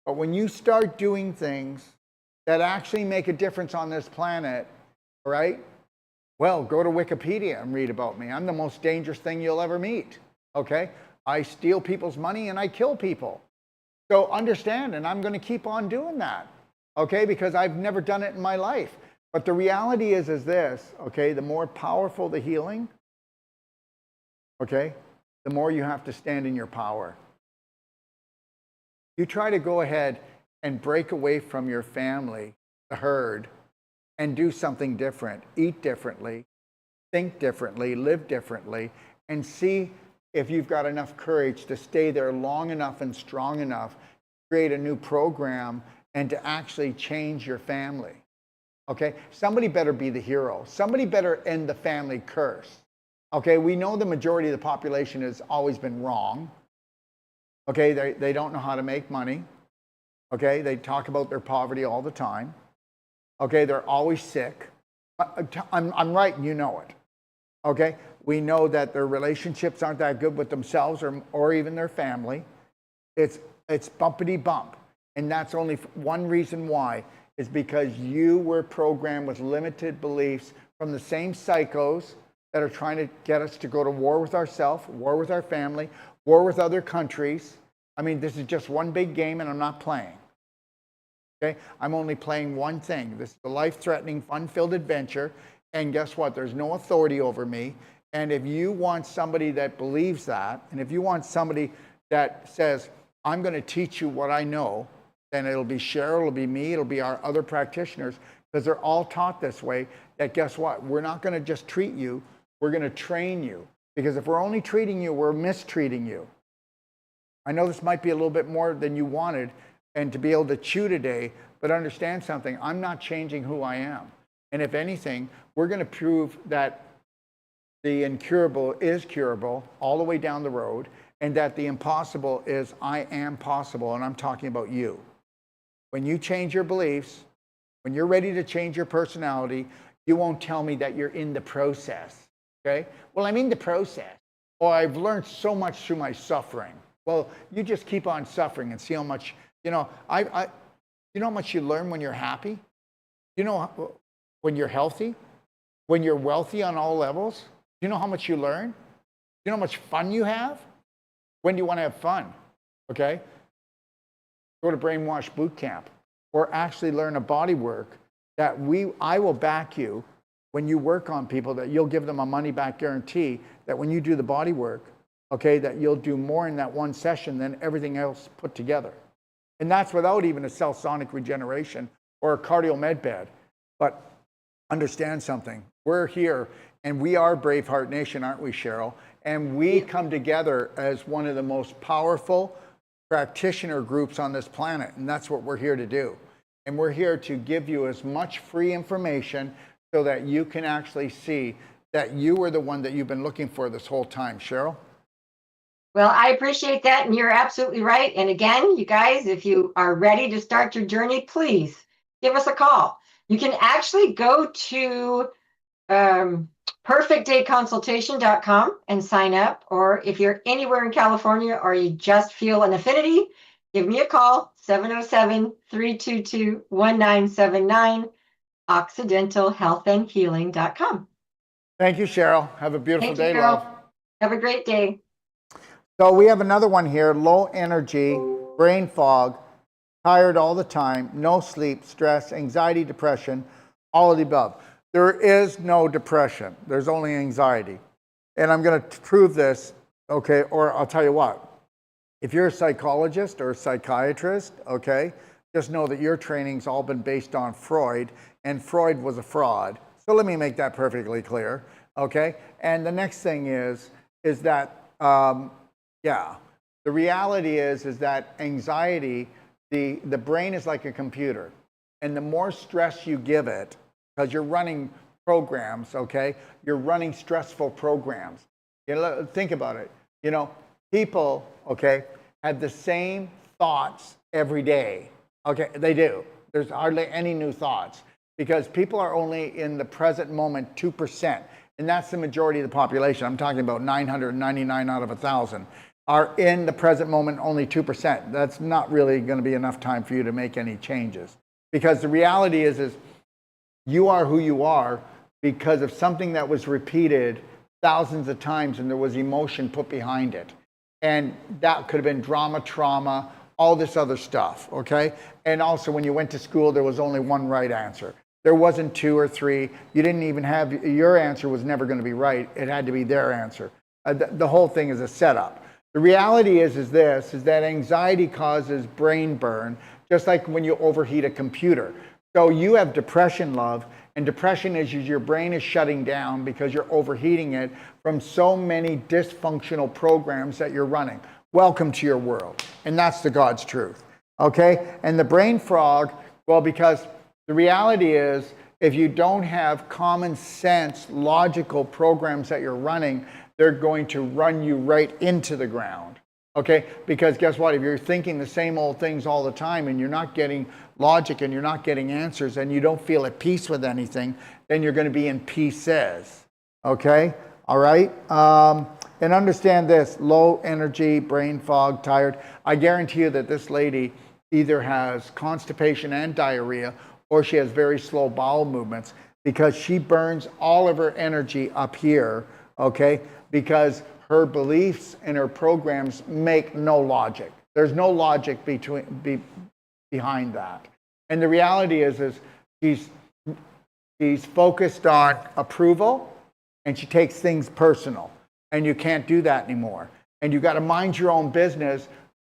but when you start doing things that actually make a difference on this planet, right? Well, go to Wikipedia and read about me. I'm the most dangerous thing you'll ever meet, okay? I steal people's money and I kill people. So understand, and I'm going to keep on doing that, okay? Because I've never done it in my life. But the reality is this, okay? The more powerful the healing, okay, the more you have to stand in your power. You try to go ahead and break away from your family, the herd, and do something different, eat differently, think differently, live differently, and see if you've got enough courage to stay there long enough and strong enough to create a new program and to actually change your family. Okay? Somebody better be the hero. Somebody better end the family curse. Okay? We know the majority of the population has always been wrong. Okay? They don't know how to make money. Okay? They talk about their poverty all the time. Okay? They're always sick. I'm right, and you know it. Okay? We know that their relationships aren't that good with themselves or even their family. It's bumpity bump. And that's only one reason why, is because you were programmed with limited beliefs from the same psychos that are trying to get us to go to war with ourselves, war with our family, war with other countries. I mean, this is just one big game, and I'm not playing. Okay? I'm only playing one thing. This is a life-threatening, fun-filled adventure. And guess what? There's no authority over me. And if you want somebody that believes that, and if you want somebody that says, I'm going to teach you what I know, then it'll be Cheryl, it'll be me, it'll be our other practitioners, because they're all taught this way, that guess what? We're not going to just treat you, we're going to train you. Because if we're only treating you, we're mistreating you. I know this might be a little bit more than you wanted, and to be able to chew today, but understand something, I'm not changing who I am. And if anything, we're going to prove that the incurable is curable all the way down the road, and that the impossible is I am possible, and I'm talking about you. When you change your beliefs, when you're ready to change your personality, you won't tell me that you're in the process, okay? Well, I'm in the process. Or I've learned so much through my suffering. Well, you just keep on suffering and see how much, you know how much you learn when you're happy? You know, when you're healthy? When you're wealthy on all levels? You know how much you learn? You know how much fun you have? When do you want to have fun? Okay? Go to Brainwash Boot Camp, or actually learn a body work that I will back you when you work on people, that you'll give them a money back guarantee, that when you do the body work, okay, that you'll do more in that one session than everything else put together. And that's without even a cell sonic regeneration or a cardio med bed. But understand something. We're here, and we are Braveheart Nation, aren't we, Cheryl? And we come together as one of the most powerful practitioner groups on this planet, and that's what we're here to do. And we're here to give you as much free information so that you can actually see that you are the one that you've been looking for this whole time. Cheryl? Well, I appreciate that, and you're absolutely right. And again, you guys, if you are ready to start your journey, please give us a call. You can actually go to perfectdayconsultation.com and sign up. Or if you're anywhere in California or you just feel an affinity, give me a call, 707-322-1979, occidentalhealthandhealing.com. Thank you, Cheryl. Have a beautiful Thank you, day, Carol. love. Have a great day. So we have another one here, low energy, brain fog, tired all the time, no sleep, stress, anxiety, depression, all of the above. There is no depression. There's only anxiety. And I'm going to prove this, okay, or I'll tell you what. If you're a psychologist or a psychiatrist, okay, just know that your training's all been based on Freud, and Freud was a fraud. So let me make that perfectly clear, okay? And the next thing is that, yeah, the reality is that anxiety, the brain is like a computer, and the more stress you give it, because you're running programs, okay? You're running stressful programs. You know, think about it. You know, people, okay, have the same thoughts every day. Okay, they do. There's hardly any new thoughts because people are only in the present moment 2%. And that's the majority of the population. I'm talking about 999 out of 1,000 are in the present moment only 2%. That's not really going to be enough time for you to make any changes. Because the reality is you are who you are because of something that was repeated thousands of times and there was emotion put behind it. And that could have been drama, trauma, all this other stuff, okay? And also when you went to school, there was only one right answer. There wasn't 2 or 3. You didn't even have, your answer was never going to be right. It had to be their answer. The whole thing is a setup. The reality is that anxiety causes brain burn, just like when you overheat a computer. So you have depression, love, and depression is your brain is shutting down because you're overheating it from so many dysfunctional programs that you're running. Welcome to your world. And that's the God's truth. Okay? And the brain fog, well, because the reality is if you don't have common sense, logical programs that you're running, they're going to run you right into the ground. Okay? Because guess what? If you're thinking the same old things all the time and you're not getting logic and you're not getting answers and you don't feel at peace with anything, then you're going to be in pieces. Okay? All right? And understand this, low energy, brain fog, tired. I guarantee you that this lady either has constipation and diarrhea or she has very slow bowel movements because she burns all of her energy up here, okay? Because her beliefs and her programs make no logic. There's no logic behind that. And the reality is she's focused on approval and she takes things personal. And you can't do that anymore. And you got to mind your own business,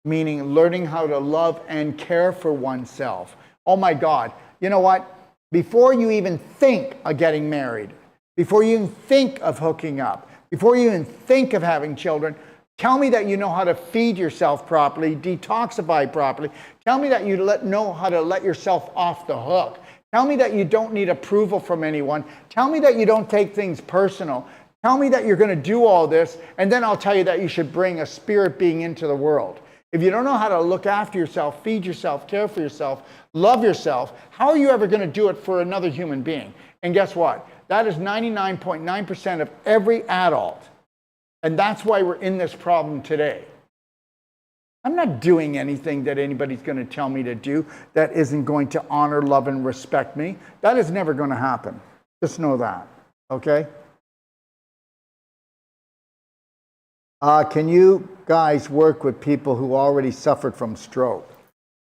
meaning learning how to love and care for oneself. Oh my God. You know what? Before you even think of getting married, before you even think of hooking up, before you even think of having children, tell me that you know how to feed yourself properly, detoxify properly. Tell me that you know how to let yourself off the hook. Tell me that you don't need approval from anyone. Tell me that you don't take things personal. Tell me that you're going to do all this, and then I'll tell you that you should bring a spirit being into the world. If you don't know how to look after yourself, feed yourself, care for yourself, love yourself, how are you ever going to do it for another human being? And guess what? That is 99.9% of every adult. And that's why we're in this problem today. I'm not doing anything that anybody's going to tell me to do that isn't going to honor, love, and respect me. That is never going to happen. Just know that, okay? Can you guys work with people who already suffered from stroke?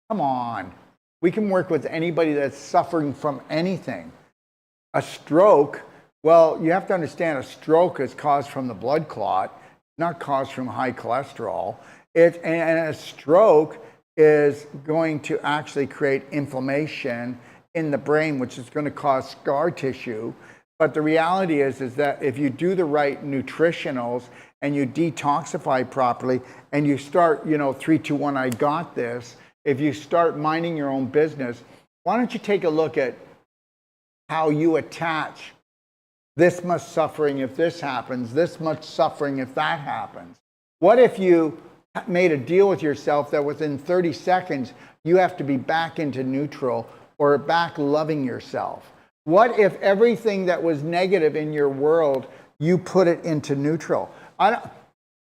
Come on. We can work with anybody that's suffering from anything. A stroke, well, you have to understand a stroke is caused from the blood clot, not caused from high cholesterol. And a stroke is going to actually create inflammation in the brain, which is going to cause scar tissue. But the reality is that if you do the right nutritionals and you detoxify properly and you start, 3, 2, 1, I got this. If you start minding your own business, why don't you take a look at how you attach this much suffering if this happens, this much suffering if that happens? What if you made a deal with yourself that within 30 seconds you have to be back into neutral or back loving yourself? What if everything that was negative in your world, you put it into neutral? It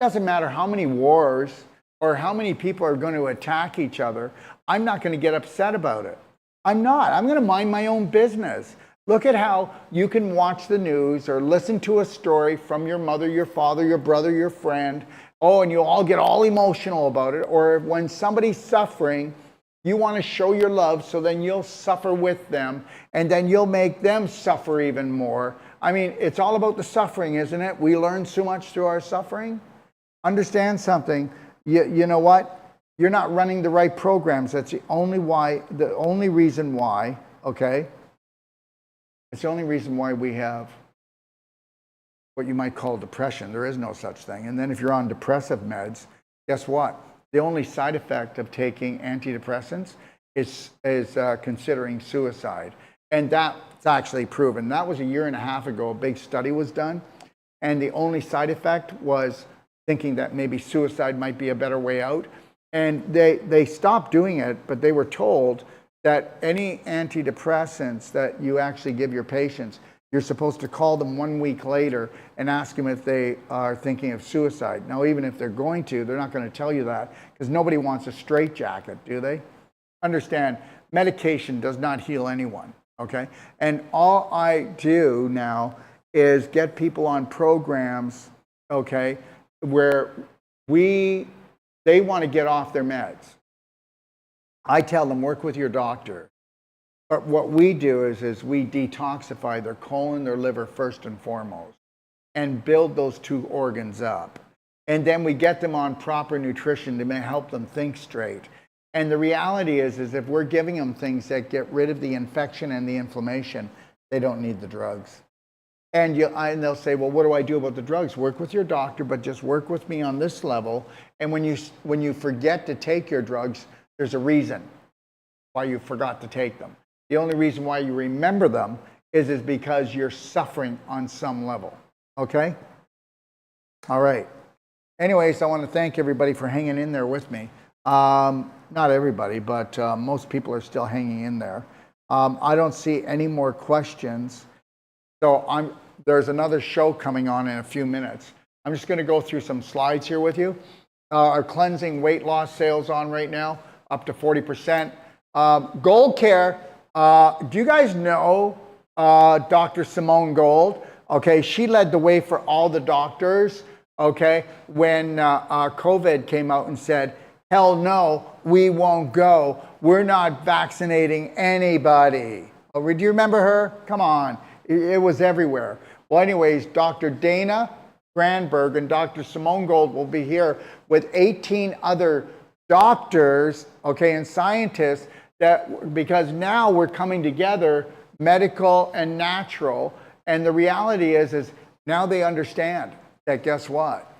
doesn't matter how many wars, or how many people are going to attack each other, I'm not going to get upset about it. I'm not. I'm going to mind my own business. Look at how you can watch the news or listen to a story from your mother, your father, your brother, your friend. Oh, and you all get all emotional about it. Or when somebody's suffering, you want to show your love, so then you'll suffer with them, and then you'll make them suffer even more. I mean, it's all about the suffering, isn't it? We learn so much through our suffering. Understand something. You know what? You're not running the right programs. That's the only reason why, okay? It's the only reason why we have what you might call depression. There is no such thing. And then if you're on depressive meds, guess what? The only side effect of taking antidepressants is considering suicide. And that's actually proven. That was 1.5 years ago. A big study was done. And the only side effect was thinking that maybe suicide might be a better way out. And they stopped doing it, but they were told that any antidepressants that you actually give your patients, you're supposed to call them 1 week later and ask them if they are thinking of suicide. Now, even if they're going to, they're not going to tell you that, because nobody wants a straitjacket, do they? Understand, medication does not heal anyone, okay? And all I do now is get people on programs, okay, where they want to get off their meds. I tell them, work with your doctor. But what we do is we detoxify their colon, their liver first and foremost, and build those two organs up. And then we get them on proper nutrition to help them think straight. And the reality is if we're giving them things that get rid of the infection and the inflammation, they don't need the drugs. And they'll say, well, what do I do about the drugs? Work with your doctor, but just work with me on this level. And when you forget to take your drugs, there's a reason why you forgot to take them. The only reason why you remember them is because you're suffering on some level. Okay? All right. Anyways, I want to thank everybody for hanging in there with me. Not everybody, but most people are still hanging in there. I don't see any more questions. So there's another show coming on in a few minutes. I'm just going to go through some slides here with you. Our cleansing weight loss sales on right now, up to 40%. Gold Care, do you guys know Dr. Simone Gold? Okay, she led the way for all the doctors, okay, when COVID came out and said, hell no, we won't go. We're not vaccinating anybody. Oh, do you remember her? Come on. It was everywhere. Well, anyways, Dr. Dana Granberg and Dr. Simone Gold will be here with 18 other doctors, okay, and scientists, because now we're coming together, medical and natural, and the reality is now they understand that, guess what?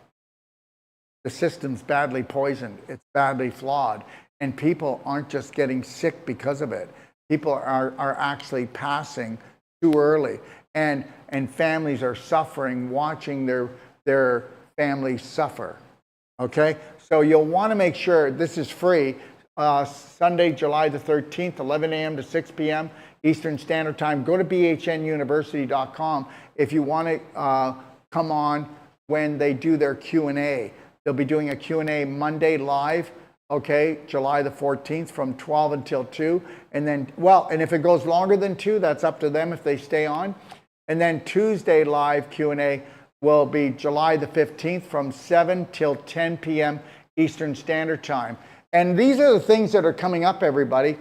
The system's badly poisoned, it's badly flawed, and people aren't just getting sick because of it. People are actually passing too early, and families are suffering watching their families suffer. Okay, so you'll want to make sure this is free. Sunday, July the 13th, 11 a.m. to 6 p.m. Eastern Standard Time. Go to bhnuniversity.com if you want to come on when they do their Q&A. They'll be doing a Q&A Monday live, okay, July the 14th from 12 until 2. And then, and if it goes longer than 2, that's up to them if they stay on. And then Tuesday live Q&A will be July the 15th from 7 till 10 p.m. Eastern Standard Time. And these are the things that are coming up, everybody.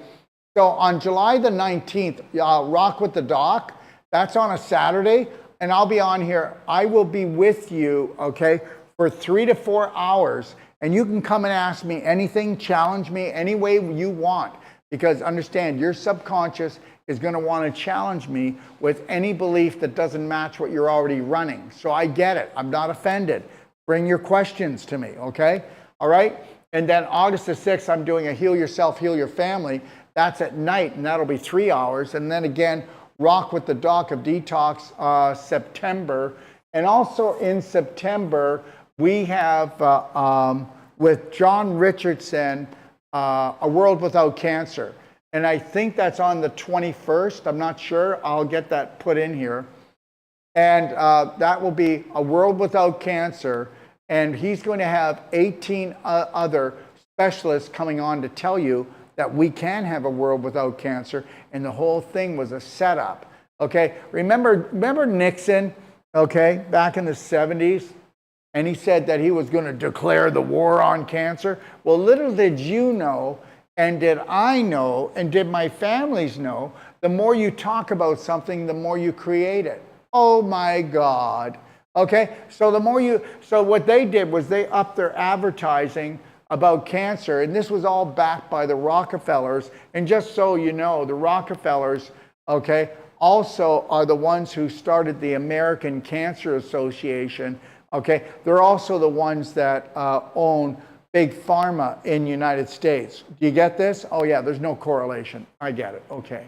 So on July the 19th, Rock with the Doc, that's on a Saturday, and I'll be on here. I will be with you, okay, for 3 to 4 hours, and you can come and ask me anything, challenge me any way you want, because understand, your subconscious is going to want to challenge me with any belief that doesn't match what you're already running. So I get it. I'm not offended. Bring your questions to me, okay? All right? And then August the 6th, I'm doing a Heal Yourself, Heal Your Family. That's at night, and that'll be 3 hours. And then again, Rock with the Doc of Detox, September. And also in September, we have, with John Richardson, A World Without Cancer. And I think that's on the 21st. I'm not sure. I'll get that put in here. And that will be A World Without Cancer. And he's going to have 18 other specialists coming on to tell you that we can have a world without cancer. And the whole thing was a setup. Okay, remember Nixon, okay, back in the 70s? And he said that he was going to declare the war on cancer. Well, little did you know, and did I know, and did my families know, the more you talk about something, the more you create it. Oh my God. Okay, so so what they did was they upped their advertising about cancer, and this was all backed by the Rockefellers. And just so you know, the Rockefellers, okay, also are the ones who started the American Cancer Association. Okay, they're also the ones that own Big Pharma in the United States. Do you get this? Oh yeah, there's no correlation. I get it. Okay.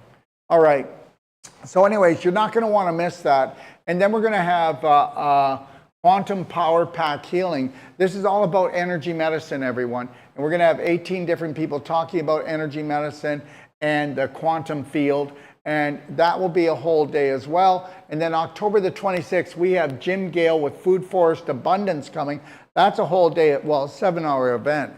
All right. So anyways, you're not going to want to miss that. And then we're going to have Quantum Power Pack Healing. This is all about energy medicine, everyone. And we're going to have 18 different people talking about energy medicine and the quantum field. And that will be a whole day as well. And then October the 26th, we have Jim Gale with Food Forest Abundance coming. That's a whole day, well, a 7-hour event.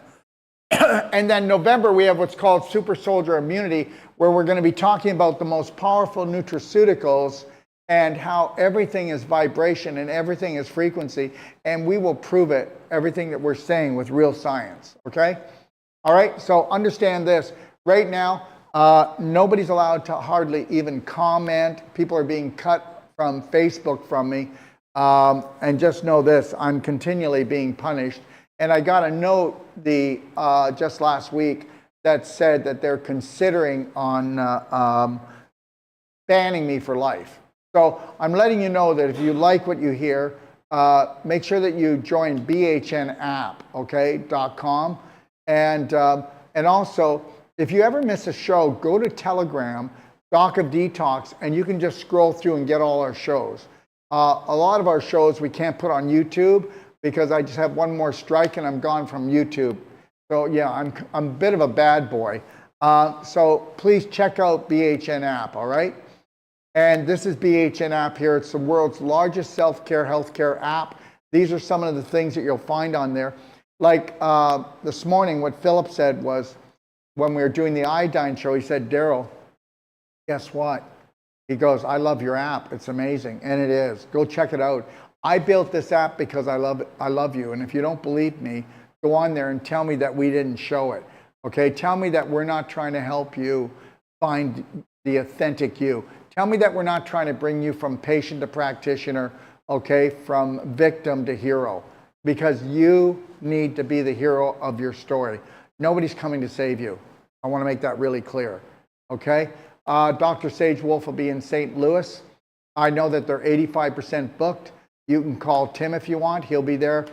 And then November, we have what's called Super Soldier Immunity, where we're going to be talking about the most powerful nutraceuticals and how everything is vibration and everything is frequency. And we will prove it, everything that we're saying, with real science. Okay? All right, so understand this. Right now, nobody's allowed to hardly even comment. People are being cut from Facebook from me. And just know this, I'm continually being punished. And I got a note just last week that said that they're considering on banning me for life. So I'm letting you know that if you like what you hear, make sure that you join BHNapp, okay, .com. And also, if you ever miss a show, go to Telegram, Doc of Detox, and you can just scroll through and get all our shows. A lot of our shows we can't put on YouTube because I just have one more strike and I'm gone from YouTube. So yeah, I'm a bit of a bad boy. So please check out BHNapp, all right? And this is BHNapp here. It's the world's largest self-care healthcare app. These are some of the things that you'll find on there. Like this morning, what Philip said was, when we were doing the Iodine show, he said, Daryl, guess what? He goes, I love your app. It's amazing. And it is. Go check it out. I built this app because I love you. And if you don't believe me, go on there and tell me that we didn't show it. Okay? Tell me that we're not trying to help you find the authentic you. Tell me that we're not trying to bring you from patient to practitioner, okay, from victim to hero. Because you need to be the hero of your story. Nobody's coming to save you. I want to make that really clear. Okay? Dr. Sage Wolf will be in St. Louis. I know that they're 85% booked. You can call Tim if you want. He'll be there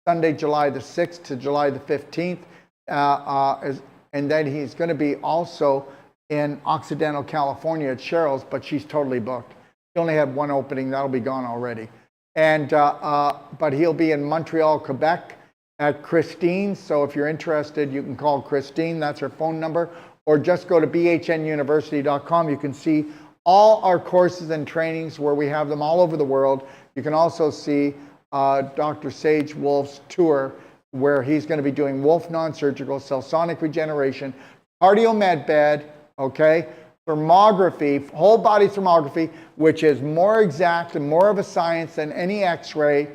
Sunday, July the 6th to July the 15th. And then he's going to be also in Occidental, California at Cheryl's, but she's totally booked. She only had one opening. That'll be gone already. And but he'll be in Montreal, Quebec at Christine's. So if you're interested, you can call Christine. That's her phone number. Or just go to bhnuniversity.com. You can see all our courses and trainings where we have them all over the world. You can also see Dr. Sage Wolf's tour where he's going to be doing Wolf non-surgical, cell-sonic regeneration, cardio med bed, okay, thermography, whole body thermography, which is more exact and more of a science than any x-ray.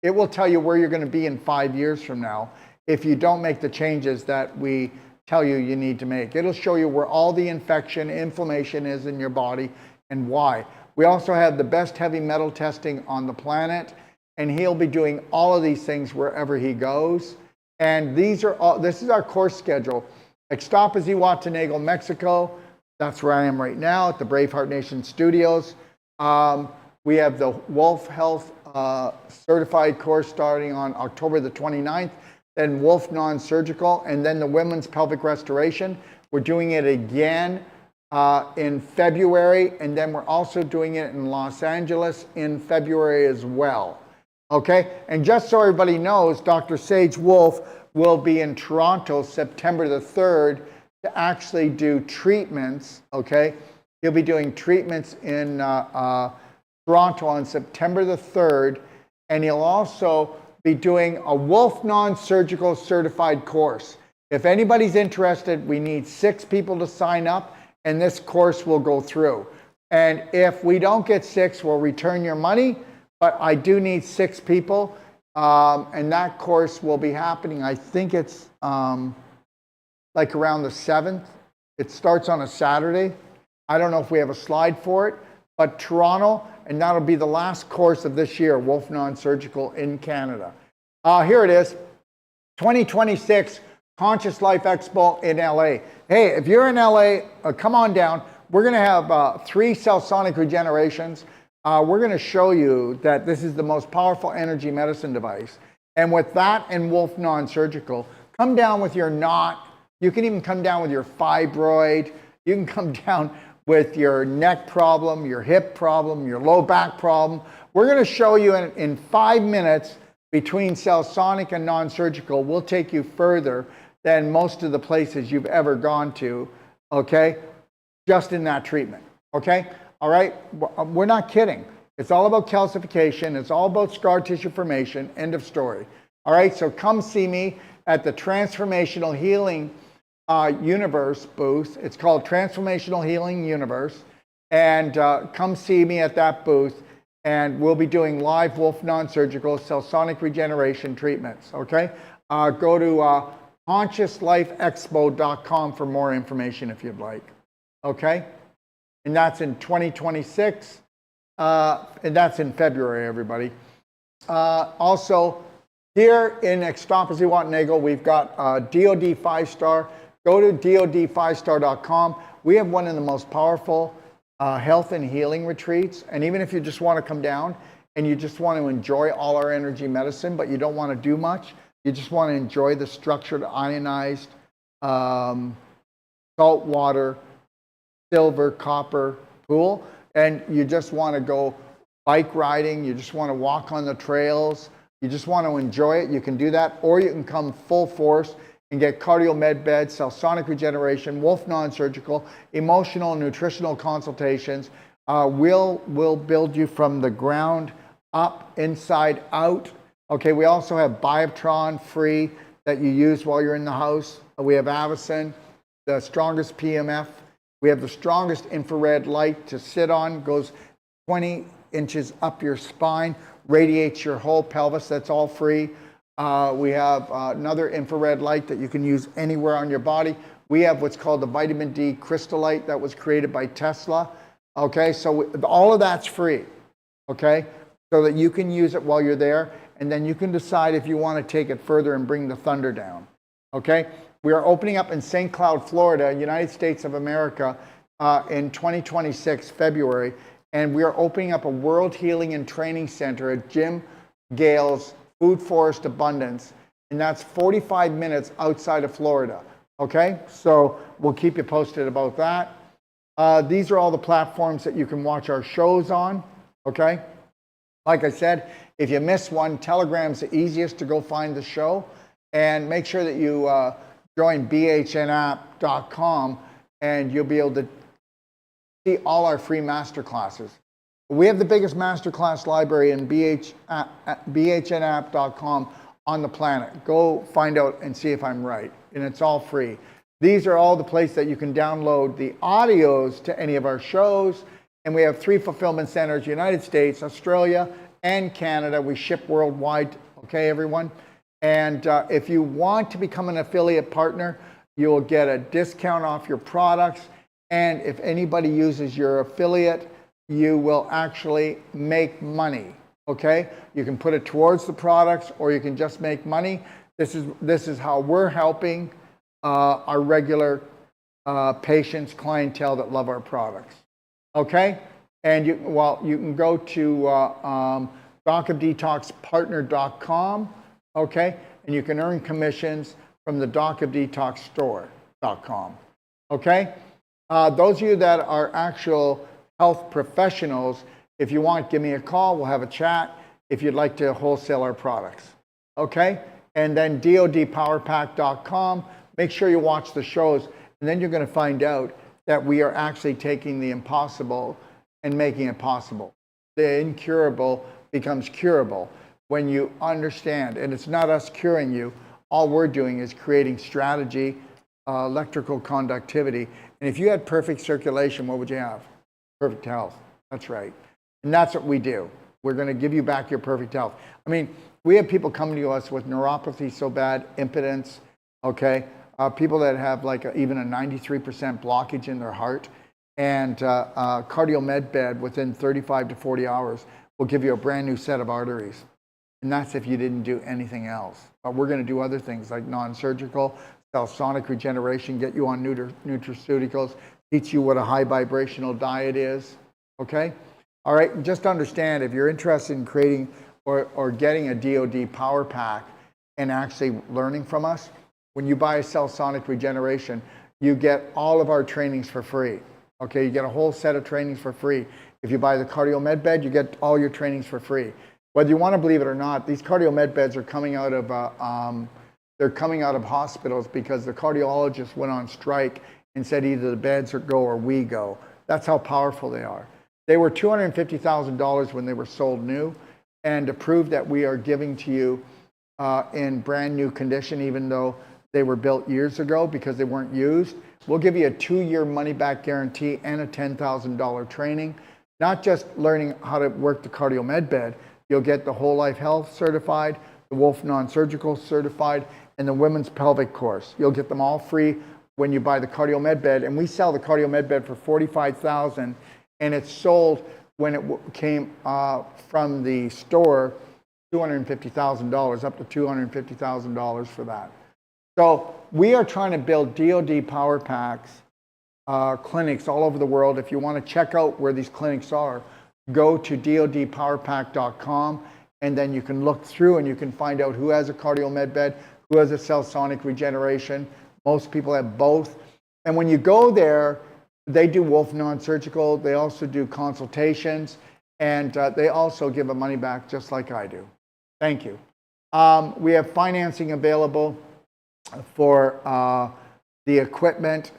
It will tell you where you're going to be in 5 years from now if you don't make the changes that we tell you you need to make. It'll show you where all the infection, inflammation is in your body and why. We also have the best heavy metal testing on the planet, and he'll be doing all of these things wherever he goes. And this is our course schedule. Ixtapa, Zihuatanejo, Mexico. That's where I am right now at the Braveheart Nation Studios. We have the Wolf Health certified course starting on October the 29th. Then Wolf non-surgical, and then the women's pelvic restoration. We're doing it again in February, and then we're also doing it in Los Angeles in February as well. Okay, and just so everybody knows, Dr. Sage Wolf will be in Toronto September the 3rd to actually do treatments, okay? He'll be doing treatments in Toronto on September the 3rd, and he'll also be doing a Wolf non-surgical certified course. If anybody's interested, we need 6 people to sign up, and this course will go through. And if we don't get 6, we'll return your money, but I do need 6 people, and that course will be happening, I think it's like around the 7th. It starts on a Saturday. I don't know if we have a slide for it, but Toronto, and that'll be the last course of this year, Wolf Non-Surgical in Canada. Here it is, 2026 Conscious Life Expo in LA. Hey, if you're in LA, come on down. We're gonna have 3 cell sonic regenerations. We're gonna show you that this is the most powerful energy medicine device. And with that and Wolf Non-Surgical, come down with your knot. You can even come down with your fibroid. You can come down with your neck problem, your hip problem, your low back problem. We're gonna show you in 5 minutes between cell sonic and non-surgical. We'll take you further than most of the places you've ever gone to, okay? Just in that treatment, okay? All right, we're not kidding. It's all about calcification. It's all about scar tissue formation, end of story. All right, so come see me at the Transformational Healing Universe booth. It's called Transformational Healing Universe. And come see me at that booth, and we'll be doing live Wolf non-surgical cell sonic regeneration treatments, okay? Go to consciouslifeexpo.com for more information if you'd like, okay? And that's in 2026, and that's in February, everybody. Also, here in Ixtapa, Zihuatanejo, we've got DoD 5-star. Go to DoD5star.com. We have one of the most powerful health and healing retreats. And even if you just want to come down and you just want to enjoy all our energy medicine, but you don't want to do much, you just want to enjoy the structured ionized salt water, silver, copper pool, and you just want to go bike riding, you just want to walk on the trails, you just want to enjoy it, you can do that, or you can come full force and get cardio med bed, cell sonic regeneration, Wolf non-surgical, emotional and nutritional consultations. We'll build you from the ground up, inside out. Okay, we also have Bioptron free that you use while you're in the house. We have Avicen, the strongest PMF. We have the strongest infrared light to sit on, goes 20 inches up your spine, radiates your whole pelvis, that's all free. We have another infrared light that you can use anywhere on your body. We have what's called the vitamin D crystal light that was created by Tesla. Okay, so all of that's free, okay? So that you can use it while you're there, and then you can decide if you want to take it further and bring the thunder down, okay? We are opening up in St. Cloud, Florida, United States of America, in 2026, February, and we are opening up a World Healing and Training Center at Jim Gale's Food Forest Abundance, and that's 45 minutes outside of Florida, okay? So we'll keep you posted about that. These are all the platforms that you can watch our shows on, okay? Like I said, if you miss one, Telegram's the easiest to go find the show, and make sure that you join bhnapp.com, and you'll be able to see all our free masterclasses. We have the biggest masterclass library in bhnapp.com on the planet. Go find out and see if I'm right. And it's all free. These are all the places that you can download the audios to any of our shows. And we have 3 fulfillment centers, United States, Australia, and Canada. We ship worldwide, okay, everyone? And if you want to become an affiliate partner, you will get a discount off your products. And if anybody uses your affiliate, you will actually make money, okay? You can put it towards the products, or you can just make money. This is how we're helping our regular patients, clientele that love our products, okay? And you can go to docofdetoxpartner.com, okay? And you can earn commissions from the docofdetoxstore.com, okay? Those of you that are actual health professionals, if you want, give me a call. We'll have a chat if you'd like to wholesale our products. Okay? And then dodpowerpack.com. Make sure you watch the shows, and then you're going to find out that we are actually taking the impossible and making it possible. The incurable becomes curable. when you understand, and it's not us curing you, all we're doing is creating strategy, electrical conductivity. And if you had perfect circulation, what would you have? Perfect health. That's right. And that's what we do. We're going to give you back your perfect health. I mean, we have people coming to us with neuropathy so bad, impotence, okay? People that have like even a 93% blockage in their heart, and cardio med bed within 35 to 40 hours will give you a brand new set of arteries. And that's if you didn't do anything else. But we're going to do other things like non-surgical, cell-sonic regeneration, get you on nutraceuticals, teach you what a high vibrational diet is, okay? All right, just understand, if you're interested in creating or getting a DoD power pack and actually learning from us, when you buy a cell-sonic regeneration, you get all of our trainings for free, okay? You get a whole set of trainings for free. If you buy the cardio med bed, you get all your trainings for free. Whether you want to believe it or not, these cardio med beds are coming out of they're coming out of hospitals because the cardiologists went on strike and said either the beds go or we go. That's how powerful they are. They were $250,000 when they were sold new, and to prove that we are giving to you in brand new condition, even though they were built years ago because they weren't used, we'll give you a 2-year money-back guarantee and a $10,000 training. Not just learning how to work the cardio med bed, you'll get the whole life health certified, the Wolf non-surgical certified, and the women's pelvic course. You'll get them all free when you buy the cardio med bed, and we sell the cardio med bed for $45,000, and it's sold when it came from the store, $250,000, up to $250,000 for that. So we are trying to build DoD power packs, clinics all over the world. If you want to check out where these clinics are, go to dodpowerpack.com, and then you can look through and you can find out who has a cardio med bed, who has a cell sonic regeneration. Most people have both. And when you go there, they do Wolf non-surgical. They also do consultations, and they also give a money back just like I do. Thank you. We have financing available for the equipment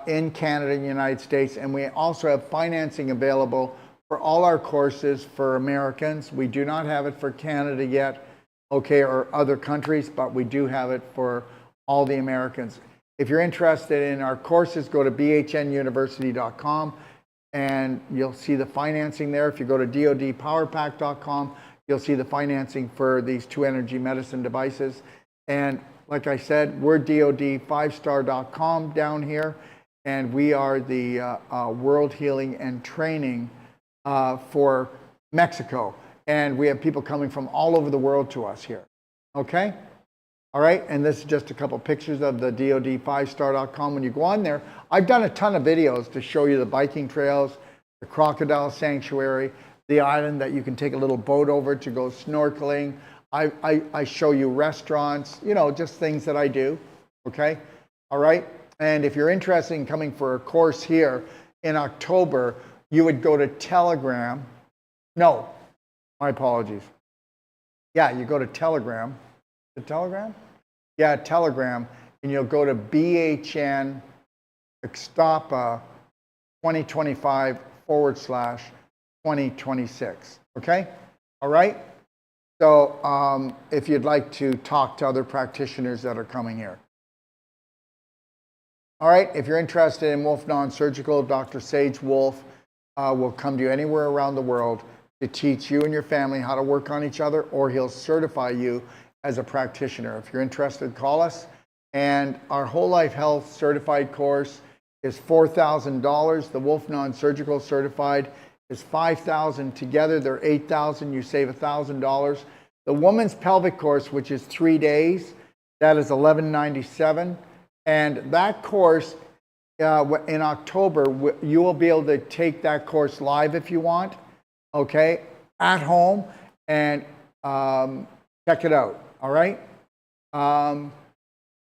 in Canada and the United States, and we also have financing available for all our courses for Americans. We do not have it for Canada yet, okay, or other countries, but we do have it for all the Americans. If you're interested in our courses, go to bhnuniversity.com and you'll see the financing there. If you go to dodpowerpack.com, you'll see the financing for these 2 energy medicine devices. And like I said, we're dod5star.com down here, and we are the World Healing and Training for Mexico. And we have people coming from all over the world to us here. Okay? All right, and this is just a couple pictures of the dod5star.com. When you go on there, I've done a ton of videos to show you the biking trails, the crocodile sanctuary, the island that you can take a little boat over to go snorkeling. I show you restaurants, you know, just things that I do, okay? All right, and if you're interested in coming for a course here in October, you would go to Telegram. No, my apologies. Yeah, you go to Telegram. The Telegram? Yeah, Telegram, and you'll go to BHN Ixtapa 2025/2026. Okay? All right? So if you'd like to talk to other practitioners that are coming here. All right, if you're interested in Wolf Non-Surgical, Dr. Sage Wolf will come to you anywhere around the world to teach you and your family how to work on each other, or he'll certify you as a practitioner. If you're interested, call us. And our Whole Life Health certified course is $4,000. The Wolf Non-Surgical certified is $5,000. Together, they're $8,000. You save $1,000. The Woman's Pelvic course, which is 3 days, that is $1,197. And that course, in October, you will be able to take that course live if you want, okay, at home, and check it out. All right?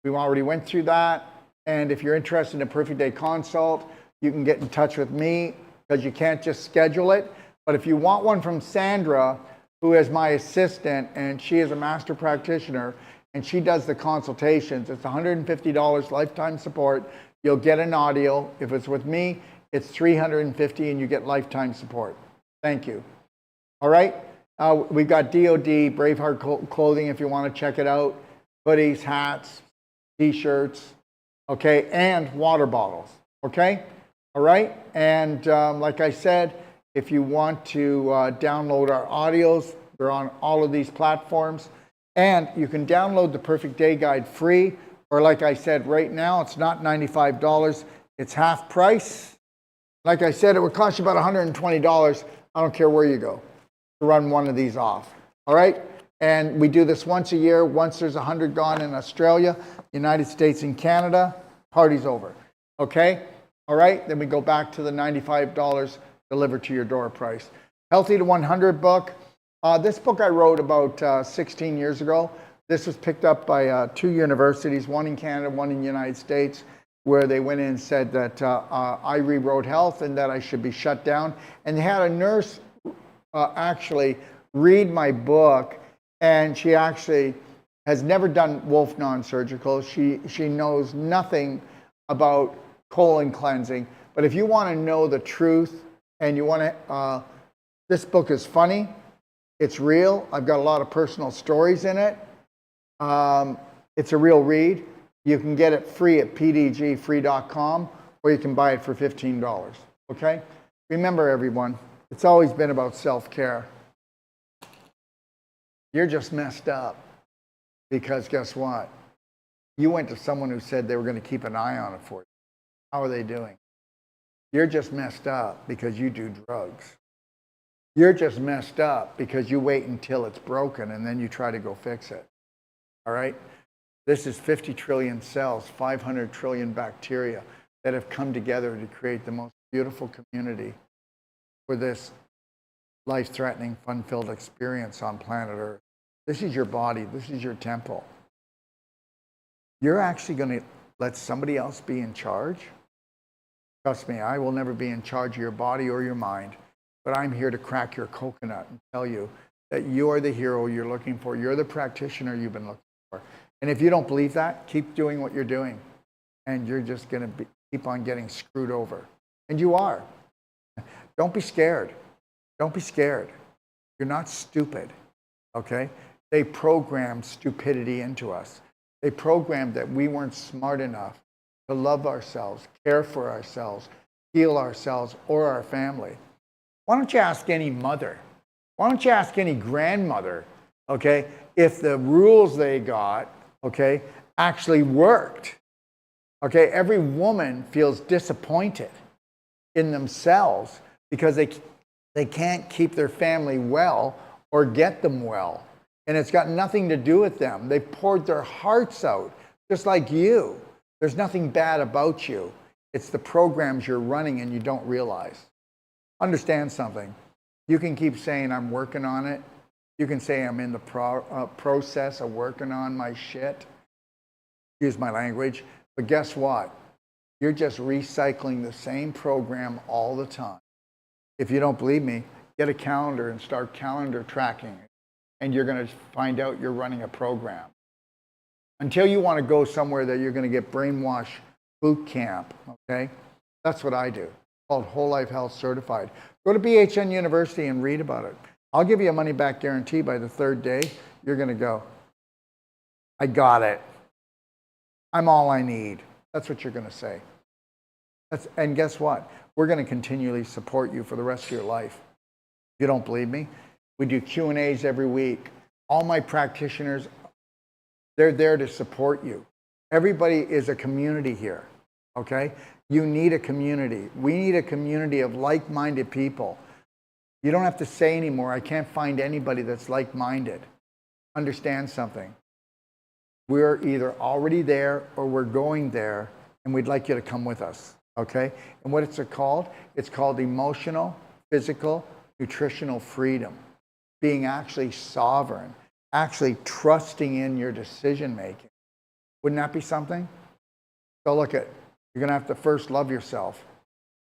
We already went through that. And if you're interested in a Perfect Day consult, you can get in touch with me, because you can't just schedule it. But if you want one from Sandra, who is my assistant, and she is a master practitioner, and she does the consultations, it's $150 lifetime support. You'll get an audio. If it's with me, it's $350, and you get lifetime support. Thank you. All right? We've got DOD, Braveheart clothing if you want to check it out. Hoodies, hats, t-shirts, okay, and water bottles, okay? All right, and like I said, if you want to download our audios, they're on all of these platforms. And you can download the Perfect Day Guide free, or like I said, right now, it's not $95. It's half price. Like I said, it would cost you about $120. I don't care where you go to run one of these off. All right? And we do this once a year. Once there's 100 gone in Australia, United States, and Canada, party's over. Okay? All right? Then we go back to the $95 delivered to your door price. Healthy to 100 book. This book I wrote about 16 years ago. This was picked up by 2 universities, one in Canada, one in the United States, where they went in and said that I rewrote health and that I should be shut down. And they had a nurse actually read my book, and she actually has never done Wolf non-surgical. She knows nothing about colon cleansing. But if you want to know the truth and you want to, this book is funny. It's real. I've got a lot of personal stories in it. It's a real read. You can get it free at pdgfree.com, or you can buy it for $15. Okay? Remember, everyone, it's always been about self-care. You're just messed up because guess what? You went to someone who said they were going to keep an eye on it for you. How are they doing? You're just messed up because you do drugs. You're just messed up because you wait until it's broken and then you try to go fix it. All right? This is 50 trillion cells, 500 trillion bacteria that have come together to create the most beautiful community for this life-threatening, fun-filled experience on planet Earth. This is your body. This is your temple. You're actually going to let somebody else be in charge? Trust me, I will never be in charge of your body or your mind. But I'm here to crack your coconut and tell you that you are the hero you're looking for. You're the practitioner you've been looking for. And if you don't believe that, keep doing what you're doing. And you're just going to keep on getting screwed over. And you are. Don't be scared. Don't be scared. You're not stupid. Okay? They programmed stupidity into us. They programmed that we weren't smart enough to love ourselves, care for ourselves, heal ourselves or our family. Why don't you ask any mother? Why don't you ask any grandmother, okay, if the rules they got, okay, actually worked? Okay, every woman feels disappointed in themselves because they can't keep their family well or get them well. And it's got nothing to do with them. They poured their hearts out, just like you. There's nothing bad about you. It's the programs you're running and you don't realize. Understand something. You can keep saying, I'm working on it. You can say, I'm in the process of working on my shit. Excuse my language. But guess what? You're just recycling the same program all the time. If you don't believe me, get a calendar and start calendar tracking it. And you're going to find out you're running a program. Until you want to go somewhere that you're going to get brainwash boot camp, okay? That's what I do. Called Whole Life Health Certified. Go to BHN University and read about it. I'll give you a money back guarantee by the 3rd day. You're going to go, I got it. I'm all I need. That's what you're going to say. And guess what? We're going to continually support you for the rest of your life. If you don't believe me, we do Q&As every week. All my practitioners, they're there to support you. Everybody is a community here, okay? You need a community. We need a community of like-minded people. You don't have to say anymore, I can't find anybody that's like-minded. Understand something. We're either already there or we're going there, and we'd like you to come with us, okay? And what it's called? It's called emotional, physical, nutritional freedom. Being actually sovereign, actually trusting in your decision-making. Wouldn't that be something? So look at, you're going to have to first love yourself.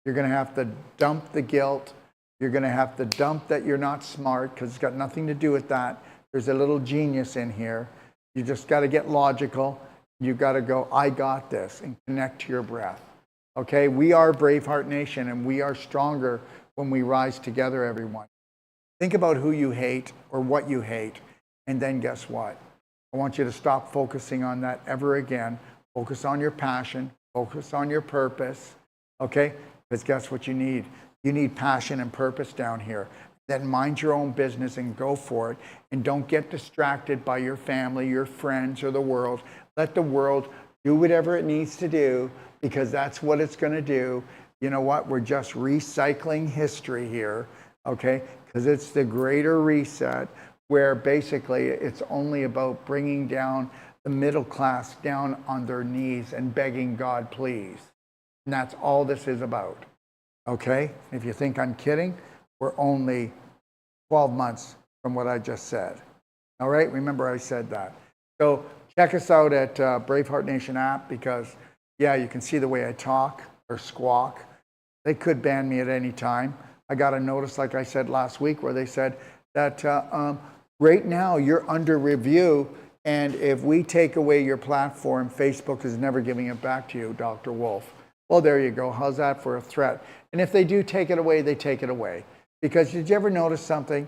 You're going to have to dump the guilt. You're going to have to dump that you're not smart because it's got nothing to do with that. There's a little genius in here. You just got to get logical. You got to go, I got this, and connect to your breath. Okay? We are Braveheart Nation, and we are stronger when we rise together, everyone. Think about who you hate or what you hate. And then guess what? I want you to stop focusing on that ever again. Focus on your passion. Focus on your purpose. Okay? Because guess what you need? You need passion and purpose down here. Then mind your own business and go for it. And don't get distracted by your family, your friends, or the world. Let the world do whatever it needs to do, because that's what it's going to do. You know what? We're just recycling history here, okay? Because it's the greater reset, where basically it's only about bringing down the middle class down on their knees and begging God, please. And that's all this is about, okay? If you think I'm kidding, we're only 12 months from what I just said. All right? Remember I said that. So check us out at Braveheart Nation app, because, yeah, you can see the way I talk or squawk. They could ban me at any time. I got a notice, like I said last week, where they said that right now you're under review, and if we take away your platform, Facebook is never giving it back to you, Dr. Wolf. Well, there you go. How's that for a threat? And if they do take it away, they take it away. Because did you ever notice something?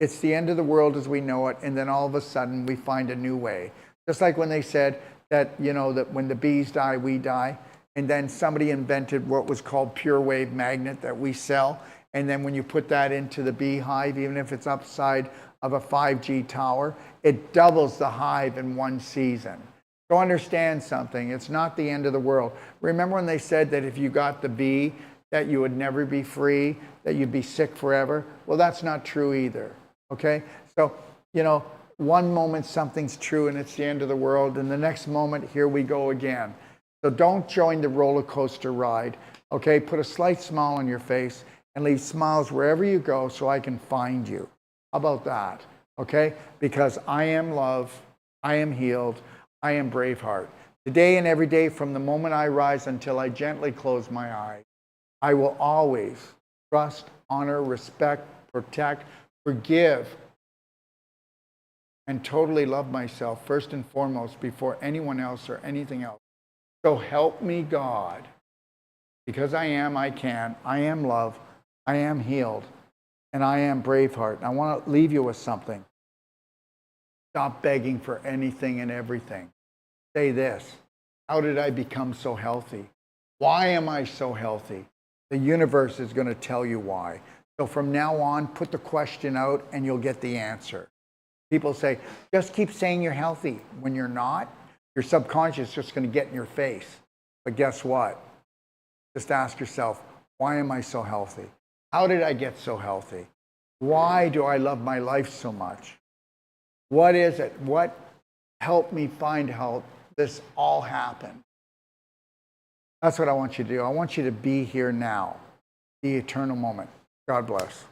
It's the end of the world as we know it, and then all of a sudden we find a new way. Just like when they said that, you know, that when the bees die, we die. And then somebody invented what was called pure wave magnet that we sell. And then when you put that into the beehive, even if it's upside of a 5G tower, it doubles the hive in one season. So understand something. It's not the end of the world. Remember when they said that if you got the bee, that you would never be free, that you'd be sick forever? Well, that's not true either. Okay? So, you know, one moment something's true and it's the end of the world, and the next moment, here we go again. So don't join the roller coaster ride. Okay? Put a slight smile on your face and leave smiles wherever you go so I can find you. How about that? Okay? Because I am love, I am healed, I am Braveheart. Today and every day, from the moment I rise until I gently close my eyes, I will always trust, honor, respect, protect, forgive, and totally love myself first and foremost before anyone else or anything else. So help me God, because I am, I can, I am love, I am healed, and I am Braveheart. And I want to leave you with something. Stop begging for anything and everything. Say this: how did I become so healthy? Why am I so healthy? The universe is going to tell you why. So from now on, put the question out and you'll get the answer. People say, just keep saying you're healthy. When you're not, your subconscious is just going to get in your face. But guess what? Just ask yourself, why am I so healthy? How did I get so healthy? Why do I love my life so much? What is it? What helped me find how this all happened? That's what I want you to do. I want you to be here now, the eternal moment. God bless.